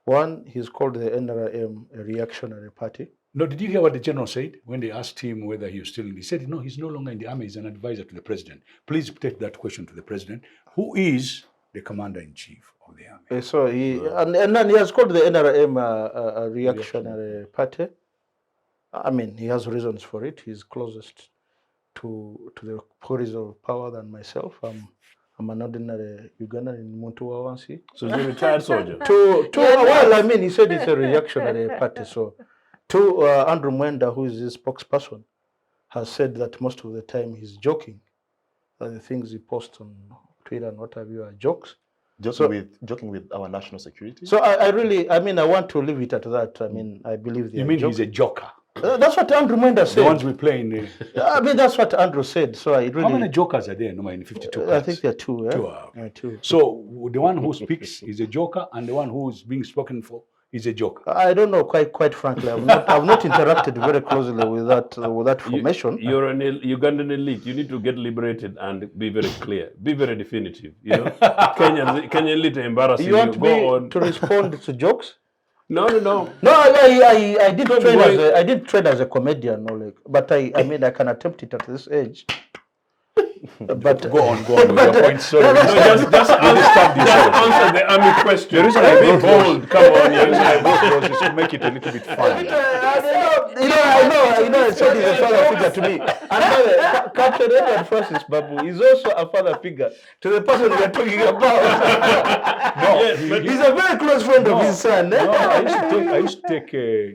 One, he's called the NRM a reactionary party. No, did you hear what the general said when they asked him whether he was still in? He said, no, he's no longer in the army. He's an advisor to the president. Please take that question to the president, who is the commander-in-chief of the army. So and then he has called the NRM a reactionary party. I mean, he has reasons for it. He's closest to the police of power than myself. I'm an ordinary Ugandan in Muntu Wawansi. So he's a retired soldier. Well, I mean, he said it's a reactionary party. So, Andrew Mwenda, who is his spokesperson, has said that most of the time he's joking. That the things he posts on Twitter and what have you are jokes. Joking with our national security. So I want to leave it at that. I mean, I believe You mean he's a joker? That's what Andrew Mwenda said. The ones we play in. I mean, that's what Andrew said. So I really. How many jokers are there? No, in 52 I think there are two. Two. So the one who speaks is a joker, and the one who is being spoken for is a joker. I don't know. Quite frankly, I've not interacted very closely with that formation. You're an Ugandan elite. You need to get liberated and be very clear, be very definitive. You know, Kenyan elite are embarrassing. You want me to respond to jokes? No. No, I did train I did train as a comedian, but I mean I can attempt it at this age. But go on with your point. Sorry, just answer the army question. The reason I be bold. Come on, the reason I brought those is to make it a little bit fun. I know. So he's a father figure to me. And Captain Edgar Francis Babu is also a father figure to the person we are talking about. He's a very close friend of his son. No, I used to take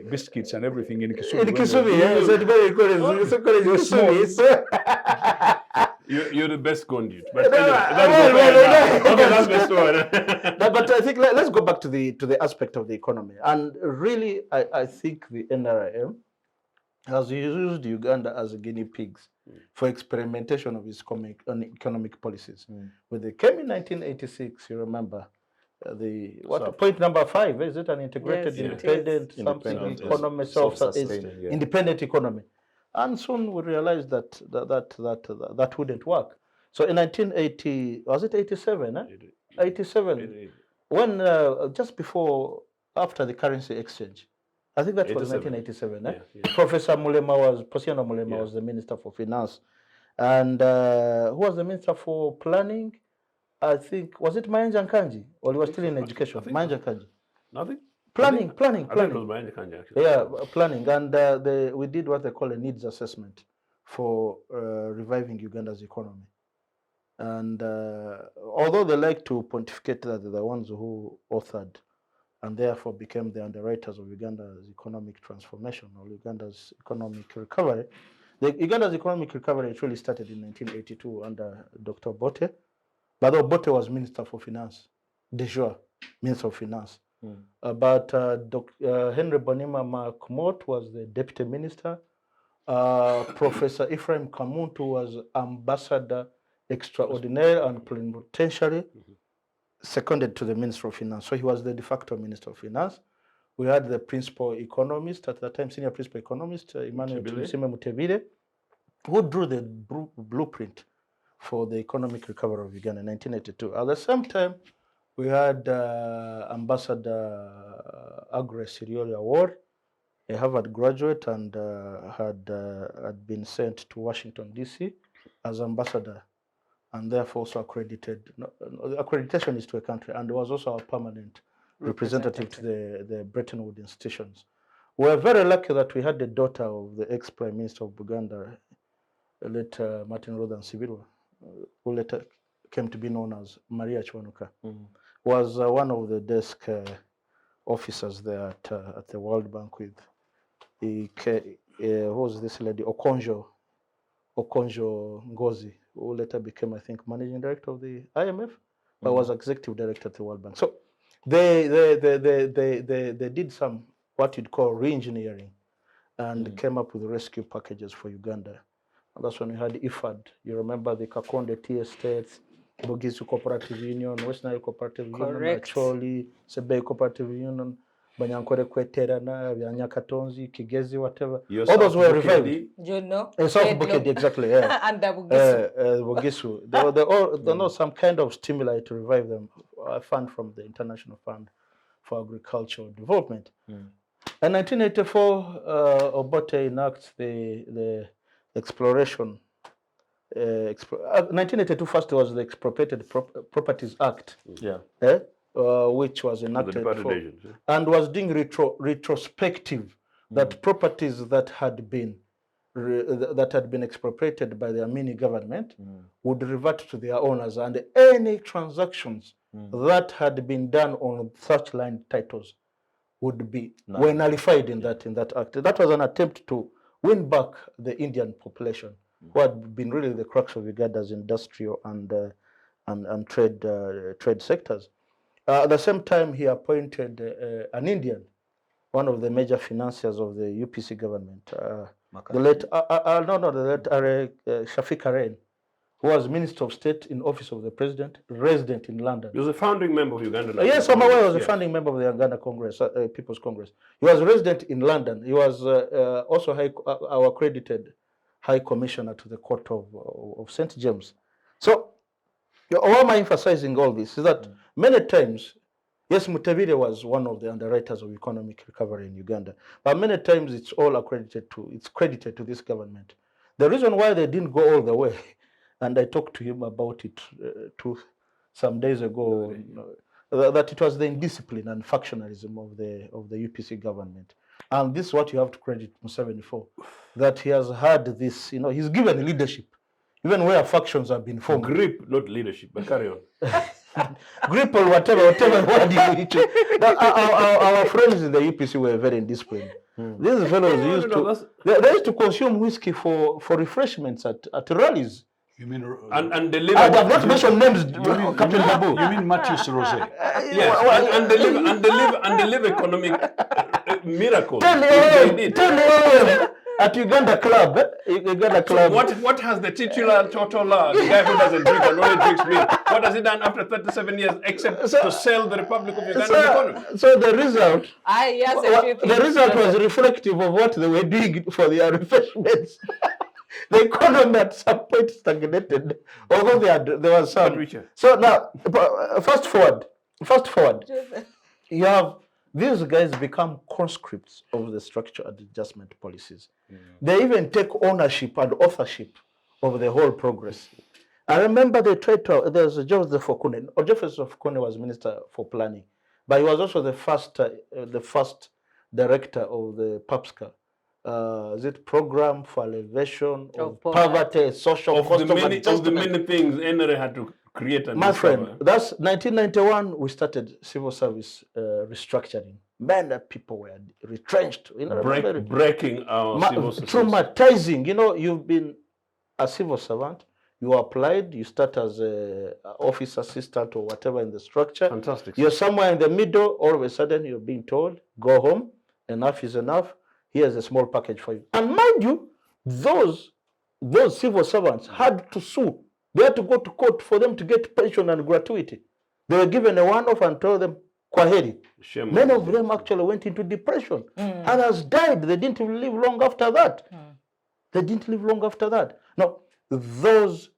biscuits and everything in Kisumu. In Kisumu, yeah. So very close. You're the best conduit. But that's the story. But I think let's go back to the aspect of the economy. And really, I think the NRM has used Uganda as guinea pigs for experimentation of its economic policies. When they came in 1986, you remember, point number 5, is it an integrated, independent economy, independent economy? And soon we realized that wouldn't work. So in 1980, was it 87? 87, when just after the currency exchange, I think that was 1987. Professor Ochieno Mulema was the Minister for Finance. And who was the Minister for Planning? I think, was it Mayanja Nkanji? Or he was still in education? Mayanja Nkanji. Nothing? Planning. I think it was Mayanja Nkanji, actually. Yeah, planning. And we did what they call a needs assessment for reviving Uganda's economy. And although they like to pontificate that they're the ones who authored and therefore became the underwriters of Uganda's economic transformation or Uganda's economic recovery, Uganda's economic recovery actually started in 1982 under Dr. Bote. But Bote was Minister for Finance, de jure, Minister of Finance. But Henry Bonima Makmot was the Deputy Minister. Professor Ephraim Kamuntu was Ambassador Extraordinary and Plenipotentiary, seconded to the Minister of Finance. So he was the de facto Minister of Finance. We had the principal economist, at that time, senior principal economist, Emmanuel Mutebile, who drew the blueprint for the economic recovery of Uganda in 1982. At the same time, we had Ambassador Agres Sirioli Award, a Harvard graduate, and had been sent to Washington, D.C. as ambassador, and therefore also accredited. Accreditation is to a country, and was also a permanent representative to the Bretton Woods institutions. We were very lucky that we had the daughter of the ex-Prime Minister of Uganda, late Martin Rother Nsibirwa, who later came to be known as Maria Chwanuka, was one of the desk officers there at the World Bank with who was this lady, Okonjo Ngozi, who later became, I think, managing director of the IMF, but was executive director at the World Bank. So they did some what you'd call re-engineering and came up with rescue packages for Uganda. And that's when we had IFAD. You remember the Kakonde Tea Estates, Bugisu Cooperative Union, West Nile Cooperative Union, Acholi, Sebei Cooperative Union, Banyankore Kweterana, Nyakatonzi, Kigezi, whatever. Your All those South were Bukedi, revived. You know, South Edlo Bukedi, exactly, yeah. and Bugisu. Bogisu. They all, there was some kind of stimuli to revive them. A fund from the International Fund for Agricultural Development. In 1984, Obote enacts the Exploration. 1982 first was the Expropriated Properties Act, which was enacted and was doing retrospective that properties that had been expropriated by the Amini government would revert to their owners, and any transactions that had been done on such land titles would be were nullified in that act. That was an attempt to win back the Indian population, who had been really the crux of Uganda's industrial and trade sectors. At the same time, he appointed an Indian, one of the major financiers of the UPC government, the late Shafiq Karen, who was Minister of State in office of the President, resident in London. He was a founding member of Uganda. Yes, I'm aware he was a founding member of the Uganda Congress, People's Congress. He was resident in London. He was also our accredited High Commissioner to the Court of St. James. So, why am I emphasizing all this? Is that many times, yes, Mutavire was one of the underwriters of economic recovery in Uganda, but many times it's credited to this government. The reason why they didn't go all the way, and I talked to him about it some days ago, that it was the indiscipline and factionalism of the UPC government. And this is what you have to credit Museveni for, that he has had this, he's given leadership, even where factions have been formed. Grip, not leadership, but carry on. Grip or whatever word you choose. Our friends in the UPC were very indisciplined. These fellows used to consume whiskey for refreshments at rallies. You mean and deliver? I have not mentioned names, Captain Babu. You mean Matthews Rose? Yes, and deliver economic miracles. Tell at Uganda Club. So what has the titular totaler, the guy who doesn't drink and only drinks milk, what has he done after 37 years except to sell the Republic of Uganda economy? So the result, the result was reflective of what they were doing for their refreshments. The economy at some point stagnated, although there was some. So now, fast forward, you have these guys become conscripts of the structure and adjustment policies. They even take ownership and authorship of the whole progress. I remember they tried to, there's Joseph Okune. Joseph Okune was Minister for Planning, but he was also the first director of the PAPSCA. Is it Program for Elevation of Poverty, Social Cost of Adjustment? Of the many things NRA had to create and My friend, that's 1991, we started civil service restructuring. Many people were retrenched. Breaking our civil service. Traumatizing. You've been a civil servant, you applied, you start as an office assistant or whatever in the structure. Fantastic. You're somewhere in the middle, all of a sudden you're being told, go home, enough is enough. Here's a small package for you. And mind you, those civil servants had to sue. They had to go to court for them to get pension and gratuity. They were given a one-off and told them, Kwaheri. Many of them actually went into depression. Others died. They didn't even live long after that. Now, those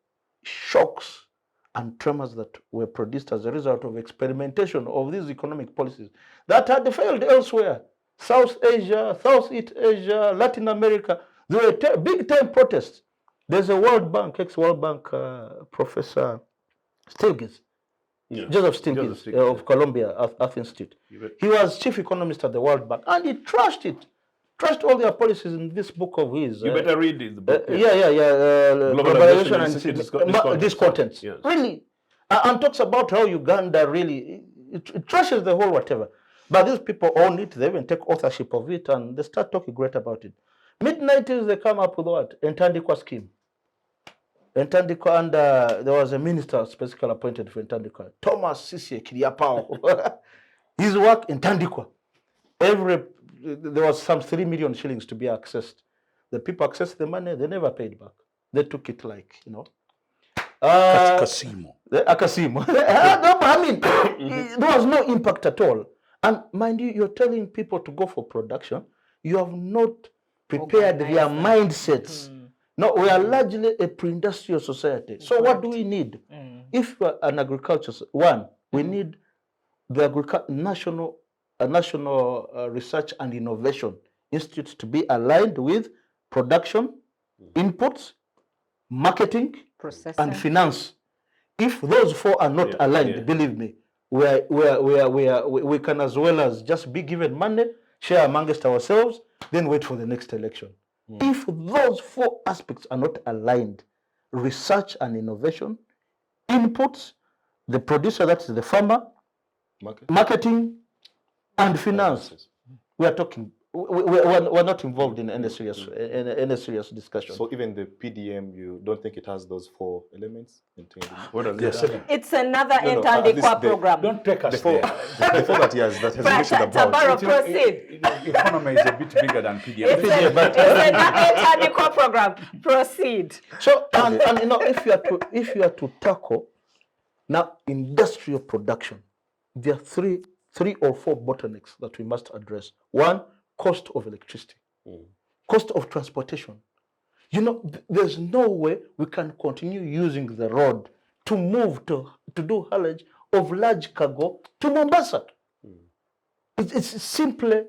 shocks and tremors that were produced as a result of experimentation of these economic policies that had failed elsewhere, South Asia, Southeast Asia, Latin America, there were big-time protests. There's a World Bank, ex-World Bank Professor Stiglitz, Joseph Stiglitz of Columbia Earth Institute. He was chief economist at the World Bank, and he trashed it. Trashed all their policies in this book of his. You better read the book. Globalization and Discontents. Yes. Really. And talks about how Uganda really, it trashes the whole whatever. But these people own it, they even take authorship of it, and they start talking great about it. Mid-90s, they come up with what? Entandikwa scheme. Entandikwa, and there was a minister specifically appointed for Entandikwa, Thomas Sisye Kiriapao. His work, Entandikwa. There was some 3 million shillings to be accessed. The people accessed the money, they never paid back. They took it like, Kasimo. Akasimo. I mean, there was no impact at all. And mind you, you're telling people to go for production. You have not prepared their mindsets. No, we are largely a pre-industrial society. So what do we need? If we're an agriculture, we need the National Research and Innovation Institute to be aligned with production, inputs, marketing, and finance. If those four are not aligned, believe me, we can as well as just be given money, share amongst ourselves, then wait for the next election. If those four aspects are not aligned, research and innovation, inputs, the producer, that's the farmer, marketing, and finance, we are talking. We're not involved in any serious discussion. So even the PDM, you don't think it has those four elements? What does it? It's another enter-and-equal program. Don't take us there. The four that he has mentioned about. Tabaro, proceed. Economy is a bit bigger than PDM. It's an enter-and-equal program. Proceed. So, and you know, if you are to tackle now industrial production, there are three or four bottlenecks that we must address. One, cost of electricity, cost of transportation. You know, there's no way we can continue using the road to move to do haulage of large cargo to Mombasa. It's simply,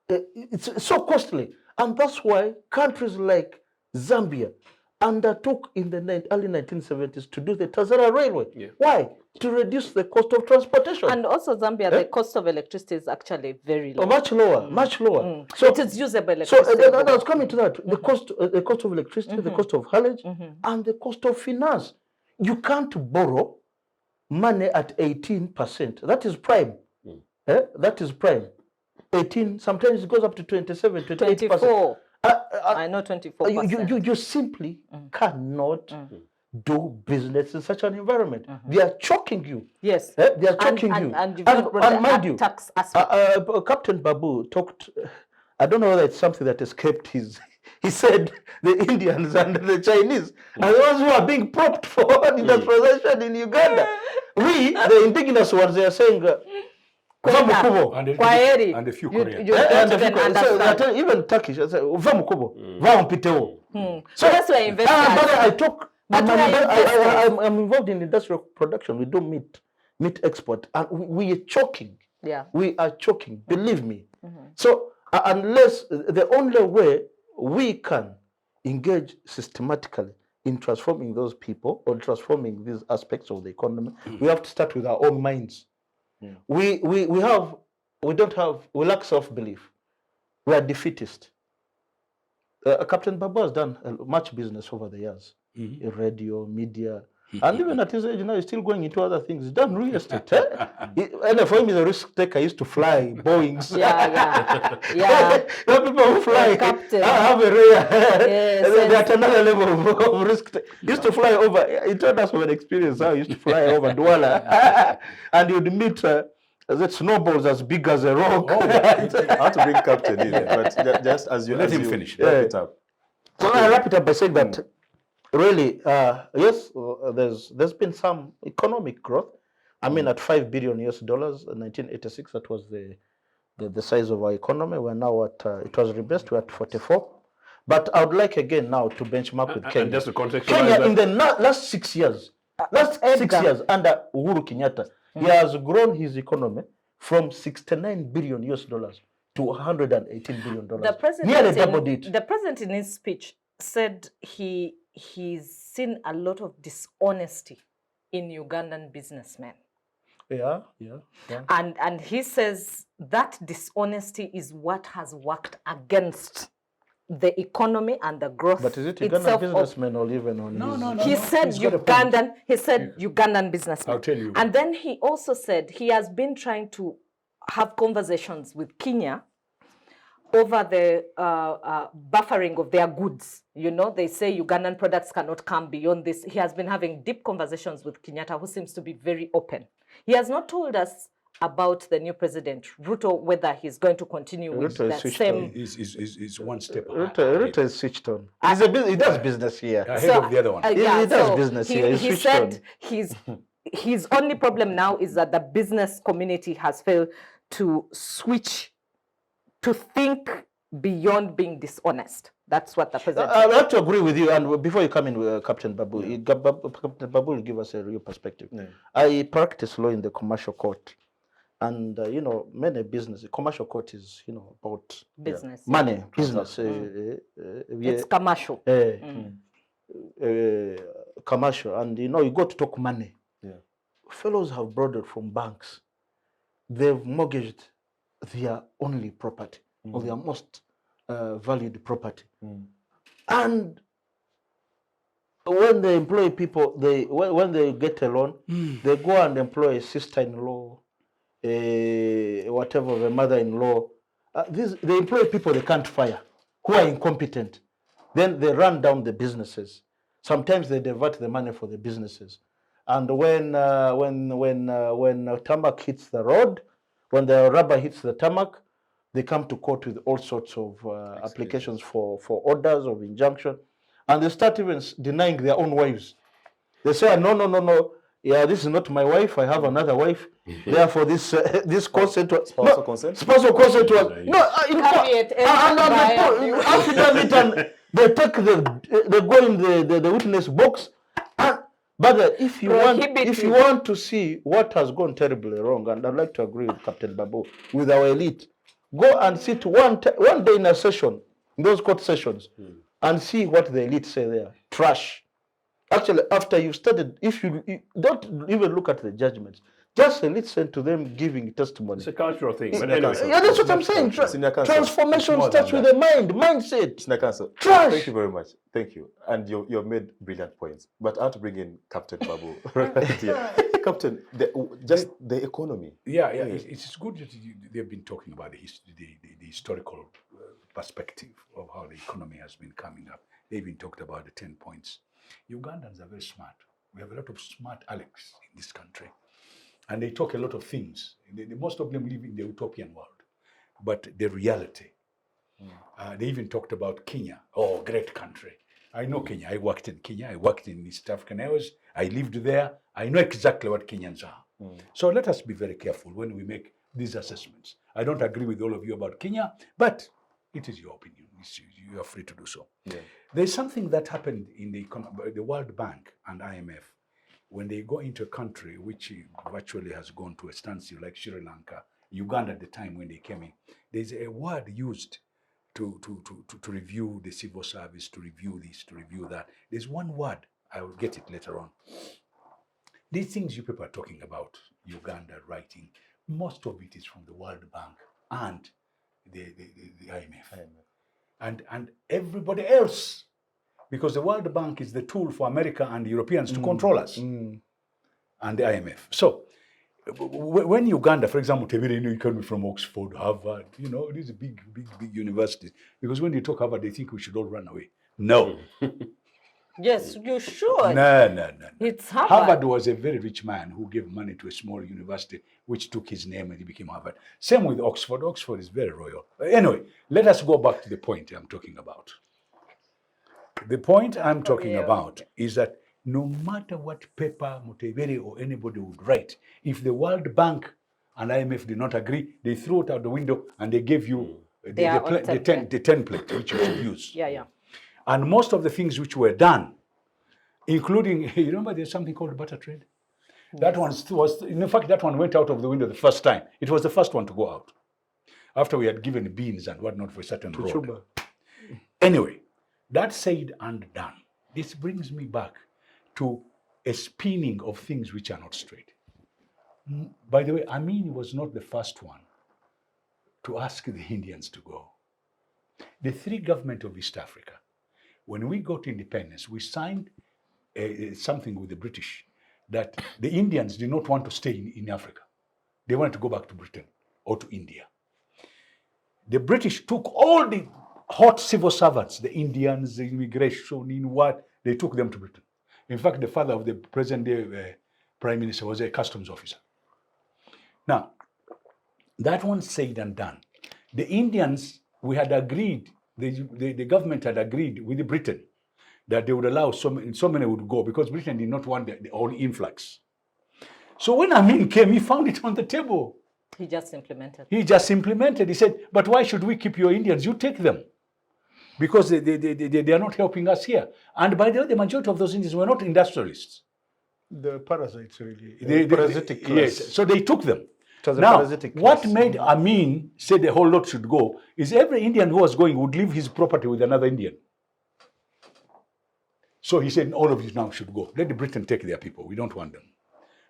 it's so costly. And that's why countries like Zambia undertook in the early 1970s to do the Tazara Railway. Why? To reduce the cost of transportation. And also Zambia, the cost of electricity is actually very low. Much lower, much lower. So it is usable electricity. So I was coming to that. The cost of electricity, the cost of haulage, and the cost of finance. You can't borrow money at 18%. That is prime. That is prime. 18, sometimes it goes up to 27, 28%. 24. I know 24%. You simply cannot do business in such an environment. They are choking you. Yes. They are choking you. And mind you, tax aspect. Captain Babu talked, I don't know whether it's something that escaped his, he said the Indians and the Chinese are the ones who are being propped for industrialization in Uganda. We, the indigenous ones, they are saying, and a few Koreans. Even Turkish, so that's why investors. I'm involved in industrial production. We do meat export, and we are choking. Yeah, we are choking. Believe me. So unless the only way we can engage systematically in transforming those people or transforming these aspects of the economy, we have to start with our own minds. We lack self-belief. We are defeatist. Captain Babu has done much business over the years, in radio, media, and even at his age now, he's still going into other things. He's done real estate. And for him, he's a risk taker. He used to fly Boeings. Yeah. People who fly have a rare. They're at another level of risk. He used to fly over. He told us from an experience how he used to fly over Douala, and you'd meet the snowballs as big as a rock. I had to bring Captain in, but just as you let him finish. Wrap it up. So I wrap it up by saying that really, yes, there's been some economic growth. I mean, at $5 billion in 1986, that was the size of our economy. We're now at it was rebased. We're at 44. But I would like again now to benchmark with Kenya. And just to contextualize Kenya in the last 6 years, under Uhuru Kenyatta, he has grown his economy from $69 billion to $118 billion. Nearly doubled it. The president in his speech said he's seen a lot of dishonesty in Ugandan businessmen. Yeah. And he says that dishonesty is what has worked against the economy and the growth. But is it Ugandan businessmen or even on No. He said Ugandan. He said Ugandan businessmen. I'll tell you. And then he also said he has been trying to have conversations with Kenya over the buffering of their goods. You know, they say Ugandan products cannot come beyond this. He has been having deep conversations with Kenyatta, who seems to be very open. He has not told us about the new president, Ruto, whether he's going to continue with that same... He's one step Ruto is switched on. He does business here. Ahead of the other one. He does business here. He said his only problem now is that the business community has failed to switch to think beyond being dishonest. That's what the president I said. have to agree with you. And before you come in, Captain Babu, Captain Babu will give us a real perspective. I practice law in the commercial court. And, you know, many businesses, commercial court is, you know, about Business. money, business. It's commercial. Commercial. And, you know, you go to talk money. Fellows have borrowed from banks. They've mortgaged their only property or their most valued property. And when they employ people, when they get a loan, they go and employ a sister-in-law, whatever, a mother-in-law. They employ people they can't fire, who are incompetent. Then they run down the businesses. Sometimes they divert the money for the businesses. And when tarmac hits the road, when the rubber hits the tarmac, they come to court with all sorts of applications for orders of injunction, and they start even denying their own wives. They say, no. Yeah, this is not my wife. I have another wife. Therefore, this consent, spousal consent. Spousal consent. No, they take they go in the witness box. But if you want to see what has gone terribly wrong, and I'd like to agree with Captain Babu, with our elite, go and sit one day in a session, in those court sessions, and see what the elite say there. Trash. Actually, after you've studied, if you don't even look at the judgments, just listen to them giving testimony. It's a cultural thing. But Anyway, that's what I'm saying. Transformation starts with the mindset. Senior Counsel, Trash. thank you very much. Thank you. And you made brilliant points. But I have to bring in Captain Babu. Captain, just the economy. Yeah. It's good that they've been talking about the historical perspective of how the economy has been coming up. They even talked about the 10 points. Ugandans are very smart. We have a lot of smart Alex in this country. And they talk a lot of things. Most of them live in the utopian world. But the reality, they even talked about Kenya. Oh, great country. I know Kenya. I worked in Kenya. I worked in East African Airways. I lived there. I know exactly what Kenyans are. So let us be very careful when we make these assessments. I don't agree with all of you about Kenya, but it is your opinion. You are free to do so. There's something that happened in the World Bank and IMF when they go into a country which virtually has gone to a standstill, like Sri Lanka, Uganda at the time when they came in. There's a word used to review the civil service, to review this, to review that. There's one word, I will get it later on. These things you people are talking about, Uganda writing, most of it is from the World Bank and the IMF. And everybody else, because the World Bank is the tool for America and the Europeans to control us, and the IMF. So when Uganda, for example, you can be from Oxford, Harvard, these are big universities, because when they talk Harvard, they think we should all run away. No. Yes, you should. No. It's Harvard. Harvard was a very rich man who gave money to a small university, which took his name and he became Harvard. Same with Oxford. Oxford is very royal. Anyway, let us go back to the point I'm talking about. The point I'm talking about is that no matter what paper Mutevere or anybody would write, if the World Bank and IMF did not agree, they threw it out the window and they gave you the template which you should use. Yeah. And most of the things which were done, including, you remember there's something called barter trade? That one was, in fact, that one went out of the window the first time. It was the first one to go out, after we had given beans and whatnot for a certain road. Anyway, that said and done, this brings me back to a spinning of things which are not straight. By the way, Amin was not the first one to ask the Indians to go. The three governments of East Africa, when we got independence, we signed something with the British that the Indians did not want to stay in Africa. They wanted to go back to Britain or to India. The British took all the hot civil servants, the Indians, the immigration, they took them to Britain. In fact, the father of the present-day Prime Minister was a customs officer. Now, that one said and done. The Indians, we had agreed, the government had agreed with Britain that they would allow so many would go, because Britain did not want the whole influx. So when Amin came, he found it on the table. He just implemented. He just implemented. He said, but why should we keep your Indians? You take them. Because they are not helping us here. And by the way, the majority of those Indians were not industrialists. The parasites, really. Parasitic class. Yes, so they took them. It was a Now, parasitic what class. made Amin say the whole lot should go is every Indian who was going would leave his property with another Indian. So he said, all of you now should go. Let the Britain take their people. We don't want them.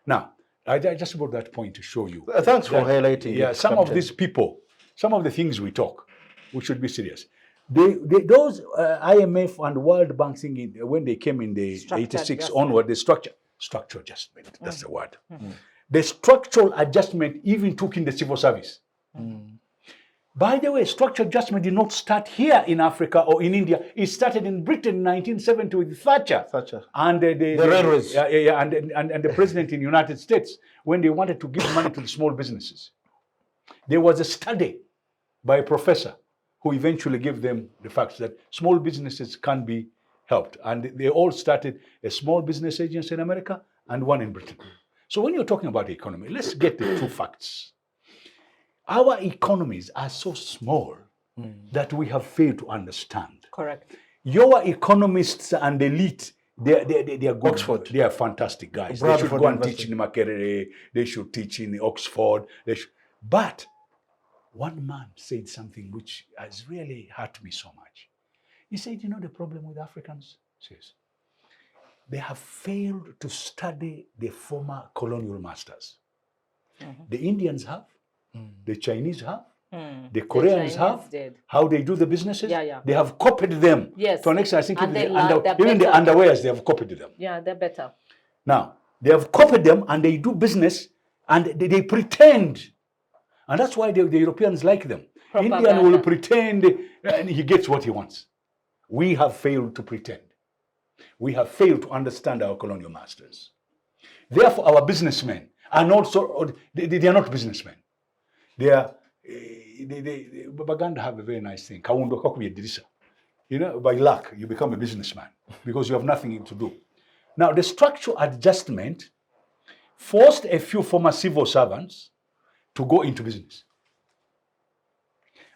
Now, I just brought that point to show you. Thanks for highlighting Yeah, it, some of Captain. these people, some of the things we talk, we should be serious. Those IMF and World Bank thing, when they came in the Structured 86 adjustment. onward, the structural adjustment, that's the word. The structural adjustment even took in the civil service. By the way, structural adjustment did not start here in Africa or in India. It started in Britain in 1970 with Thatcher. And the railways. And the president in the United States, when they wanted to give money to the small businesses. There was a study by a professor who eventually gave them the facts that small businesses can be helped. And they all started a small business agency in America and one in Britain. So when you're talking about the economy, let's get the two facts. Our economies are so small that we have failed to understand. Correct. Your economists and elite, they are good. Oxford. They are fantastic guys. They Bradford should go and University. teach in Makerere. They should teach in Oxford. But one man said something which has really hurt me so much. He said, you know the problem with Africans? He says, they have failed to study the former colonial masters. The Indians have, the Chinese have, the Koreans have, how they do the businesses. They have copied them. Yes. To an extent, I think And even they're even the better. underwears, they have copied them. Yeah, they're better. Now, they have copied them and they do business and they pretend. And that's why the Europeans like them. Propaganda. Indian will pretend and he gets what he wants. We have failed to pretend. We have failed to understand our colonial masters. Therefore, our businessmen are not they are not businessmen. They are, Baganda have a very nice thing. Kaundo kakuye dirisa. You know, by luck, you become a businessman because you have nothing to do. Now, the structural adjustment forced a few former civil servants to go into business.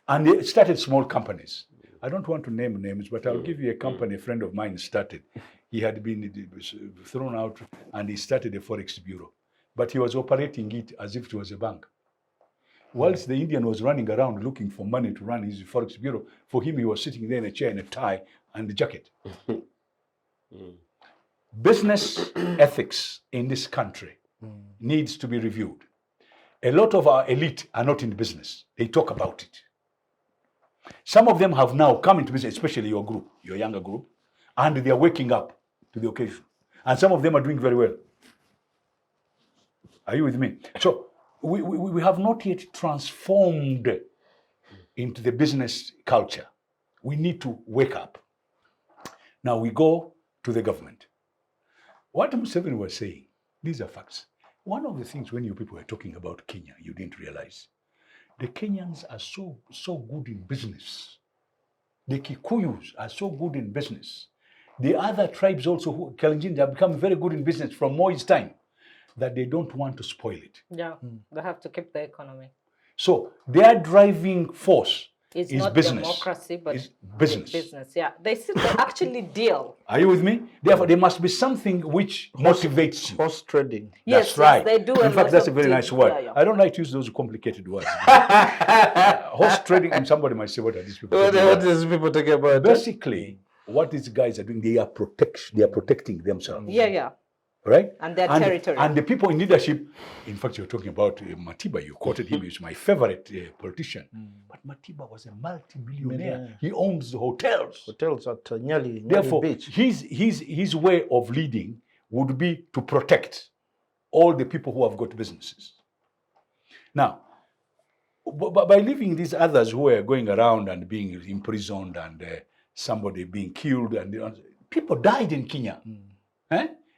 And they started small companies. I don't want to name names, but I'll give you a company a friend of mine started. He had been thrown out and he started a Forex bureau. But he was operating it as if it was a bank. Whilst the Indian was running around looking for money to run his Forex bureau, for him, he was sitting there in a chair in a tie and a jacket. Business ethics in this country needs to be reviewed. A lot of our elite are not in business. They talk about it. Some of them have now come into business, especially your group, your younger group, and they are waking up to the occasion. And some of them are doing very well. Are you with me? So we have not yet transformed into the business culture. We need to wake up. Now we go to the government. What Museveni was saying, these are facts. One of the things when you people were talking about Kenya, you didn't realize, the Kenyans are so good in business. The Kikuyus are so good in business. The other tribes also, Kalenjin, have become very good in business from Moi's time, that they don't want to spoil it. Yeah, they have to keep the economy. So their driving force It's is not business. democracy, but It's business. business. Yeah, they actually deal. Are you with me? Therefore, there must be something which motivates you. Horse trading. Yes, That's right. they do. In fact, that's a very nice word. Yeah. I don't like to use those complicated words. Horse trading, and somebody might say, what are these people What talking about? is people talking about? Basically, what these guys are doing, they are protecting themselves. Yeah. Right? And their territory. And the people in leadership, in fact, you're talking about Matiba, you quoted him, he's my favorite politician. But Matiba was a multi-millionaire. He owns the hotels. Hotels at Nyali Therefore, Beach. his way of leading would be to protect all the people who have got businesses. Now, by leaving these others who are going around and being imprisoned and somebody being killed, and people died in Kenya.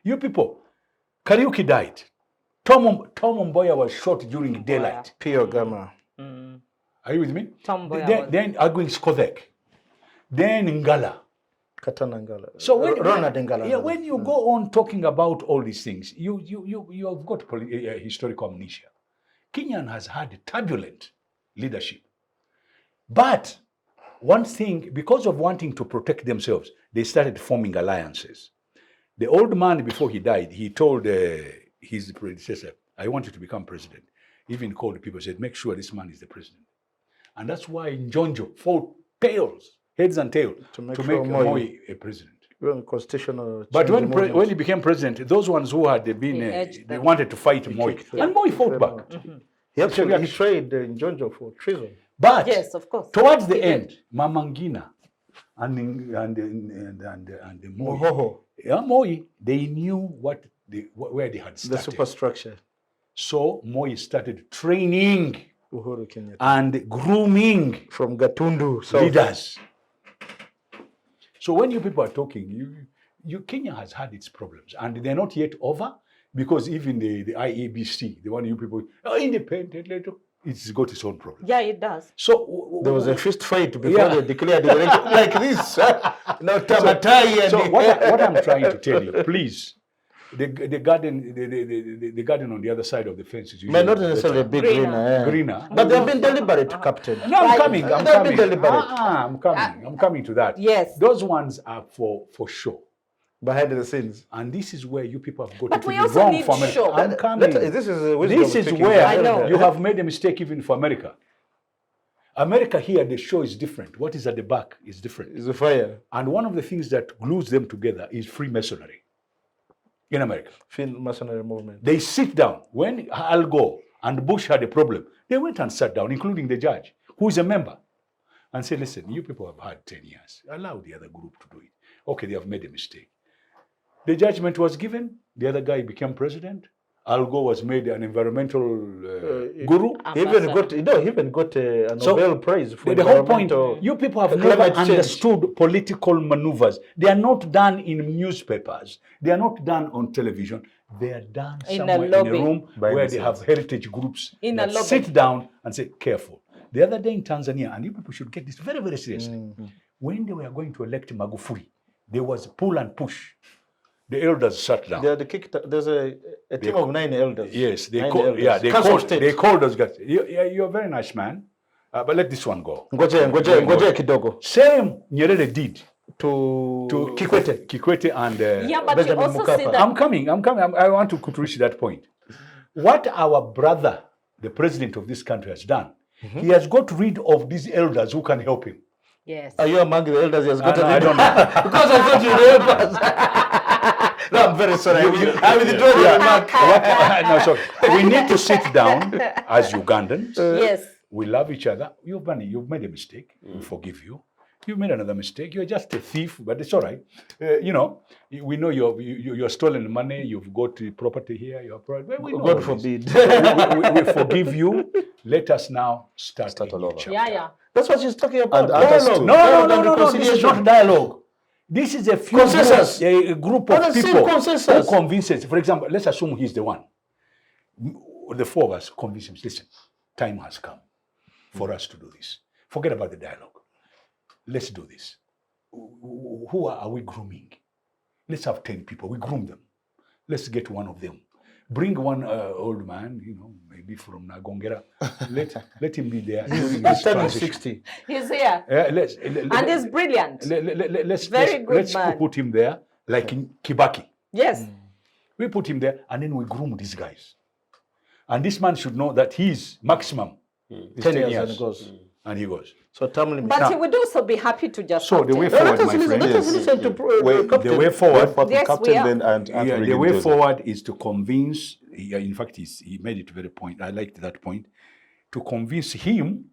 You people, Kariuki died. Tom Mboya was shot during daylight. Pio Gama. Are you with me? Tom Mboya Then Agwin Skodek. Then Ngala. Katanangala. So when, Ronald Ngala. yeah, when you go on talking about all these things, you have got historical amnesia. Kenyan has had turbulent leadership. But one thing, because of wanting to protect themselves, they started forming alliances. The old man, before he died, he told his predecessor, I want you to become president. Even called people, said, make sure this man is the president. And that's why Njonjo fought heads and tails, to make sure Moi a president. Constitutional. But when he became president, those ones who had been, they wanted to fight Moi. And Moi fought back. He actually tried Njonjo for treason. But yes, of course. Towards the end, Mama Ngina and Moi, Moi, they knew where they had started. The superstructure. So Moi started training Uhuru Kenyatta and grooming from Gatundu leaders. So when you people are talking, Kenya has had its problems, and they're not yet over, because even the IEBC, the one you people independent, it's got its own problems. Yeah, it does. So there was a fist fight before they declared the election like this. Now Tamatai. So what I'm trying to tell you, please. The garden on the other side of the fence is may not necessarily be greener. But they've been deliberate, Captain. No, I'm coming. I'm coming to that. Yes. Those ones are for sure. Behind the scenes. And this is where you people have got but to we be also wrong need for America. show. I'm coming. This is where I know. you have made a mistake even for America. America here, the show is different. What is at the back is different. It's a fire. And one of the things that glues them together is Freemasonry. In America. Freemasonry movement. They sit down. When Al Gore and Bush had a problem, they went and sat down, including the judge, who is a member, and said, listen, you people have had 10 years. Allow the other group to do it. Okay, they have made a mistake. The judgment was given. The other guy became president. Al Gore was made an environmental guru. He even got a Nobel Prize for the whole point. You people have never understood political maneuvers. They are not done in newspapers. They are not done on television. They are done somewhere in a room where they have heritage groups that sit down and say, careful. The other day in Tanzania, and you people should get this very, very seriously. When they were going to elect Magufuli, there was pull and push. The elders sat down. There's a team of 9 elders. Yes, they called those guys. You're a very nice man, but let this one go. Ngoje kidogo. Same Nyerere did to Kikwete and but Benjamin you also Mkapa. see that I'm coming. I want to reach that point. What our brother, the president of this country, has done, he has got rid of these elders who can help him. yes. Are you among the elders he has got I don't know. because I thought you'd help us. No, I'm very sorry. I withdraw the remark. No, sorry. We need to sit down as Ugandans. Yes. We love each other. You've made a mistake. We forgive you. You made another mistake. You're just a thief, but it's all right. We know you're stolen money. You've got property here. God forbid. We forgive you. Let us now start all over. Yeah. That's what she's talking about. Dialogue. No. This is not dialogue. This is a few consensus. A group of people who convinces. For example, let's assume he's the one. The 4 of us convince him, listen, time has come for us to do this. Forget about the dialogue. Let's do this. Who are we grooming? Let's have 10 people. We groom them. Let's get one of them. Bring one old man, maybe from Nagongera. Let him be there. He's turning 60. He's here. And he's brilliant. Let's put him there, like in Kibaki. Yes. We put him there, and then we groom these guys. And this man should know that his maximum is 10 years. And he goes. So term limit. But he would also be happy to just. So the way forward, my friend. The way forward. Yes, we are. The way forward is to convince. In fact, he made it very point. I liked that point. To convince him,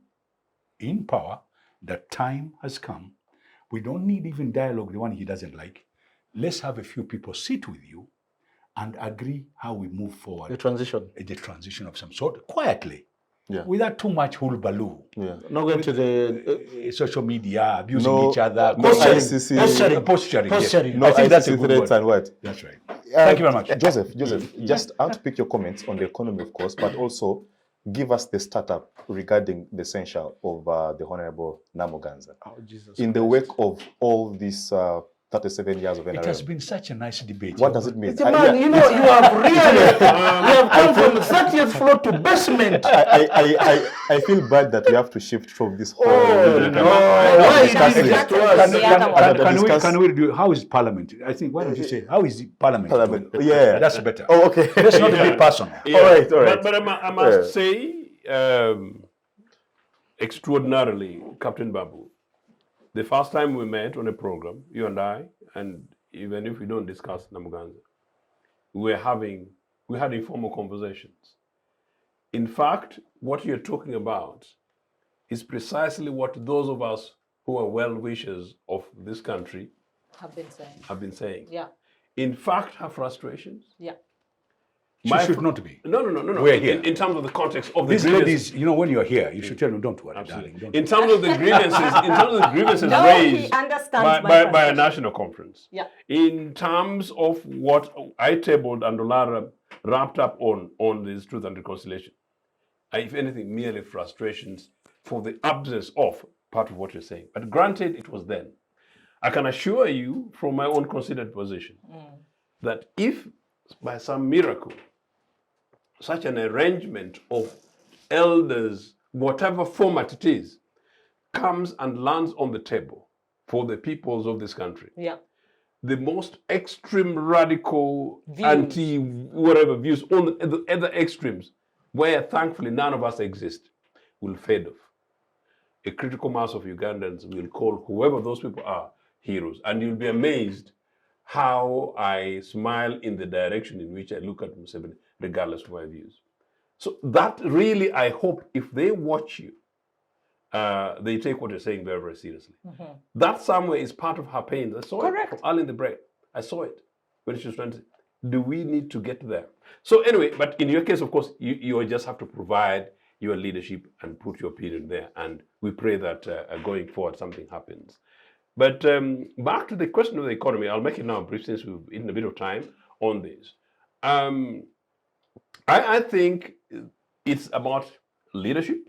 in power, that time has come. We don't need even dialogue, the one he doesn't like. Let's have a few people sit with you and agree how we move forward. The transition of some sort, quietly. Yeah. Without too much hullabaloo. Yeah. Not going to the social media, abusing each other. Post-sharing. Yes. I think that's a good word. And what? That's right. Thank you very much. Joseph, just I want to pick your comments on the economy, of course, but also give us the startup regarding the censure of the Honorable Namuganza. Oh, Jesus in the wake of all these 37 years of NRM? It has been such a nice debate. What does it mean? Man, you have really, you have come from the 30th floor to basement. I feel bad that we have to shift from this whole. Can we do? How is Parliament? I think. Why don't you say how is Parliament? Yeah, that's better. Oh, okay. Let's not be personal. Yeah. All right. But I must say, extraordinarily, Captain Babu, the first time we met on a program, you and I, and even if we don't discuss Namuganza, we had informal conversations. In fact, what you're talking about is precisely what those of us who are well-wishers of this country have been saying. Yeah. In fact, have frustrations. Yeah. Should not be. No. We're here. In terms of the context of the These grievances. ladies, when you're here, you should tell them, don't worry, darling. Don't In terms of the grievances, No, raised he understands by a national conference. Yeah. In terms of what I tabled and Olara wrapped up on this Truth and Reconciliation, if anything, merely frustrations for the absence of part of what you're saying. But granted, it was then. I can assure you from my own considered position that if by some miracle such an arrangement of elders, whatever format it is, comes and lands on the table for the peoples of this country, the most extreme radical anti-whatever views on the other extremes, where thankfully none of us exist, will fade off. A critical mass of Ugandans will call whoever those people are heroes. And you'll be amazed how I smile in the direction in which I look at Museveni, regardless of my views. So that really, I hope, if they watch you, they take what you're saying very, very seriously. That somewhere is part of her pain. I saw it from early in the break. I saw it when she was trying to say, do we need to get there? So anyway, but in your case, of course, you just have to provide your leadership and put your opinion there. And we pray that going forward, something happens. But back to the question of the economy, I'll make it now brief since we've eaten a bit of time on this. I think it's about leadership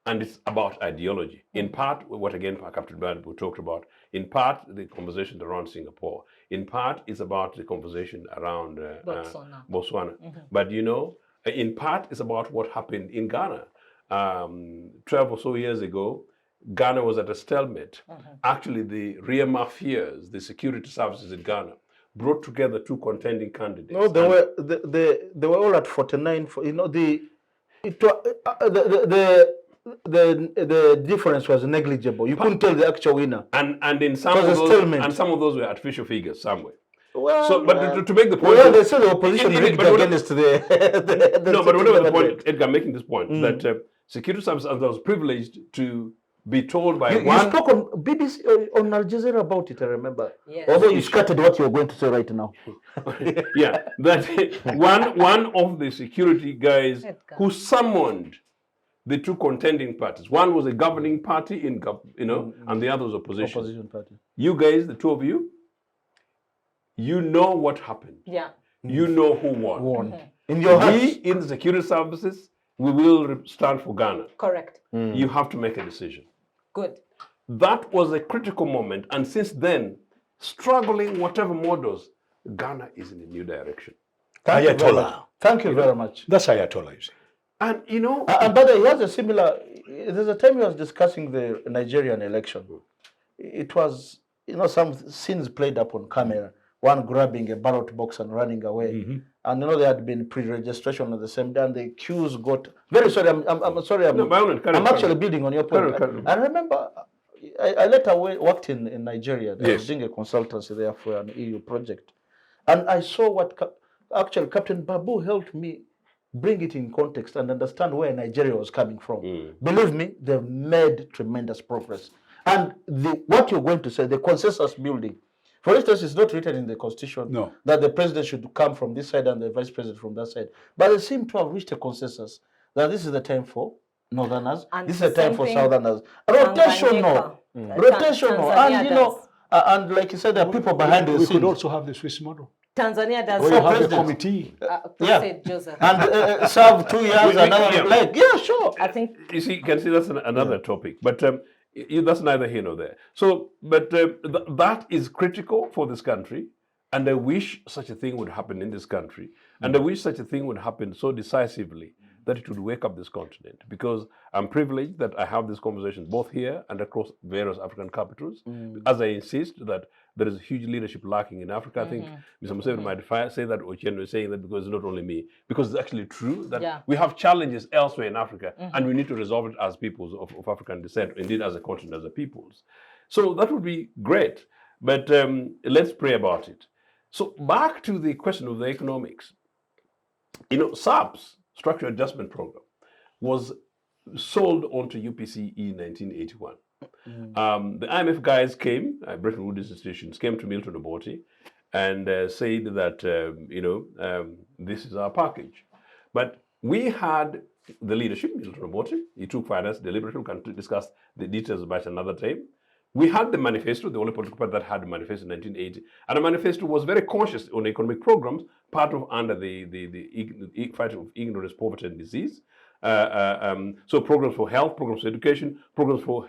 and it's about ideology. In part, what again Captain Babu talked about, in part the conversation around Singapore, in part it's about the conversation around Botswana. But in part it's about what happened in Ghana. 12 or so years ago, Ghana was at a stalemate. Actually, the real mafias, the security services in Ghana, brought together two contending candidates. No, they were all at 49. The difference was negligible. You couldn't tell the actual winner. And in some of those were artificial figures somewhere. Well, so, but to make the point, they said the opposition rigged against the no, but whatever the point, Edgar making this point that security services was privileged to be told by one. You spoke on BBC on Al Jazeera about it, I remember. Yes. Although you scattered what you're going to say right now. Yeah, that one of the security guys who summoned the two contending parties. One was a governing party and the other was opposition party. You guys, the two of you, you know what happened. Yeah. You know who won. In your heart. We in the security services, we will stand for Ghana. Correct. You have to make a decision. Good. That was a critical moment, and since then, struggling whatever models, Ghana is in a new direction. Ayatollah. Thank you very much. That's Ayatollah, you see. And but he has a similar. There's a time he was discussing the Nigerian election. It was some scenes played up on camera. One grabbing a ballot box and running away. And there had been pre-registration at the same time. The queues got very sorry. I'm sorry. I'm actually building on your point. I remember I later worked in Nigeria. I was doing a consultancy there for an EU project, and I saw what actually Captain Babu helped me bring it in context and understand where Nigeria was coming from. Believe me, they've made tremendous progress. And what you're going to say, the consensus building. For instance, it's not written in the constitution that the president should come from this side and the vice president from that side. But they seem to have reached a consensus that this is the time for Northerners, this is the time for Southerners. Rotational. And and like you said, there are people behind the scenes. We could also have the Swiss model. Tanzania does. Where you have the committee. Joseph. And serve 2 years, another sure. I think you can see that's another topic. But that's neither here nor there. So, but that is critical for this country, and I wish such a thing would happen in this country, and I wish such a thing would happen so decisively that it would wake up this continent, because I'm privileged that I have these conversations both here and across various African capitals, as I insist that there is a huge leadership lacking in Africa. I think Mr. Museveni might say that, Ochieno is saying that because it's not only me, because it's actually true that we have challenges elsewhere in Africa, and we need to resolve it as peoples of African descent, indeed as a continent, as a peoples. So that would be great, but let's pray about it. So back to the question of the economics. SAP's Structural Adjustment Program was sold onto UPC in 1981. The IMF guys came, Bretton Woods institutions came to Milton Obote and said that, this is our package. But we had the leadership, Milton Obote, he took finance deliberately. We can discuss the details about another time. We had the manifesto, the only political party that had the manifesto in 1980. And the manifesto was very conscious on economic programs, part of under the fight of ignorance, poverty, and disease. So programs for health, programs for education, programs for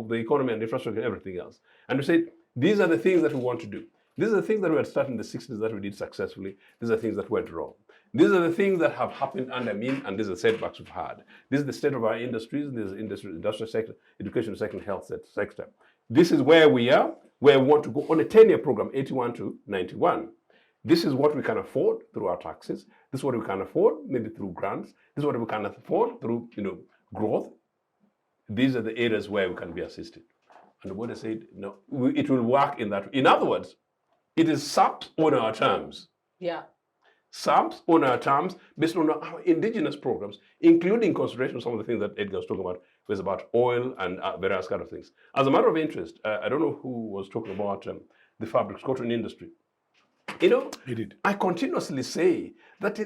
the economy and infrastructure and everything else. And we said, these are the things that we want to do. These are the things that we had started in the 60s that we did successfully. These are things that went wrong. These are the things that have happened under me, and these are the setbacks we've had. This is the state of our industries, this is industrial sector, education sector, health sector. This is where we are, where we want to go on a 10-year program, 81 to 91. This is what we can afford through our taxes. This is what we can afford, maybe through grants. This is what we can afford through, growth. These are the areas where we can be assisted. And what I said, no, it will work in that. In other words, it is SAPs on our terms. Yeah. SAPs on our terms based on our indigenous programs, including consideration of some of the things that Edgar was talking about, was about oil and various kind of things. As a matter of interest, I don't know who was talking about the fabrics, cotton industry. He did. I continuously say that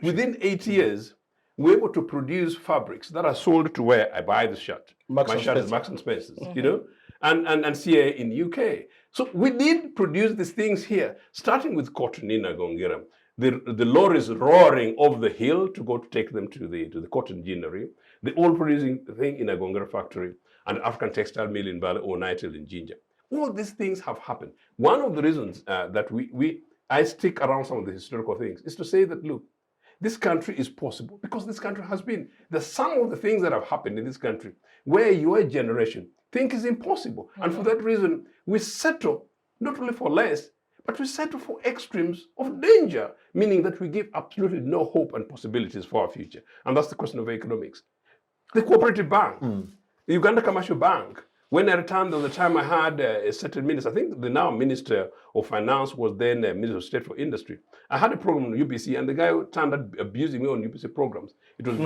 within 8 years, we're able to produce fabrics that are sold to where I buy the shirt. My shirt is Marks and Spencer's, and CA in the UK. So we did produce these things here, starting with cotton in Agongera. The lorries roaring off the hill to go to take them to the cotton ginnery, the oil producing thing in Agongera factory, and African textile mill in Bale or Nitel in Jinja. All these things have happened. One of the reasons that I stick around some of the historical things is to say that, look, this country is possible because this country has been. There's some of the things that have happened in this country where your generation think is impossible. And for that reason, we settle not only for less, but we settle for extremes of danger, meaning that we give absolutely no hope and possibilities for our future. And that's the question of economics. The cooperative bank, the Uganda Commercial Bank. When I returned, on the time I had a certain minister, I think the now Minister of Finance was then Minister of State for Industry. I had a program on UPC, and the guy turned out abusing me on UPC programs. It was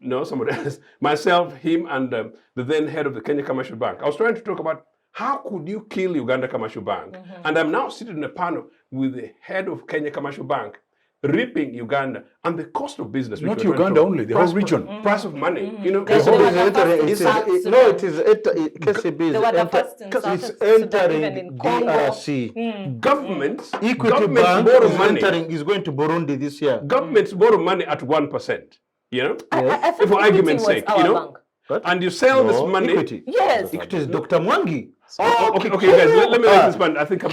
no, somebody else. Myself, him, and the then head of the Kenya Commercial Bank. I was trying to talk about how could you kill Uganda Commercial Bank? And I'm now sitting in a panel with the head of Kenya Commercial Bank, ripping Uganda and the cost of business. Not Uganda only, the whole region. Price of money. KCB is entering DRC. Governments borrow money. Is going to Burundi this year. Governments borrow money at 1%. I for argument's sake, and you sell this money. Equity. Yes. It is Dr. Mwangi. Okay, guys, let me make this point. I think I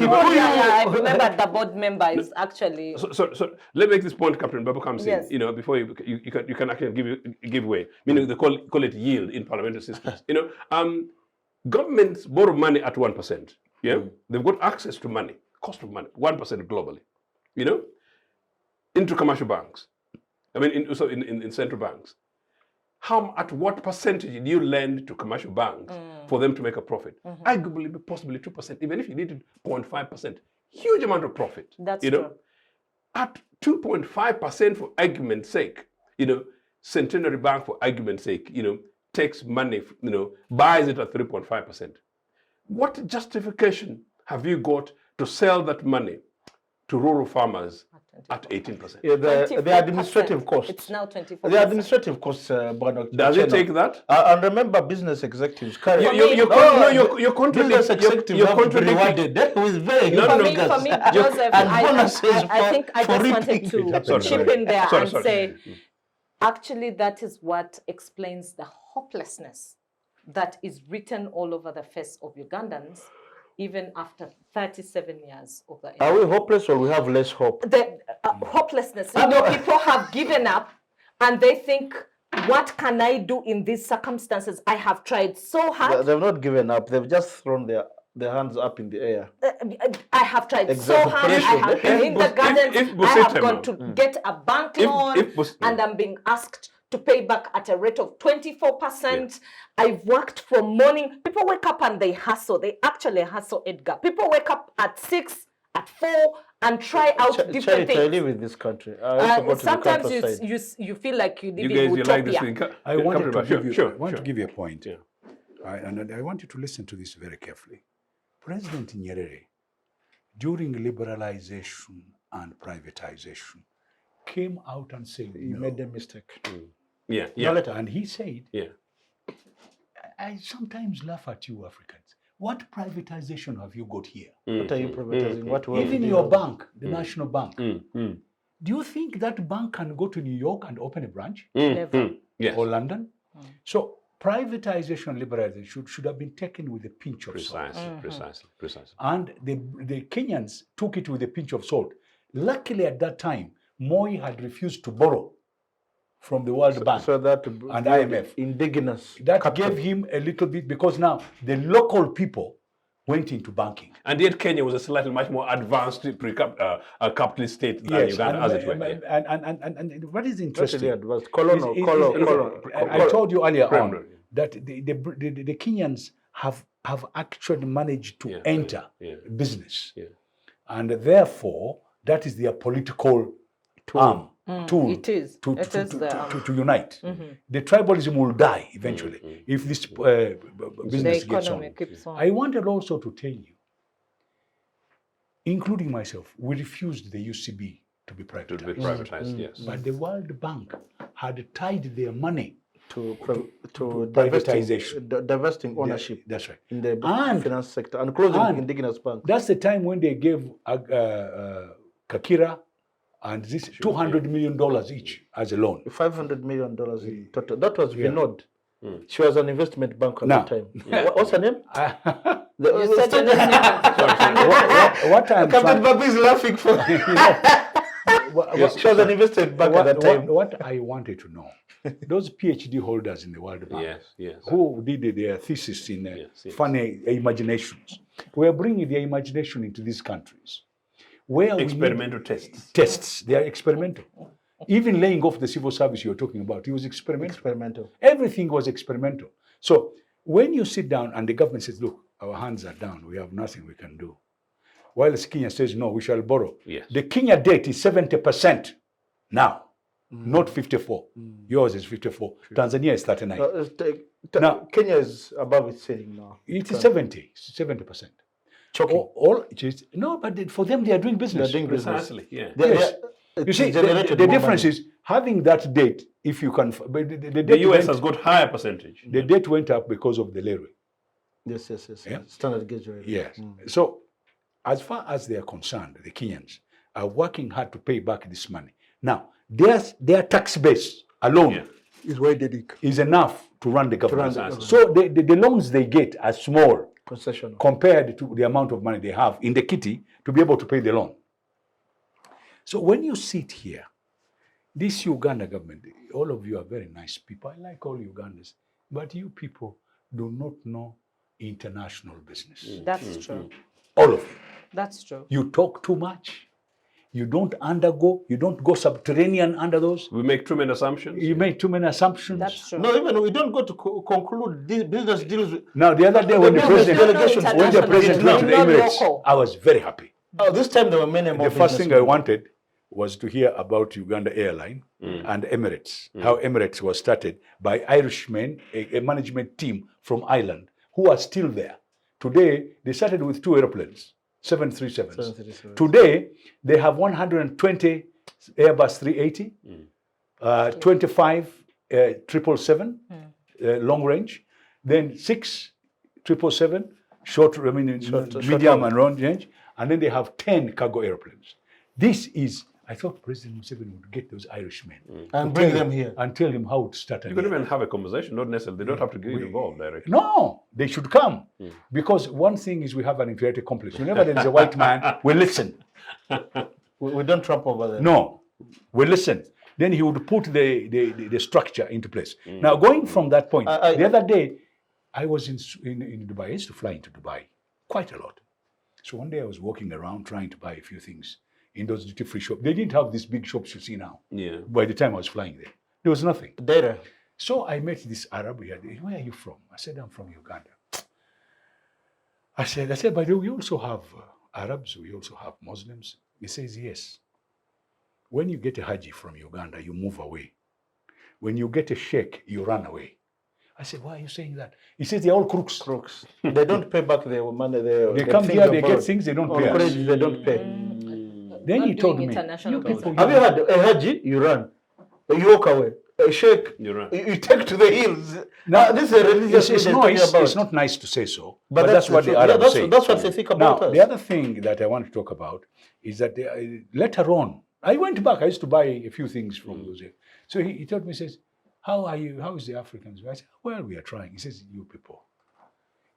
remember the board member is actually. So let me make this point, Captain Babu comes in. Before you can actually give way. Meaning they call it yield in parliamentary systems. Governments borrow money at 1%. Yeah, they've got access to money, cost of money, 1% globally. Into commercial banks. I mean, in central banks. At what percentage did you lend to commercial banks for them to make a profit? Arguably, possibly 2%, even if you needed 0.5%. Huge amount of profit. That's true. At 2.5% for argument's sake, Centenary Bank for argument's sake, takes money, buys it at 3.5%. What justification have you got to sell that money to rural farmers at 18%? Yeah, the administrative costs. It's now 24%. The administrative costs, does it take that? And remember, business executives carry. You're business executives have to be rewarded with very for me, Joseph, I think I just wanted to chip in there and say, actually, that is what explains the hopelessness that is written all over the face of Ugandans, even after 37 years of the Are we hopeless or we have less hope? The hopelessness. People have given up and they think, what can I do in these circumstances? I have tried so hard. They've not given up. They've just thrown their hands up in the air. I have tried so hard. I have been in the gardens. I have gone to get a bank loan and I'm being asked to pay back at a rate of 24%. I've worked from morning. People wake up and they hustle. They actually hustle, Edgar. People wake up at 6, at 4, and try out different things. I live in this country. Sometimes you feel like you live in utopia. Like this thing. I wanted to give you a point. Yeah. And I want you to listen to this very carefully. President Nyerere, during liberalization and privatization, came out and said, He made a mistake. Yeah. And he said, I sometimes laugh at you Africans. What privatization have you got here? What are you privatizing? Even your bank, the National Bank. Do you think that bank can go to New York and open a branch? Never. Or London? So privatization, liberalization should have been taken with a pinch of salt. Precisely. And the Kenyans took it with a pinch of salt. Luckily at that time, Moi had refused to borrow from the World Bank so that and IMF. Indigenous. That capital. gave him a little bit, because now the local people went into banking. And yet Kenya was a slightly much more advanced capitalist state than Uganda, as it were. And what is interesting, I I told you earlier on that the Kenyans have actually managed to enter business. And therefore, that is their political arm. Tool It is. to unite. The tribalism will die eventually if this business gets on. Keeps on. I wanted also to tell you, including myself, we refused the UCB to be privatized. Yes. But the World Bank had tied their money to privatization. divesting ownership That's right. in the And- finance sector and closing indigenous banks. That's the time when they gave Kakira and this $200 million each as a loan. $500 million in total. That was Vinod. She was an investment bank at Now- the time. What's her name? You said your name. What I'm Captain trying, Babu is laughing for She was an investment bank at that time. what I wanted to know, those PhD holders in the World Bank, Yes. who did their thesis in Yes. funny imaginations, we are bringing their imagination into these countries. Where we need Experimental tests. tests, they are experimental. Even laying off the civil service you're talking about, it was experimental. Everything was experimental. So when you sit down and the government says, look, our hands are down, we have nothing we can do. While Kenya says, no, we shall borrow. Yes. The Kenya debt is 70% now, not 54. Yours is 54. Tanzania is 39. Now- Kenya is above its ceiling now. It is 70%. Choking. No, but for them, they are doing business. They're doing business. Precisely. Yeah. Yes. It's You see, generated the more difference money. is having that debt, if you can, but the The debt US went, has got higher percentage. the debt went up because of the levy. Yes. Yeah. Standard gauge rate. Yes. So, as far as they are concerned, the Kenyans are working hard to pay back this money. Now, their tax base alone Is widening. is enough to run the government. run the So the loans they get are small Concessional. compared to the amount of money they have in the kitty to be able to pay the loan. So when you sit here, this Uganda government, all of you are very nice people. I like all Ugandans, but you people do not know international business. That's true. All of you. That's true. You talk too much. You don't go subterranean under those. We make too many assumptions. You make too many assumptions. That's true. No, even we don't go to conclude business deals. Now, the other day when the business president, delegations when the president went to the Not Emirates, local. I was very happy. This time there were many more. The first thing I businessmen. wanted was to hear about Uganda Airline and Emirates, how Emirates was started by Irishmen, a management team from Ireland, who are still there. Today, they started with 2 airplanes, 737s. 737s. Today, they have 120 Airbus 380, 25 777 long range, then 6 777 medium and long range, and then they have 10 cargo airplanes. This is I thought President Museveni would get those Irishmen And bring them here. and tell him how to start You again. can even have a conversation, not necessarily. They don't have to get involved directly. No, they should come. Because one thing is we have an inferiority complex. Whenever there is a white man, we listen. We don't trump over them. No, we listen. Then he would put the structure into place. Now, going from that point, the other day, I was in Dubai. I used to fly into Dubai quite a lot. So one day I was walking around trying to buy a few things in those duty-free shops. They didn't have these big shops you see now. Yeah. By the time I was flying there was nothing. Data. So I met this Arab. Where are you from? I said, I'm from Uganda. I said, by the way, we also have Arabs, we also have Muslims. He says, yes. When you get a Haji from Uganda, you move away. When you get a Sheikh, you run away. I said, why are you saying that? He says, they're all crooks. Crooks. They don't pay back their money. They come here, they get things, they don't pay us. They don't pay. Then he told me, international you people, Have you had a Haji? You run. You walk away. A Sheikh, You're right. you take to the hills. Now, This is a religious it's thing they're talking nice. about. It's not nice to say so, But that's what the truth. Arabs say. That's what they think about Now, us. the other thing that I want to talk about is that later on, I went back. I used to buy a few things from those. So he told me, he says, how are you? How is the Africans? I said, well, we are trying. He says, you people,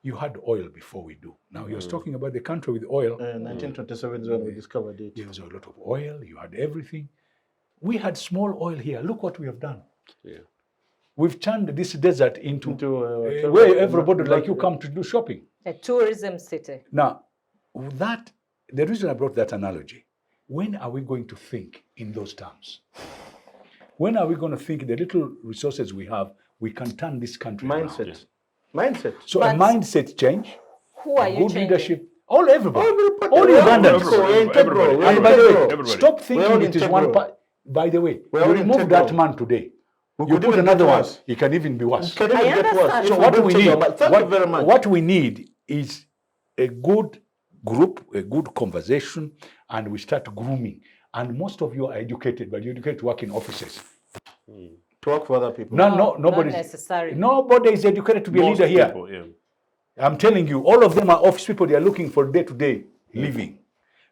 you had oil before we do. Now he was talking about the country with oil. 1927 is when we discovered it. There was a lot of oil. You had everything. We had small oil here. Look what we have done. Yeah. We've turned this desert into whatever- where everybody like you come to do shopping. A tourism city. Now, the reason I brought that analogy, when are we going to think in those terms? When are we going to think the little resources we have, we can turn this country around? Mindset. So But a mindset change, Who are you good changing? leadership, everybody, Everybody. all Ugandans. We're integral. We're And by the way, integral. stop We're thinking all it is one integral. part. By the way, We're you all remove integral. that man today, We you could put even another get one, worse. he can even be worse. Can even I get worse. understand. So If what don't we change need, our mind- Thank you very much. what we need is a good group, a good conversation, and we start grooming. And most of you are educated, but you're educated to work in offices. To work for other people. Nobody. Not necessarily. Nobody is educated to be a Most leader here. people, yeah. I'm telling you, all of them are office people. They are looking for day-to-day living.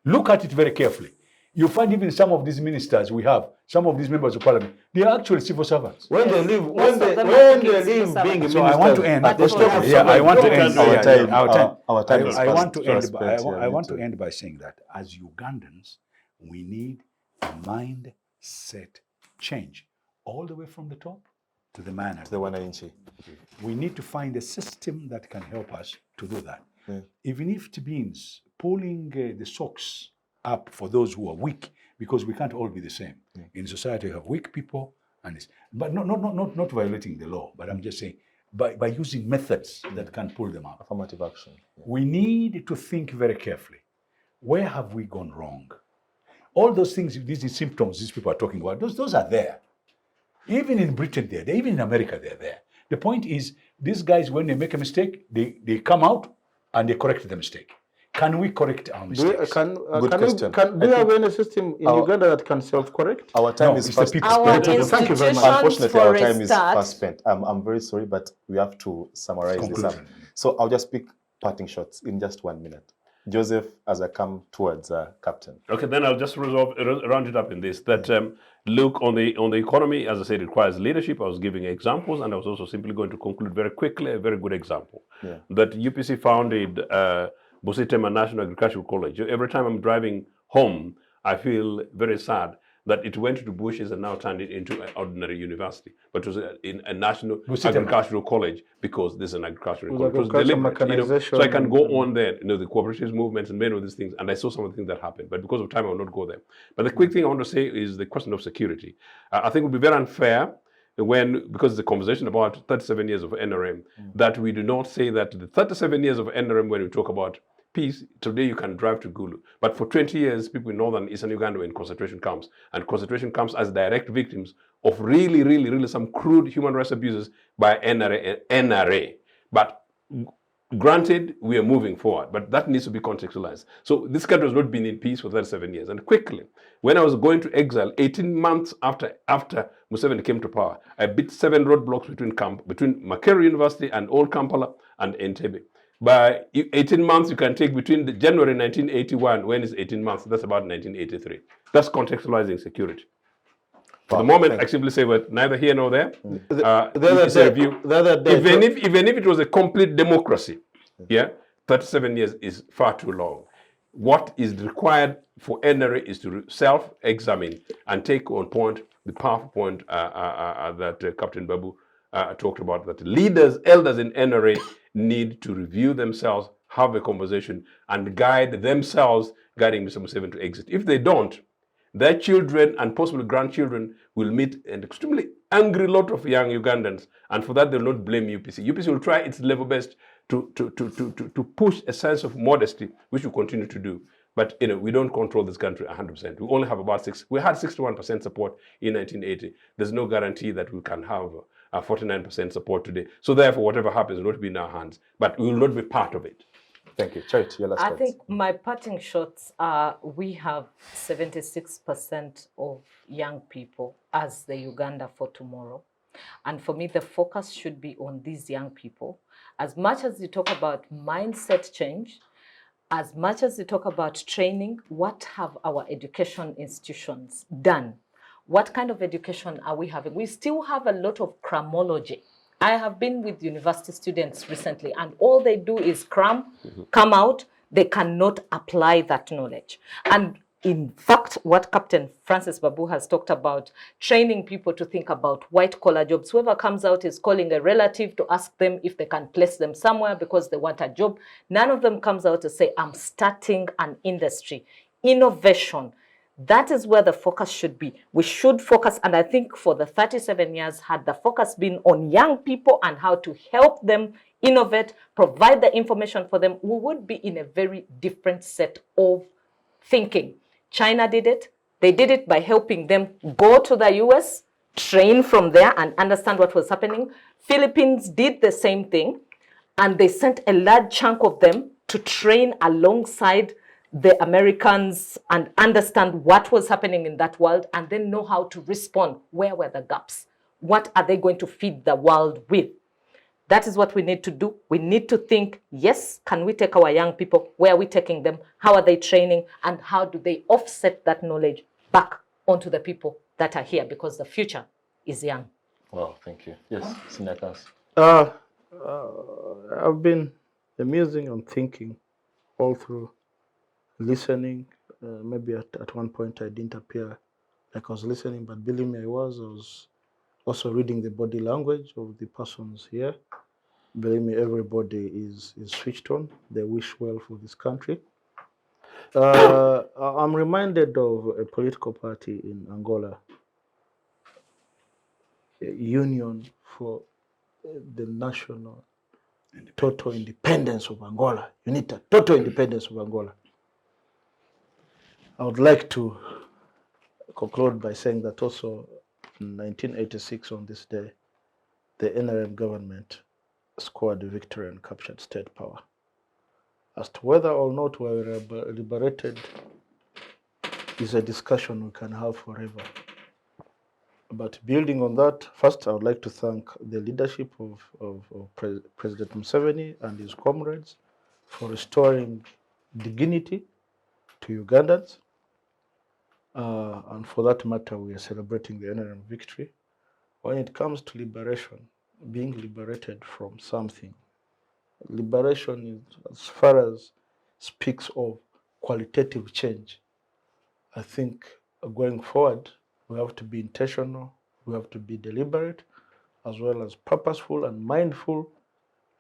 Look at it very carefully. You find even some of these ministers we have, some of these members of parliament, they are actually civil servants. When they leave, Most when of they them are leave civil being a servants. minister. So I want to end. But They stop for- with Yeah, I want to somebody. end. Our time is I fast- want to end. fast By, spent here. I want to end by saying that as Ugandans, we need a mindset change, all the way from the top to the man. The one inch. We need to find a system that can help us to do that. Yeah. Even if it means pulling the socks up for those who are weak, because we can't all be the same. In society, you have weak people, but not violating the law. But I'm just saying, by using methods that can pull them up. Affirmative action. Yeah. We need to think very carefully. Where have we gone wrong? All those things, these symptoms these people are talking about, those are there. Even in Britain, they're there. Even in America, they're there. The point is, these guys, when they make a mistake, they come out and they correct the mistake. Can we correct our Do mistakes? Good question. do you have any system in Uganda that can self-correct? Our time No, is it's the fast people. Our spent. Thank you very much. Unfortunately, for our a time is start- fast spent. I'm very sorry, but we have to summarize this up. Conclusion. So I'll just pick parting shots in just 1 minute. Joseph, as I come towards Captain. Okay, then I'll just round it up in this. That look on the economy, as I said, it requires leadership. I was giving examples, and I was also simply going to conclude very quickly a very good example. Yeah. That UPC founded Busitema National Agricultural College. Every time I'm driving home, I feel very sad that it went to bushes and now turned it into an ordinary university, but it was in a national agricultural college because there's an agricultural college. It was deliberate, so I can go on there, the cooperative movements and many of these things, and I saw some of the things that happened, but because of time, I will not go there. But the quick thing I want to say is the question of security. I think it would be very unfair because the conversation about 37 years of NRM, that we do not say that the 37 years of NRM, when we talk about peace, today you can drive to Gulu. But for 20 years, people in northern Eastern Uganda were in concentration camps. And concentration camps as direct victims of really some crude human rights abuses by NRA. But granted, we are moving forward, but that needs to be contextualized. So this country has not been in peace for 37 years. And quickly, when I was going to exile, 18 months after Museveni came to power, I beat 7 roadblocks between Makerere University and Old Kampala and Entebbe. By 18 months, you can take between the January 1981, when it's 18 months, that's about 1983. That's contextualizing security. For the moment, I simply say, well, neither here nor there. It's a review. Even if it was a complete democracy, yeah, 37 years is far too long. What is required for NRA is to self-examine and take on point the powerful point that Captain Babu talked about, that leaders, elders in NRA need to review themselves, have a conversation, and guide themselves, guiding Mr. Museveni to exit. If they don't, their children and possibly grandchildren will meet an extremely angry lot of young Ugandans, and for that they will not blame UPC. UPC will try its level best to push a sense of modesty, which we continue to do. But we don't control this country 100%. We only have about we had 61% support in 1980. There's no guarantee that we can have 49% support today. So therefore, whatever happens will not be in our hands, but we will not be part of it. Thank you. Charity, your last I words. think my parting shots are, we have 76% of young people as the Uganda for tomorrow. And for me, the focus should be on these young people. As much as you talk about mindset change, as much as you talk about training, what have our education institutions done? What kind of education are we having? We still have a lot of cramology. I have been with university students recently, and all they do is cram, come out, they cannot apply that knowledge. And in fact, what Captain Francis Babu has talked about, training people to think about white-collar jobs. Whoever comes out is calling a relative to ask them if they can place them somewhere because they want a job. None of them comes out to say, I'm starting an industry. Innovation. That is where the focus should be. We should focus, and I think for the 37 years, had the focus been on young people and how to help them innovate, provide the information for them, we would be in a very different set of thinking. China did it. They did it by helping them go to the US, train from there and understand what was happening. Philippines did the same thing, and they sent a large chunk of them to train alongside the Americans and understand what was happening in that world, and then know how to respond. Where were the gaps? What are they going to feed the world with? That is what we need to do. We need to think, yes, can we take our young people? Where are we taking them? How are they training? And how do they offset that knowledge back onto the people that are here? Because the future is young. Wow, thank you. Yes, Sinakans. I've been amusing and thinking all through, listening. Maybe at one point I didn't appear like I was listening, but believe me, I was also reading the body language of the persons here. Believe me, everybody is switched on. They wish well for this country. I'm reminded of a political party in Angola, a Union for the National Total Independence of Angola. You need a total independence of Angola. I would like to conclude by saying that also in 1986 on this day, the NRM government scored a victory and captured state power. As to whether or not we were liberated is a discussion we can have forever. But building on that, first I would like to thank the leadership of President Museveni and his comrades for restoring dignity to Ugandans. And for that matter, we are celebrating the NRM victory. When it comes to liberation, being liberated from something, liberation is, as far as speaks of qualitative change, I think going forward, we have to be intentional, we have to be deliberate, as well as purposeful and mindful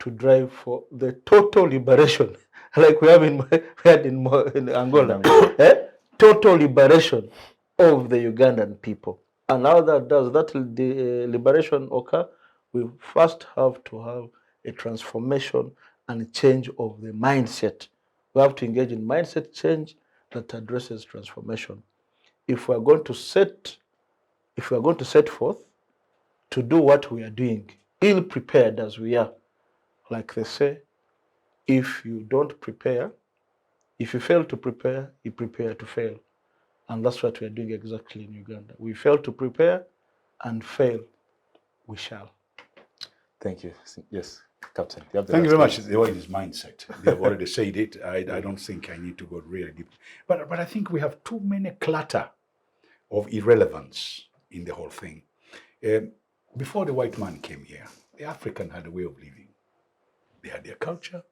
to drive for the total liberation, like we had in Angola. Total liberation of the Ugandan people. And how that does that liberation occur, we first have to have a transformation and a change of the mindset. We have to engage in mindset change that addresses transformation. If we are going to set forth to do what we are doing, ill prepared as we are, like they say, if you don't prepare, if you fail to prepare, you prepare to fail. And that's what we are doing exactly in Uganda. We fail to prepare, and fail we shall. Thank you. Yes. Captain, you have the Thank you very last much. The way it is mindset. They have already said it. I don't think I need to go really deep. But I think we have too many clutter of irrelevance in the whole thing. Before the white man came here, the African had a way of living. They had their culture.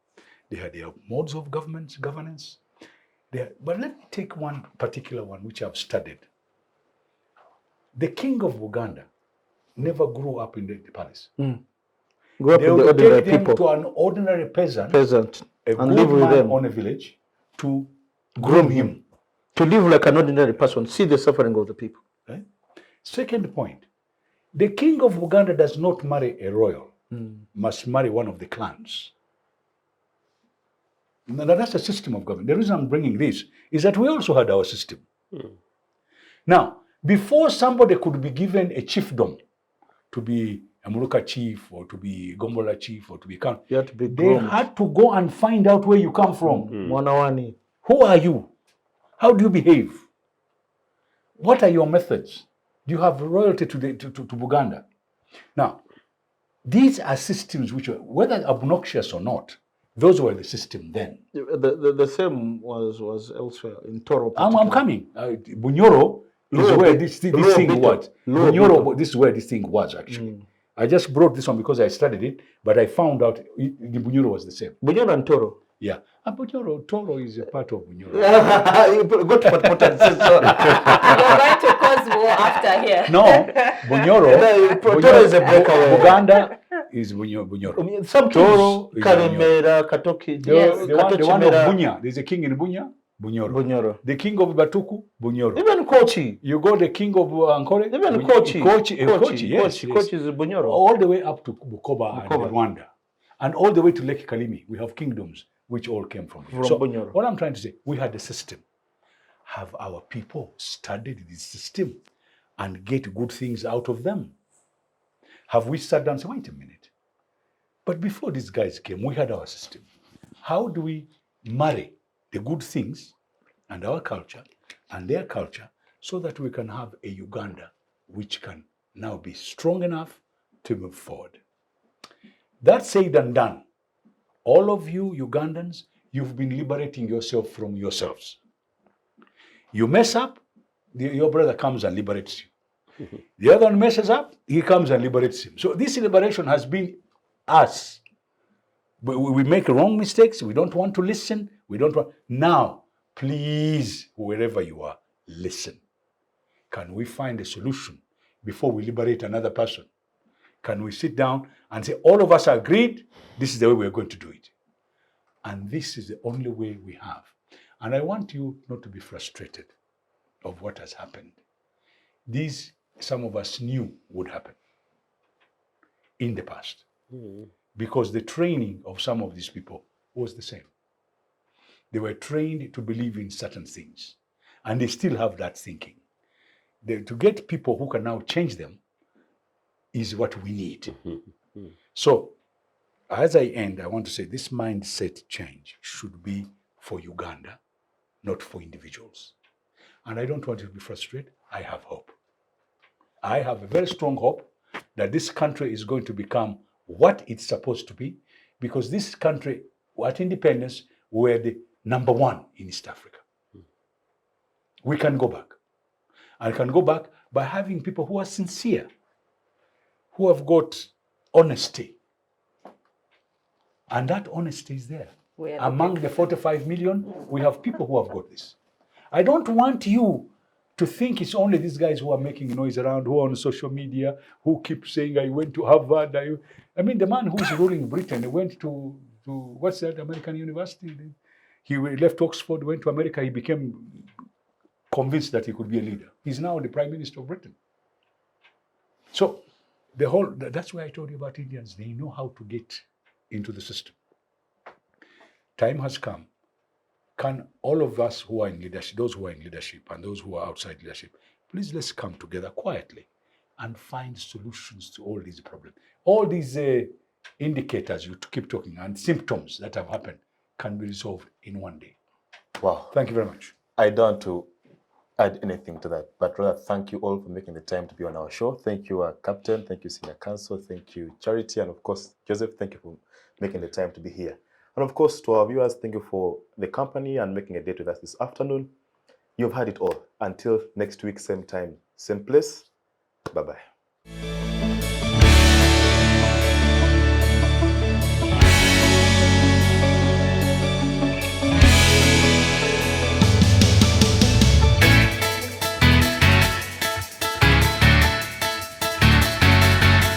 They had their modes of governance. But let me take one particular one which I've studied. The king of Uganda never grew up in the palace. Grew up They with the would ordinary take them people, to an ordinary peasant, a and good live with man them. on a village, to Groom him. To live like an ordinary person, see the suffering of the people. Right? Second point, the king of Uganda does not marry a royal, must marry one of the clans. Now that's a system of government. The reason I'm bringing this is that we also had our system. Now, before somebody could be given a chiefdom to be a Muluka chief or to be Gombola chief or to be count, You have to be they groomed. had to go and find out where you come from. Mwanawani. Who are you? How do you behave? What are your methods? Do you have loyalty to Buganda? Now, these are systems which, whether obnoxious or not, those were the system then. The same was elsewhere in Toro. I'm coming. Bunyoro is Lower where bit- this lower thing bit- was. lower Bunyoro, this is where this thing was actually. I just brought this one because I studied it, but I found out the Bunyoro was the same. Bunyoro and Toro. Yeah. And Bunyoro, Toro is a part of Bunyoro. Go to Port and say so. You're going to cause war after here. No, Bunyoro, Toro is a breakaway. Buganda is Bunyoro. Some Toro kings, is Karemera, Katoki. The one of Katochimera, Bunya, there's a king in Bunya, Bunyoro. Bunyoro. The king of Batuku, Bunyoro. Even Kochi. You go the king of Ankole, Even Kochi. Kochi, yes. Kochi is Bunyoro. All the way up to Bukoba and Bukoba. Rwanda. And all the way to Lake Kalimi, we have kingdoms which all came from here. So Bunyoro. what I'm trying to say, we had a system. Have our people studied this system and get good things out of them? Have we sat down and said, wait a minute. But before these guys came, we had our system. How do we marry the good things and our culture and their culture so that we can have a Uganda which can now be strong enough to move forward? That said and done, all of you Ugandans, you've been liberating yourself from yourselves. You mess up, your brother comes and liberates you. The other one messes up, he comes and liberates him. So this liberation has been us. We make wrong mistakes. We don't want to listen. We don't want. Now, please, wherever you are, listen. Can we find a solution before we liberate another person? Can we sit down and say, all of us agreed, this is the way we're going to do it? And this is the only way we have. And I want you not to be frustrated of what has happened. These, some of us knew would happen in the past. Because the training of some of these people was the same. They were trained to believe in certain things, and they still have that thinking. To get people who can now change them is what we need. So, as I end, I want to say this mindset change should be for Uganda, not for individuals. And I don't want you to be frustrated. I have hope. I have a very strong hope that this country is going to become what it's supposed to be, because this country, at independence, were the number one in East Africa. We can go back. And can go back by having people who are sincere, who have got honesty. And that honesty is there. Among the 45 million, we have people who have got this. I don't want you to think it's only these guys who are making noise around, who are on social media, who keep saying, I went to Harvard. I mean, the man who's ruling Britain, he went to what's that, American university? He left Oxford, went to America, he became convinced that he could be a leader. He's now the Prime Minister of Britain. So that's why I told you about Indians. They know how to get into the system. Time has come. Can all of us who are in leadership, those who are in leadership and those who are outside leadership, please let's come together quietly and find solutions to all these problems. All these indicators you keep talking and symptoms that have happened can be resolved in one day. Wow. Thank you very much. I don't want to add anything to that, but rather thank you all for making the time to be on our show. Thank you, Captain. Thank you, Senior Counsel. Thank you, Charity. And of course, Joseph, thank you for making the time to be here. And of course, to our viewers, thank you for the company and making a date with us this afternoon. You've had it all. Until next week, same time, same place. Bye-bye.